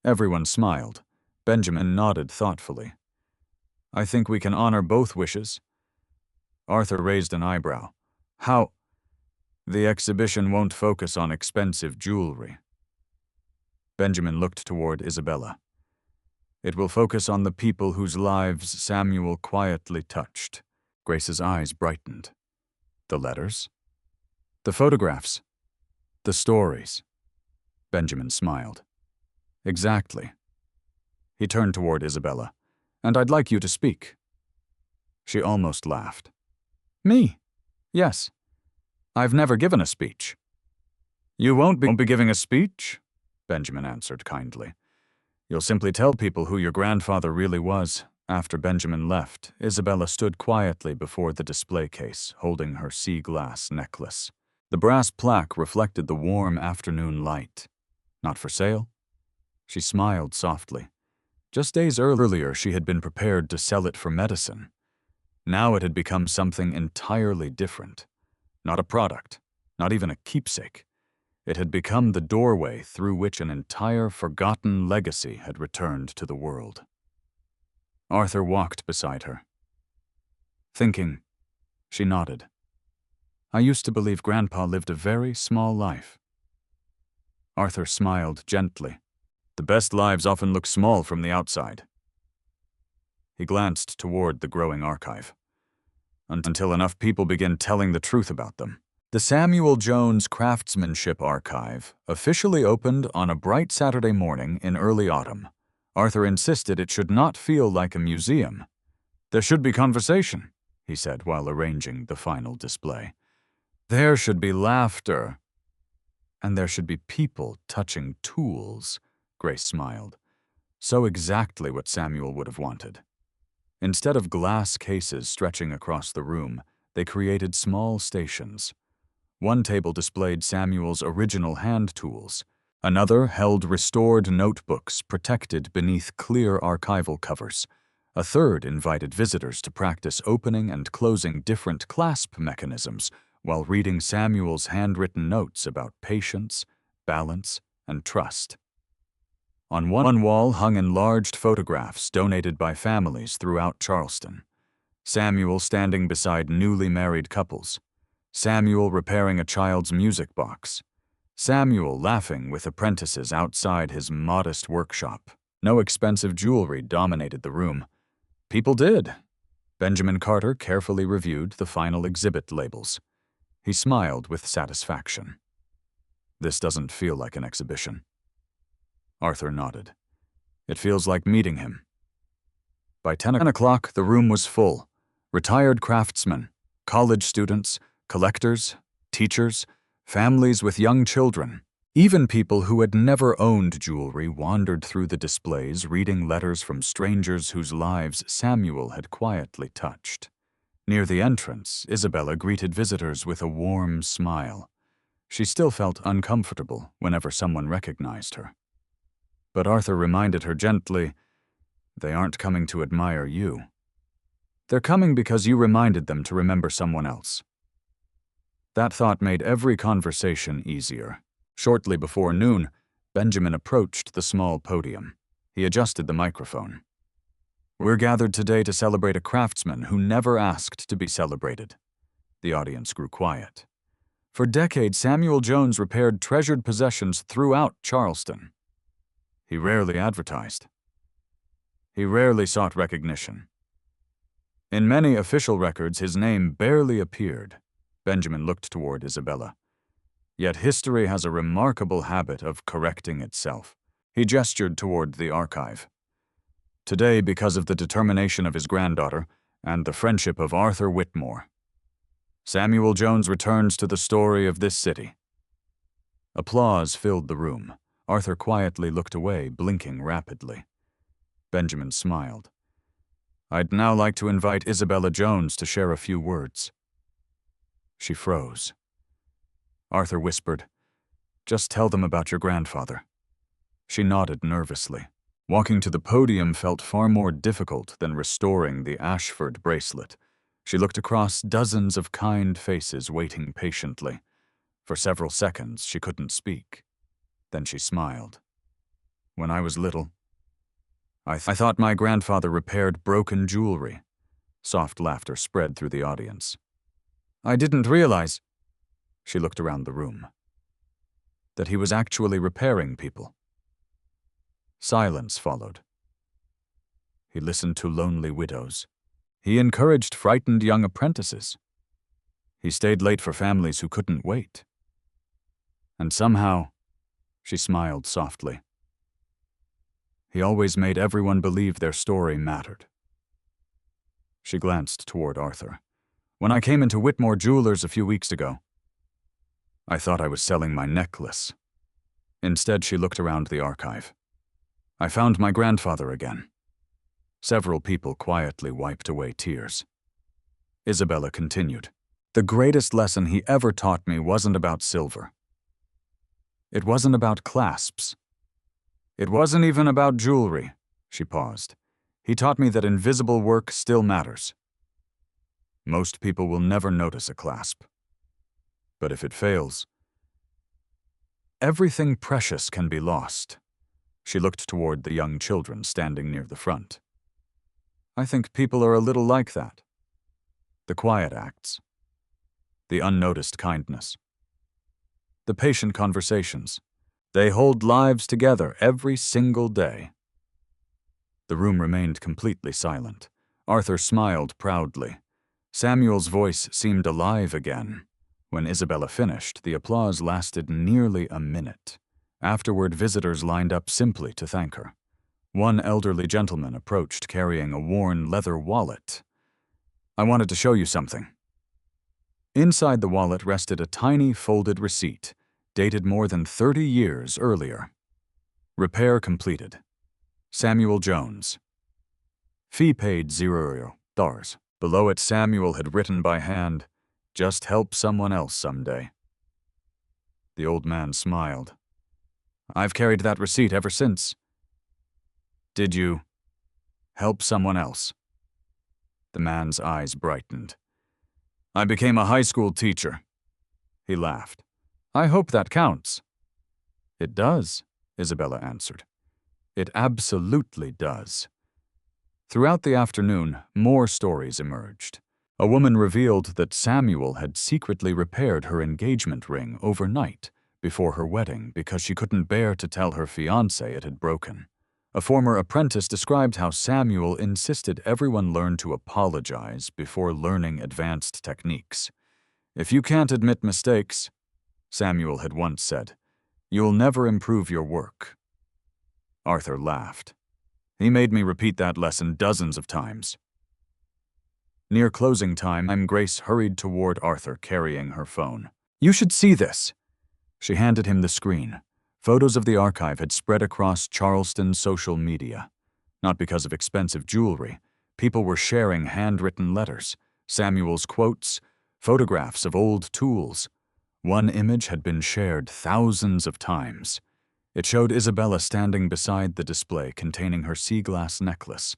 Everyone smiled. Benjamin nodded thoughtfully. I think we can honor both wishes. Arthur raised an eyebrow. How? The exhibition won't focus on expensive jewelry. Benjamin looked toward Isabella. It will focus on the people whose lives Samuel quietly touched. Grace's eyes brightened. The letters? The photographs? The stories? Benjamin smiled. Exactly. He turned toward Isabella. And I'd like you to speak. She almost laughed. Me? Yes. I've never given a speech. You won't be giving a speech? Benjamin answered kindly. You'll simply tell people who your grandfather really was. After Benjamin left, Isabella stood quietly before the display case, holding her sea glass necklace. The brass plaque reflected the warm afternoon light. Not for sale? She smiled softly. Just days earlier, she had been prepared to sell it for medicine. Now it had become something entirely different. Not a product, not even a keepsake. It had become the doorway through which an entire forgotten legacy had returned to the world. Arthur walked beside her. Thinking, she nodded. I used to believe Grandpa lived a very small life. Arthur smiled gently. The best lives often look small from the outside. He glanced toward the growing archive. Until enough people begin telling the truth about them. The Samuel Jones Craftsmanship Archive officially opened on a bright Saturday morning in early autumn. Arthur insisted it should not feel like a museum. There should be conversation, he said while arranging the final display. There should be laughter. And there should be people touching tools, Grace smiled. So exactly what Samuel would have wanted. Instead of glass cases stretching across the room, they created small stations. One table displayed Samuel's original hand tools. Another held restored notebooks protected beneath clear archival covers. A third invited visitors to practice opening and closing different clasp mechanisms while reading Samuel's handwritten notes about patience, balance, and trust. On one wall hung enlarged photographs donated by families throughout Charleston. Samuel standing beside newly married couples. Samuel repairing a child's music box. Samuel laughing with apprentices outside his modest workshop. No expensive jewelry dominated the room. People did. Benjamin Carter carefully reviewed the final exhibit labels. He smiled with satisfaction. This doesn't feel like an exhibition. Arthur nodded. It feels like meeting him. By 10 o'clock, the room was full. Retired craftsmen, college students, collectors, teachers, families with young children. Even people who had never owned jewelry wandered through the displays, reading letters from strangers whose lives Samuel had quietly touched. Near the entrance, Isabella greeted visitors with a warm smile. She still felt uncomfortable whenever someone recognized her. But Arthur reminded her gently, they aren't coming to admire you. They're coming because you reminded them to remember someone else. That thought made every conversation easier. Shortly before noon, Benjamin approached the small podium. He adjusted the microphone. We're gathered today to celebrate a craftsman who never asked to be celebrated. The audience grew quiet. For decades, Samuel Jones repaired treasured possessions throughout Charleston. He rarely advertised. He rarely sought recognition. In many official records, his name barely appeared. Benjamin looked toward Isabella. Yet history has a remarkable habit of correcting itself. He gestured toward the archive. Today, because of the determination of his granddaughter and the friendship of Arthur Whitmore, Samuel Jones returns to the story of this city. Applause filled the room. Arthur quietly looked away, blinking rapidly. Benjamin smiled. I'd now like to invite Isabella Jones to share a few words. She froze. Arthur whispered, Just tell them about your grandfather. She nodded nervously. Walking to the podium felt far more difficult than restoring the Ashford bracelet. She looked across dozens of kind faces waiting patiently. For several seconds, she couldn't speak. Then she smiled. When I was little, I thought my grandfather repaired broken jewelry. Soft laughter spread through the audience. I didn't realize, she looked around the room, that he was actually repairing people. Silence followed. He listened to lonely widows. He encouraged frightened young apprentices. He stayed late for families who couldn't wait. And somehow, she smiled softly, he always made everyone believe their story mattered. She glanced toward Arthur. When I came into Whitmore Jewelers a few weeks ago, I thought I was selling my necklace. Instead, she looked around the archive. I found my grandfather again. Several people quietly wiped away tears. Isabella continued. The greatest lesson he ever taught me wasn't about silver. It wasn't about clasps. It wasn't even about jewelry. She paused. He taught me that invisible work still matters. Most people will never notice a clasp. But if it fails, everything precious can be lost. She looked toward the young children standing near the front. I think people are a little like that. The quiet acts, the unnoticed kindness, the patient conversations. They hold lives together every single day. The room remained completely silent. Arthur smiled proudly. Samuel's voice seemed alive again. When Isabella finished, the applause lasted nearly a minute. Afterward, visitors lined up simply to thank her. One elderly gentleman approached carrying a worn leather wallet. I wanted to show you something. Inside the wallet rested a tiny folded receipt, dated more than 30 years earlier. Repair completed. Samuel Jones. Fee paid $0. Below it, Samuel had written by hand, just help someone else someday. The old man smiled. I've carried that receipt ever since. Did you help someone else? The man's eyes brightened. I became a high school teacher. He laughed. I hope that counts. It does, Isabella answered. It absolutely does. Throughout the afternoon, more stories emerged. A woman revealed that Samuel had secretly repaired her engagement ring overnight before her wedding because she couldn't bear to tell her fiancé it had broken. A former apprentice described how Samuel insisted everyone learn to apologize before learning advanced techniques. If you can't admit mistakes, Samuel had once said, you'll never improve your work. Arthur laughed. He made me repeat that lesson dozens of times. Near closing time, Grace hurried toward Arthur carrying her phone. You should see this. She handed him the screen. Photos of the archive had spread across Charleston social media. Not because of expensive jewelry. People were sharing handwritten letters, Samuel's quotes, photographs of old tools. One image had been shared thousands of times. It showed Isabella standing beside the display containing her sea glass necklace.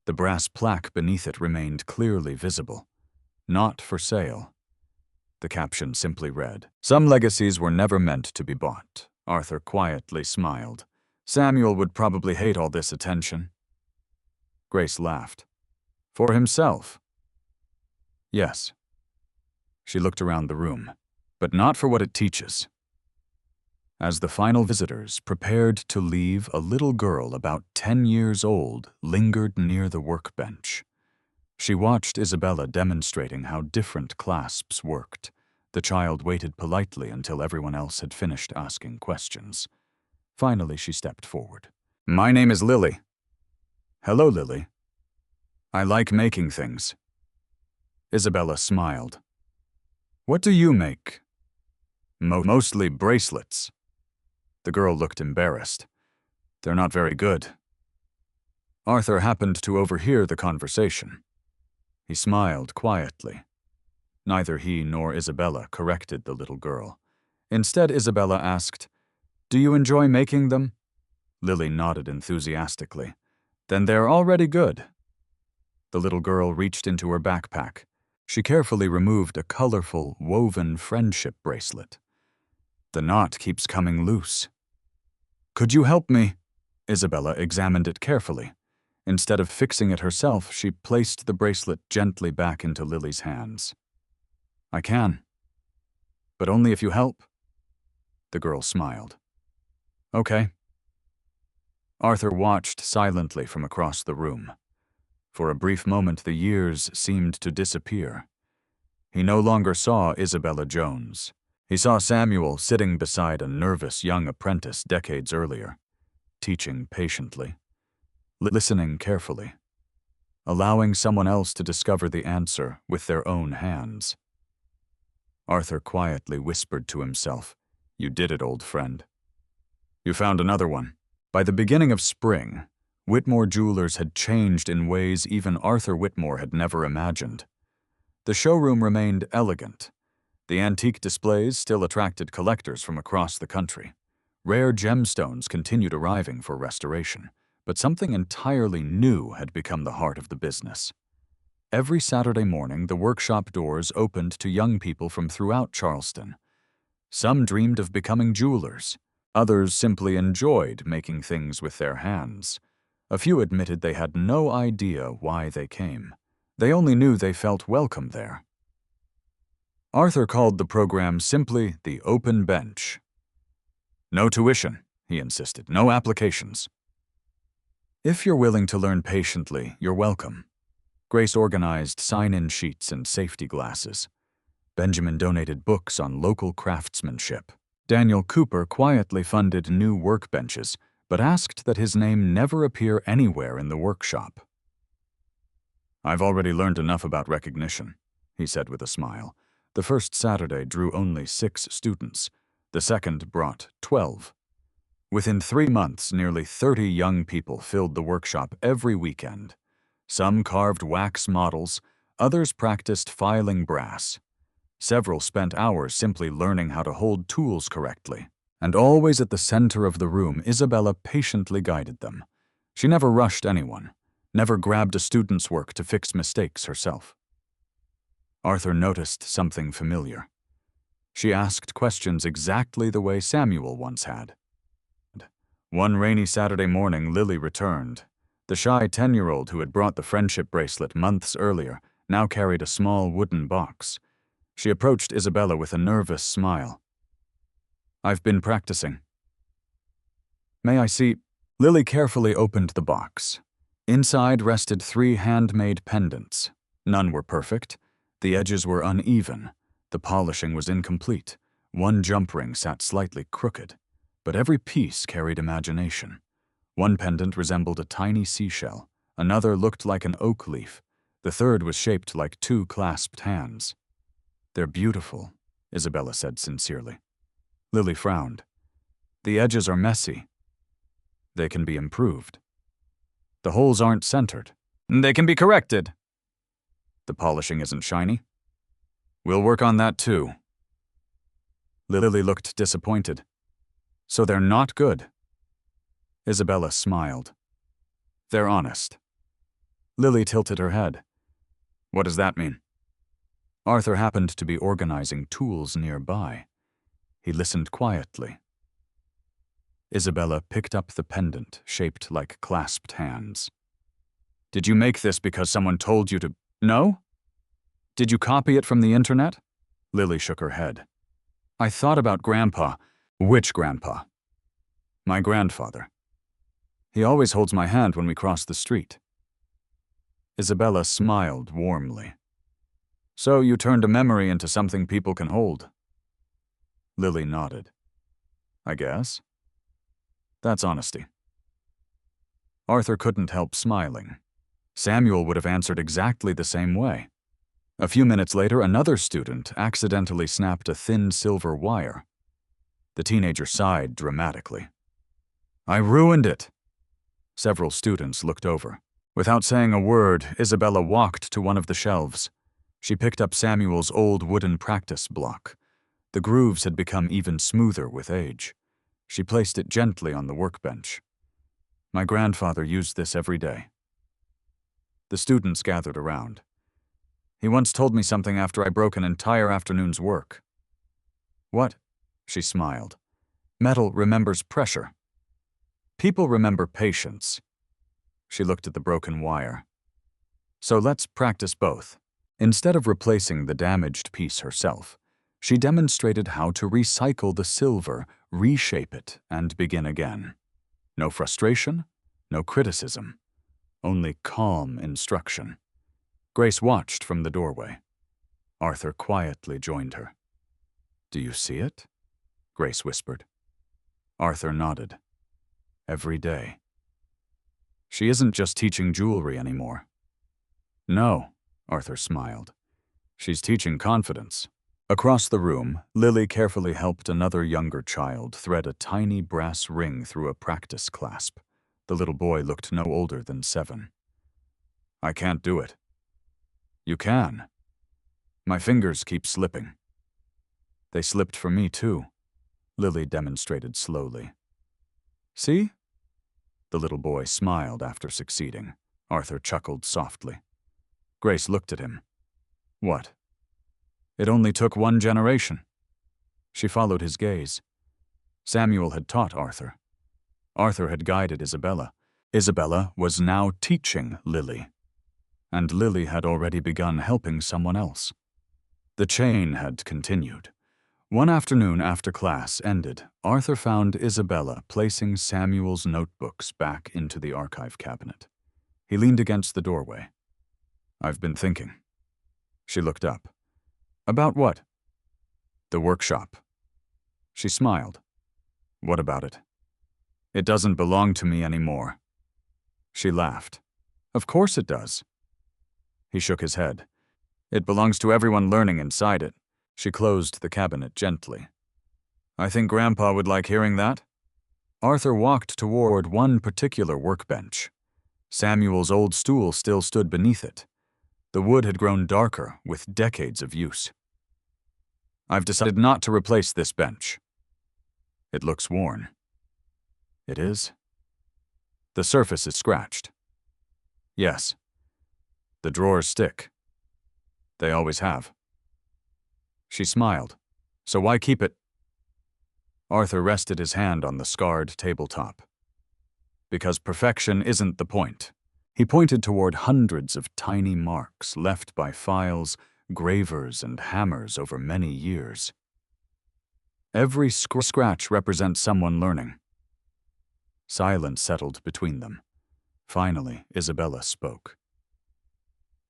The brass plaque beneath it remained clearly visible. Not for sale. The caption simply read, Some legacies were never meant to be bought. Arthur quietly smiled. Samuel would probably hate all this attention. Grace laughed. For himself? Yes. She looked around the room, but not for what it teaches. As the final visitors prepared to leave, a little girl about 10 years old lingered near the workbench. She watched Isabella demonstrating how different clasps worked. The child waited politely until everyone else had finished asking questions. Finally, she stepped forward. My name is Lily. Hello, Lily. I like making things. Isabella smiled. What do you make? Mostly bracelets. The girl looked embarrassed. They're not very good. Arthur happened to overhear the conversation. He smiled quietly. Neither he nor Isabella corrected the little girl. Instead, Isabella asked, "Do you enjoy making them?" Lily nodded enthusiastically. "Then they're already good." The little girl reached into her backpack. She carefully removed a colorful, woven friendship bracelet. "The knot keeps coming loose." "Could you help me?" Isabella examined it carefully. Instead of fixing it herself, she placed the bracelet gently back into Lily's hands. "I can. But only if you help." The girl smiled. "Okay." Arthur watched silently from across the room. For a brief moment, the years seemed to disappear. He no longer saw Isabella Jones. He saw Samuel sitting beside a nervous young apprentice decades earlier, teaching patiently, listening carefully, allowing someone else to discover the answer with their own hands. Arthur quietly whispered to himself, "You did it, old friend. You found another one." By the beginning of spring, Whitmore Jewelers had changed in ways even Arthur Whitmore had never imagined. The showroom remained elegant. The antique displays still attracted collectors from across the country. Rare gemstones continued arriving for restoration, but something entirely new had become the heart of the business. Every Saturday morning, the workshop doors opened to young people from throughout Charleston. Some dreamed of becoming jewelers. Others simply enjoyed making things with their hands. A few admitted they had no idea why they came. They only knew they felt welcome there. Arthur called the program simply the Open Bench. "No tuition," he insisted, "no applications. If you're willing to learn patiently, you're welcome." Grace organized sign-in sheets and safety glasses. Benjamin donated books on local craftsmanship. Daniel Cooper quietly funded new workbenches, but asked that his name never appear anywhere in the workshop. "I've already learned enough about recognition," he said with a smile. The first Saturday drew only 6 students. The second brought 12. Within 3 months, nearly 30 young people filled the workshop every weekend. Some carved wax models, others practiced filing brass. Several spent hours simply learning how to hold tools correctly. And always at the center of the room, Isabella patiently guided them. She never rushed anyone, never grabbed a student's work to fix mistakes herself. Arthur noticed something familiar. She asked questions exactly the way Samuel once had. One rainy Saturday morning, Lily returned. The shy 10-year-old who had brought the friendship bracelet months earlier now carried a small wooden box. She approached Isabella with a nervous smile. "I've been practicing." "May I see?" Lily carefully opened the box. Inside rested 3 handmade pendants. None were perfect. The edges were uneven. The polishing was incomplete. One jump ring sat slightly crooked, but every piece carried imagination. One pendant resembled a tiny seashell. Another looked like an oak leaf. The third was shaped like 2 clasped hands. "They're beautiful," Isabella said sincerely. Lily frowned. "The edges are messy. They can be improved. The holes aren't centered. They can be corrected. The polishing isn't shiny. We'll work on that too." Lily looked disappointed. "So they're not good?" Isabella smiled. "They're honest." Lily tilted her head. "What does that mean?" Arthur happened to be organizing tools nearby. He listened quietly. Isabella picked up the pendant shaped like clasped hands. "Did you make this because someone told you to?" "No?" "Did you copy it from the internet?" Lily shook her head. "I thought about Grandpa." "Which grandpa?" "My grandfather. He always holds my hand when we cross the street." Isabella smiled warmly. "So you turned a memory into something people can hold?" Lily nodded. "I guess. That's honesty." Arthur couldn't help smiling. Samuel would have answered exactly the same way. A few minutes later, another student accidentally snapped a thin silver wire. The teenager sighed dramatically. "I ruined it." Several students looked over. Without saying a word, Isabella walked to one of the shelves. She picked up Samuel's old wooden practice block. The grooves had become even smoother with age. She placed it gently on the workbench. "My grandfather used this every day." The students gathered around. "He once told me something after I broke an entire afternoon's work." "What?" She smiled. "Metal remembers pressure. People remember patience." She looked at the broken wire. "So let's practice both." Instead of replacing the damaged piece herself, she demonstrated how to recycle the silver, reshape it, and begin again. No frustration, no criticism, only calm instruction. Grace watched from the doorway. Arthur quietly joined her. "Do you see it?" Grace whispered. Arthur nodded. "Every day." "She isn't just teaching jewelry anymore." "No," Arthur smiled. "She's teaching confidence." Across the room, Lily carefully helped another younger child thread a tiny brass ring through a practice clasp. The little boy looked no older than 7. "I can't do it." "You can." "My fingers keep slipping." "They slipped for me too," Lily demonstrated slowly. "See?" The little boy smiled after succeeding. Arthur chuckled softly. Grace looked at him. "What?" "It only took 1 generation." She followed his gaze. Samuel had taught Arthur. Arthur had guided Isabella. Isabella was now teaching Lily. And Lily had already begun helping someone else. The chain had continued. One afternoon after class ended, Arthur found Isabella placing Samuel's notebooks back into the archive cabinet. He leaned against the doorway. "I've been thinking." She looked up. "About what?" "The workshop." She smiled. "What about it?" "It doesn't belong to me anymore." She laughed. "Of course it does." He shook his head. "It belongs to everyone learning inside it." She closed the cabinet gently. "I think Grandpa would like hearing that." Arthur walked toward one particular workbench. Samuel's old stool still stood beneath it. The wood had grown darker with decades of use. "I've decided not to replace this bench." "It looks worn." "It is?" "The surface is scratched." "Yes." "The drawers stick." "They always have." She smiled. "So why keep it?" Arthur rested his hand on the scarred tabletop. "Because perfection isn't the point." He pointed toward hundreds of tiny marks left by files, gravers, and hammers over many years. Every scratch represents someone learning. Silence settled between them. Finally, Isabella spoke.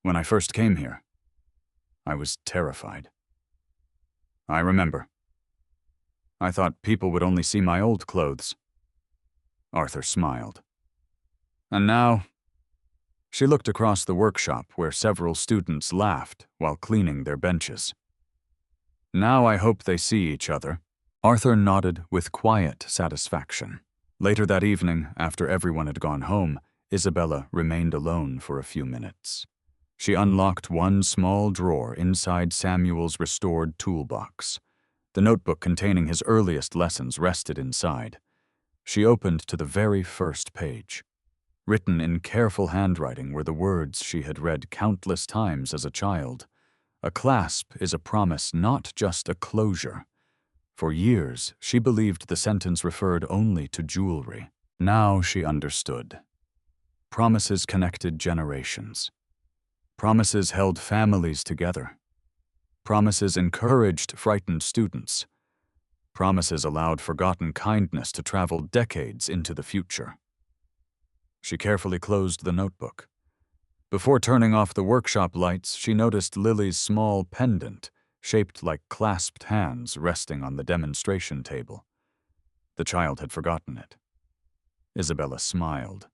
"When I first came here, I was terrified." "I remember." "I thought people would only see my old clothes." Arthur smiled. "And now—" She looked across the workshop where several students laughed while cleaning their benches. "Now I hope they see each other." Arthur nodded with quiet satisfaction. Later that evening, after everyone had gone home, Isabella remained alone for a few minutes. She unlocked one small drawer inside Samuel's restored toolbox. The notebook containing his earliest lessons rested inside. She opened to the very first page. Written in careful handwriting were the words she had read countless times as a child. A clasp is a promise, not just a closure. For years, she believed the sentence referred only to jewelry. Now she understood. Promises connected generations. Promises held families together. Promises encouraged frightened students. Promises allowed forgotten kindness to travel decades into the future. She carefully closed the notebook. Before turning off the workshop lights, she noticed Lily's small pendant, shaped like clasped hands, resting on the demonstration table. The child had forgotten it. Isabella smiled.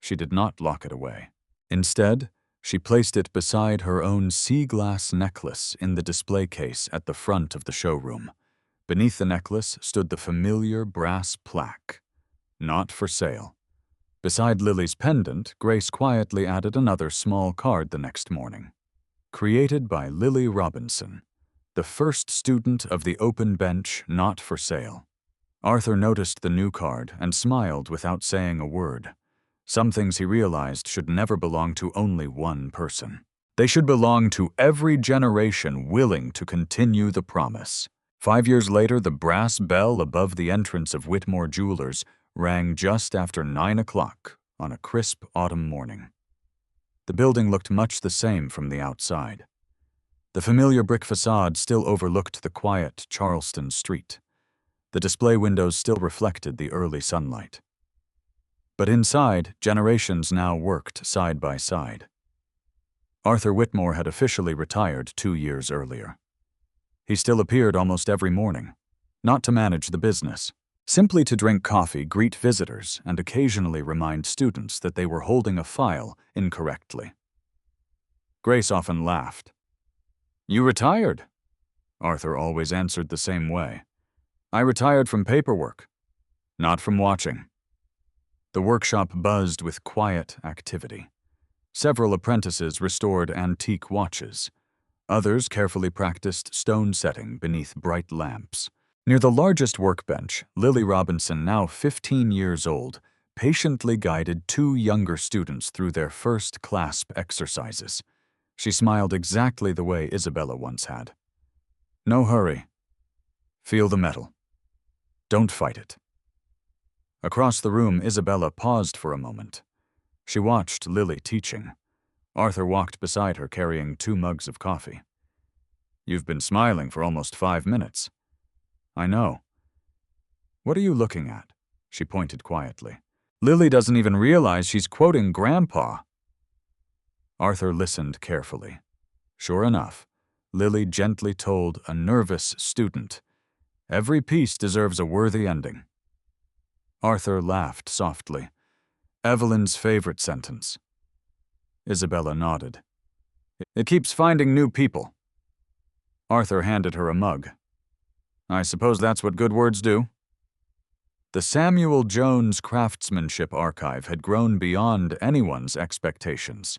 She did not lock it away. Instead, She placed it beside her own sea glass necklace in the display case at the front of the showroom. Beneath the necklace stood the familiar brass plaque, "Not for sale." Beside Lily's pendant, Grace quietly added another small card the next morning. Created by Lily Robinson, the first student of the open bench, not for sale. Arthur noticed the new card and smiled without saying a word. Some things he realized should never belong to only one person. They should belong to every generation willing to continue the promise. 5 years later, the brass bell above the entrance of Whitmore Jewelers rang just after 9 o'clock on a crisp autumn morning. The building looked much the same from the outside. The familiar brick facade still overlooked the quiet Charleston street. The display windows still reflected the early sunlight. But inside, generations now worked side by side. Arthur Whitmore had officially retired 2 years earlier. He still appeared almost every morning, not to manage the business, simply to drink coffee, greet visitors, and occasionally remind students that they were holding a file incorrectly. Grace often laughed. "You retired?" Arthur always answered the same way. "I retired from paperwork, not from watching." The workshop buzzed with quiet activity. Several apprentices restored antique watches. Others carefully practiced stone setting beneath bright lamps. Near the largest workbench, Lily Robinson, now 15 years old, patiently guided 2 younger students through their first clasp exercises. She smiled exactly the way Isabella once had. "No hurry. Feel the metal. Don't fight it." Across the room, Isabella paused for a moment. She watched Lily teaching. Arthur walked beside her carrying 2 mugs of coffee. "You've been smiling for almost 5 minutes." "I know." "What are you looking at?" She pointed quietly. "Lily doesn't even realize she's quoting Grandpa." Arthur listened carefully. Sure enough, Lily gently told a nervous student, "Every piece deserves a worthy ending." Arthur laughed softly. "Evelyn's favorite sentence." Isabella nodded. "It keeps finding new people." Arthur handed her a mug. "I suppose that's what good words do." The Samuel Jones Craftsmanship Archive had grown beyond anyone's expectations.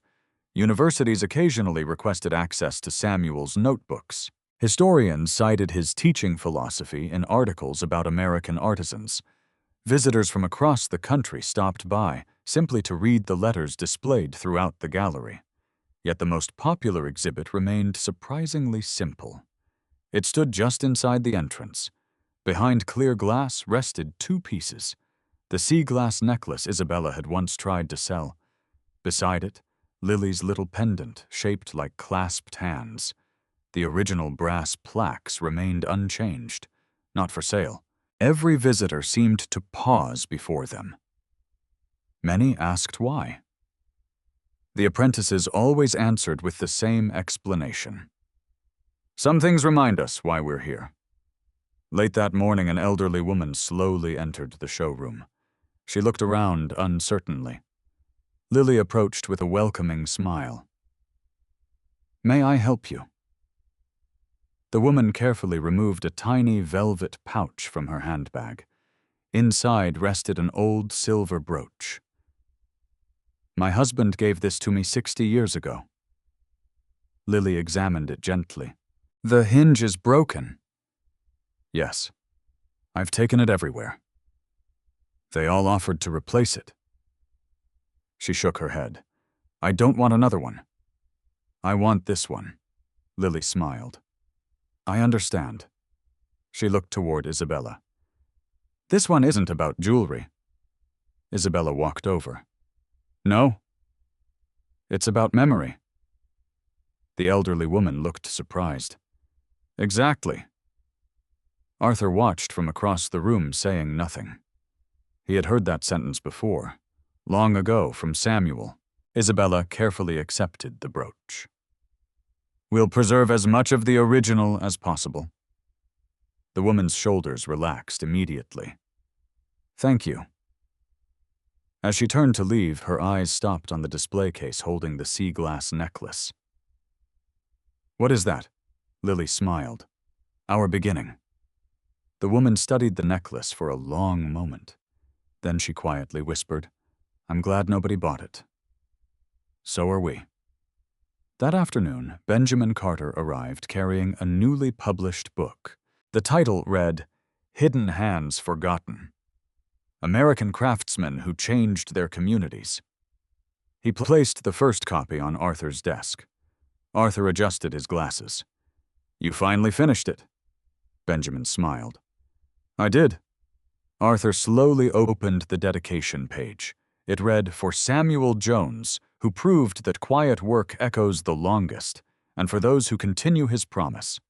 Universities occasionally requested access to Samuel's notebooks. Historians cited his teaching philosophy in articles about American artisans. Visitors from across the country stopped by simply to read the letters displayed throughout the gallery. Yet the most popular exhibit remained surprisingly simple. It stood just inside the entrance. Behind clear glass rested 2 pieces. The sea glass necklace Isabella had once tried to sell. Beside it, Lily's little pendant shaped like clasped hands. The original brass plaques remained unchanged, not for sale. Every visitor seemed to pause before them. Many asked why. The apprentices always answered with the same explanation. "Some things remind us why we're here." Late that morning, an elderly woman slowly entered the showroom. She looked around uncertainly. Lily approached with a welcoming smile. "May I help you?" The woman carefully removed a tiny velvet pouch from her handbag. Inside rested an old silver brooch. "My husband gave this to me 60 years ago." Lily examined it gently. "The hinge is broken." "Yes. I've taken it everywhere." "They all offered to replace it." She shook her head. "I don't want another one. I want this one." Lily smiled. "I understand." She looked toward Isabella. "This one isn't about jewelry." Isabella walked over. "No. It's about memory." The elderly woman looked surprised. "Exactly." Arthur watched from across the room, saying nothing. He had heard that sentence before, long ago from Samuel. Isabella carefully accepted the brooch. "We'll preserve as much of the original as possible." The woman's shoulders relaxed immediately. "Thank you." As she turned to leave, her eyes stopped on the display case holding the sea glass necklace. "What is that?" Lily smiled. "Our beginning." The woman studied the necklace for a long moment. Then she quietly whispered, "I'm glad nobody bought it." "So are we." That afternoon, Benjamin Carter arrived carrying a newly published book. The title read, "Hidden Hands Forgotten: American Craftsmen Who Changed Their Communities." He placed the first copy on Arthur's desk. Arthur adjusted his glasses. "You finally finished it." Benjamin smiled. "I did." Arthur slowly opened the dedication page. It read, "For Samuel Jones, who proved that quiet work echoes the longest, and for those who continue his promise."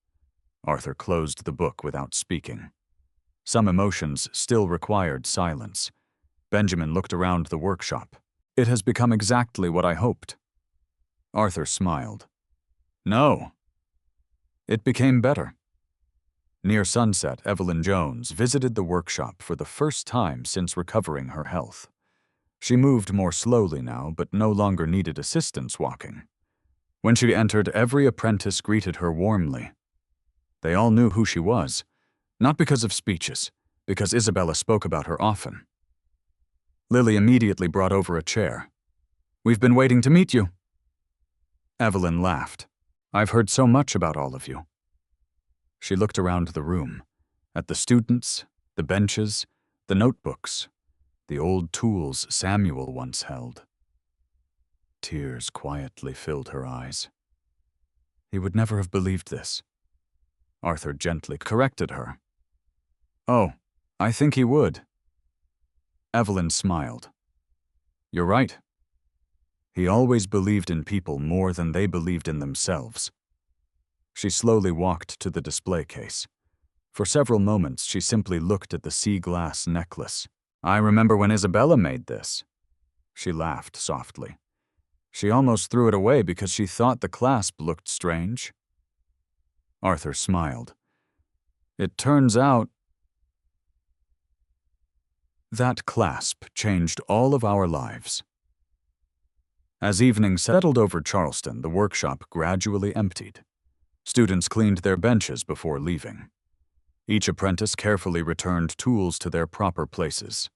Arthur closed the book without speaking. Some emotions still required silence. Benjamin looked around the workshop. "It has become exactly what I hoped." Arthur smiled. "No. It became better." Near sunset, Evelyn Jones visited the workshop for the first time since recovering her health. She moved more slowly now, but no longer needed assistance walking. When she entered, every apprentice greeted her warmly. They all knew who she was, not because of speeches, because Isabella spoke about her often. Lily immediately brought over a chair. "We've been waiting to meet you." Evelyn laughed. "I've heard so much about all of you." She looked around the room, at the students, the benches, the notebooks, the old tools Samuel once held. Tears quietly filled her eyes. He would never have believed this. Arthur gently corrected her. "Oh, I think he would." Evelyn smiled. "You're right. He always believed in people more than they believed in themselves." She slowly walked to the display case. For several moments, she simply looked at the sea glass necklace. "I remember when Isabella made this." She laughed softly. She almost threw it away because she thought the clasp looked strange. Arthur smiled. "It turns out..." That clasp changed all of our lives. As evening settled over Charleston, the workshop gradually emptied. Students cleaned their benches before leaving. Each apprentice carefully returned tools to their proper places.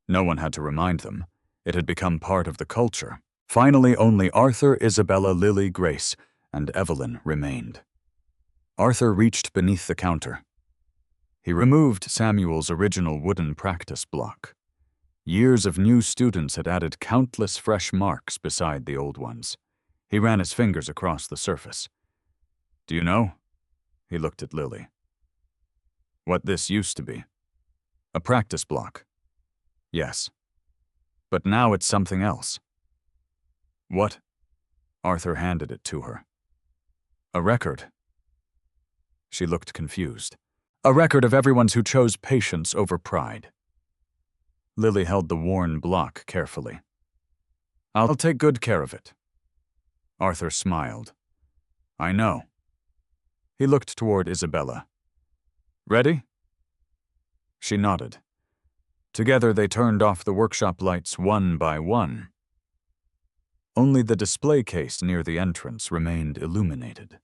No one had to remind them. It had become part of the culture. Finally, only Arthur, Isabella, Lily, Grace, and Evelyn remained. Arthur reached beneath the counter. He removed Samuel's original wooden practice block. Years of new students had added countless fresh marks beside the old ones. He ran his fingers across the surface. "Do you know?" He looked at Lily. "What this used to be?" "A practice block." "Yes. But now it's something else." "What?" Arthur handed it to her. "A record." She looked confused. "A record of everyone's who chose patience over pride." Lily held the worn block carefully. "I'll take good care of it." Arthur smiled. "I know." He looked toward Isabella. "Ready?" She nodded. Together they turned off the workshop lights one by one. Only the display case near the entrance remained illuminated.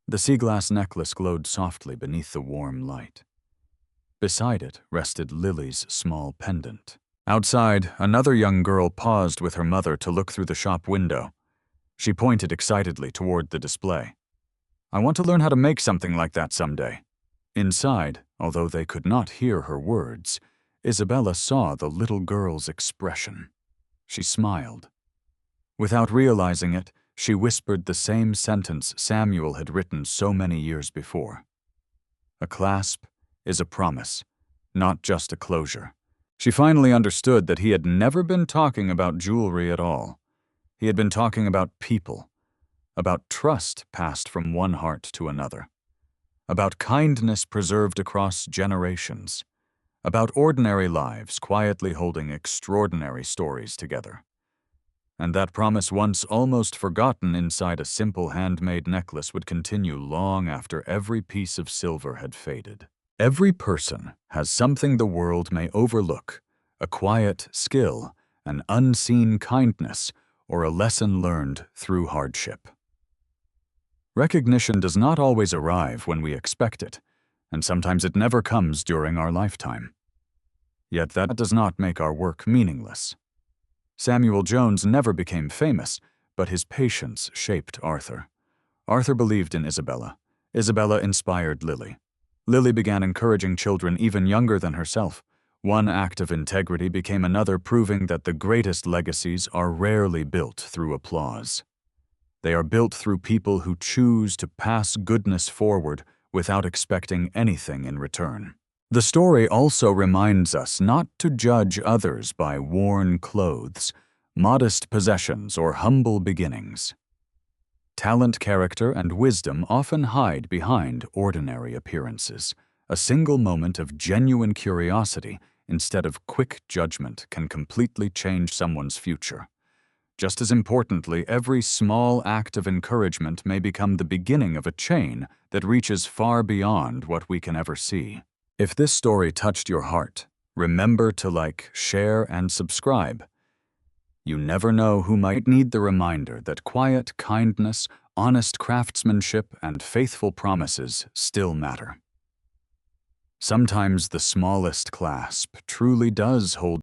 The sea glass necklace glowed softly beneath the warm light. Beside it rested Lily's small pendant. Outside, another young girl paused with her mother to look through the shop window. She pointed excitedly toward the display. "I want to learn how to make something like that someday." Inside, although they could not hear her words, Isabella saw the little girl's expression. She smiled. Without realizing it, she whispered the same sentence Samuel had written so many years before. "A clasp is a promise, not just a closure." She finally understood that he had never been talking about jewelry at all. He had been talking about people, about trust passed from one heart to another, about kindness preserved across generations, about ordinary lives quietly holding extraordinary stories together. And that promise, once almost forgotten inside a simple handmade necklace, would continue long after every piece of silver had faded. Every person has something the world may overlook, a quiet skill, an unseen kindness, or a lesson learned through hardship. Recognition does not always arrive when we expect it, and sometimes it never comes during our lifetime. Yet that does not make our work meaningless. Samuel Jones never became famous, but his patience shaped Arthur. Arthur believed in Isabella. Isabella inspired Lily. Lily began encouraging children even younger than herself. One act of integrity became another, proving that the greatest legacies are rarely built through applause. They are built through people who choose to pass goodness forward without expecting anything in return. The story also reminds us not to judge others by worn clothes, modest possessions, or humble beginnings. Talent, character, and wisdom often hide behind ordinary appearances. A single moment of genuine curiosity instead of quick judgment can completely change someone's future. Just as importantly, every small act of encouragement may become the beginning of a chain that reaches far beyond what we can ever see. If this story touched your heart, remember to like, share, and subscribe. You never know who might need the reminder that quiet kindness, honest craftsmanship, and faithful promises still matter. Sometimes the smallest clasp truly does hold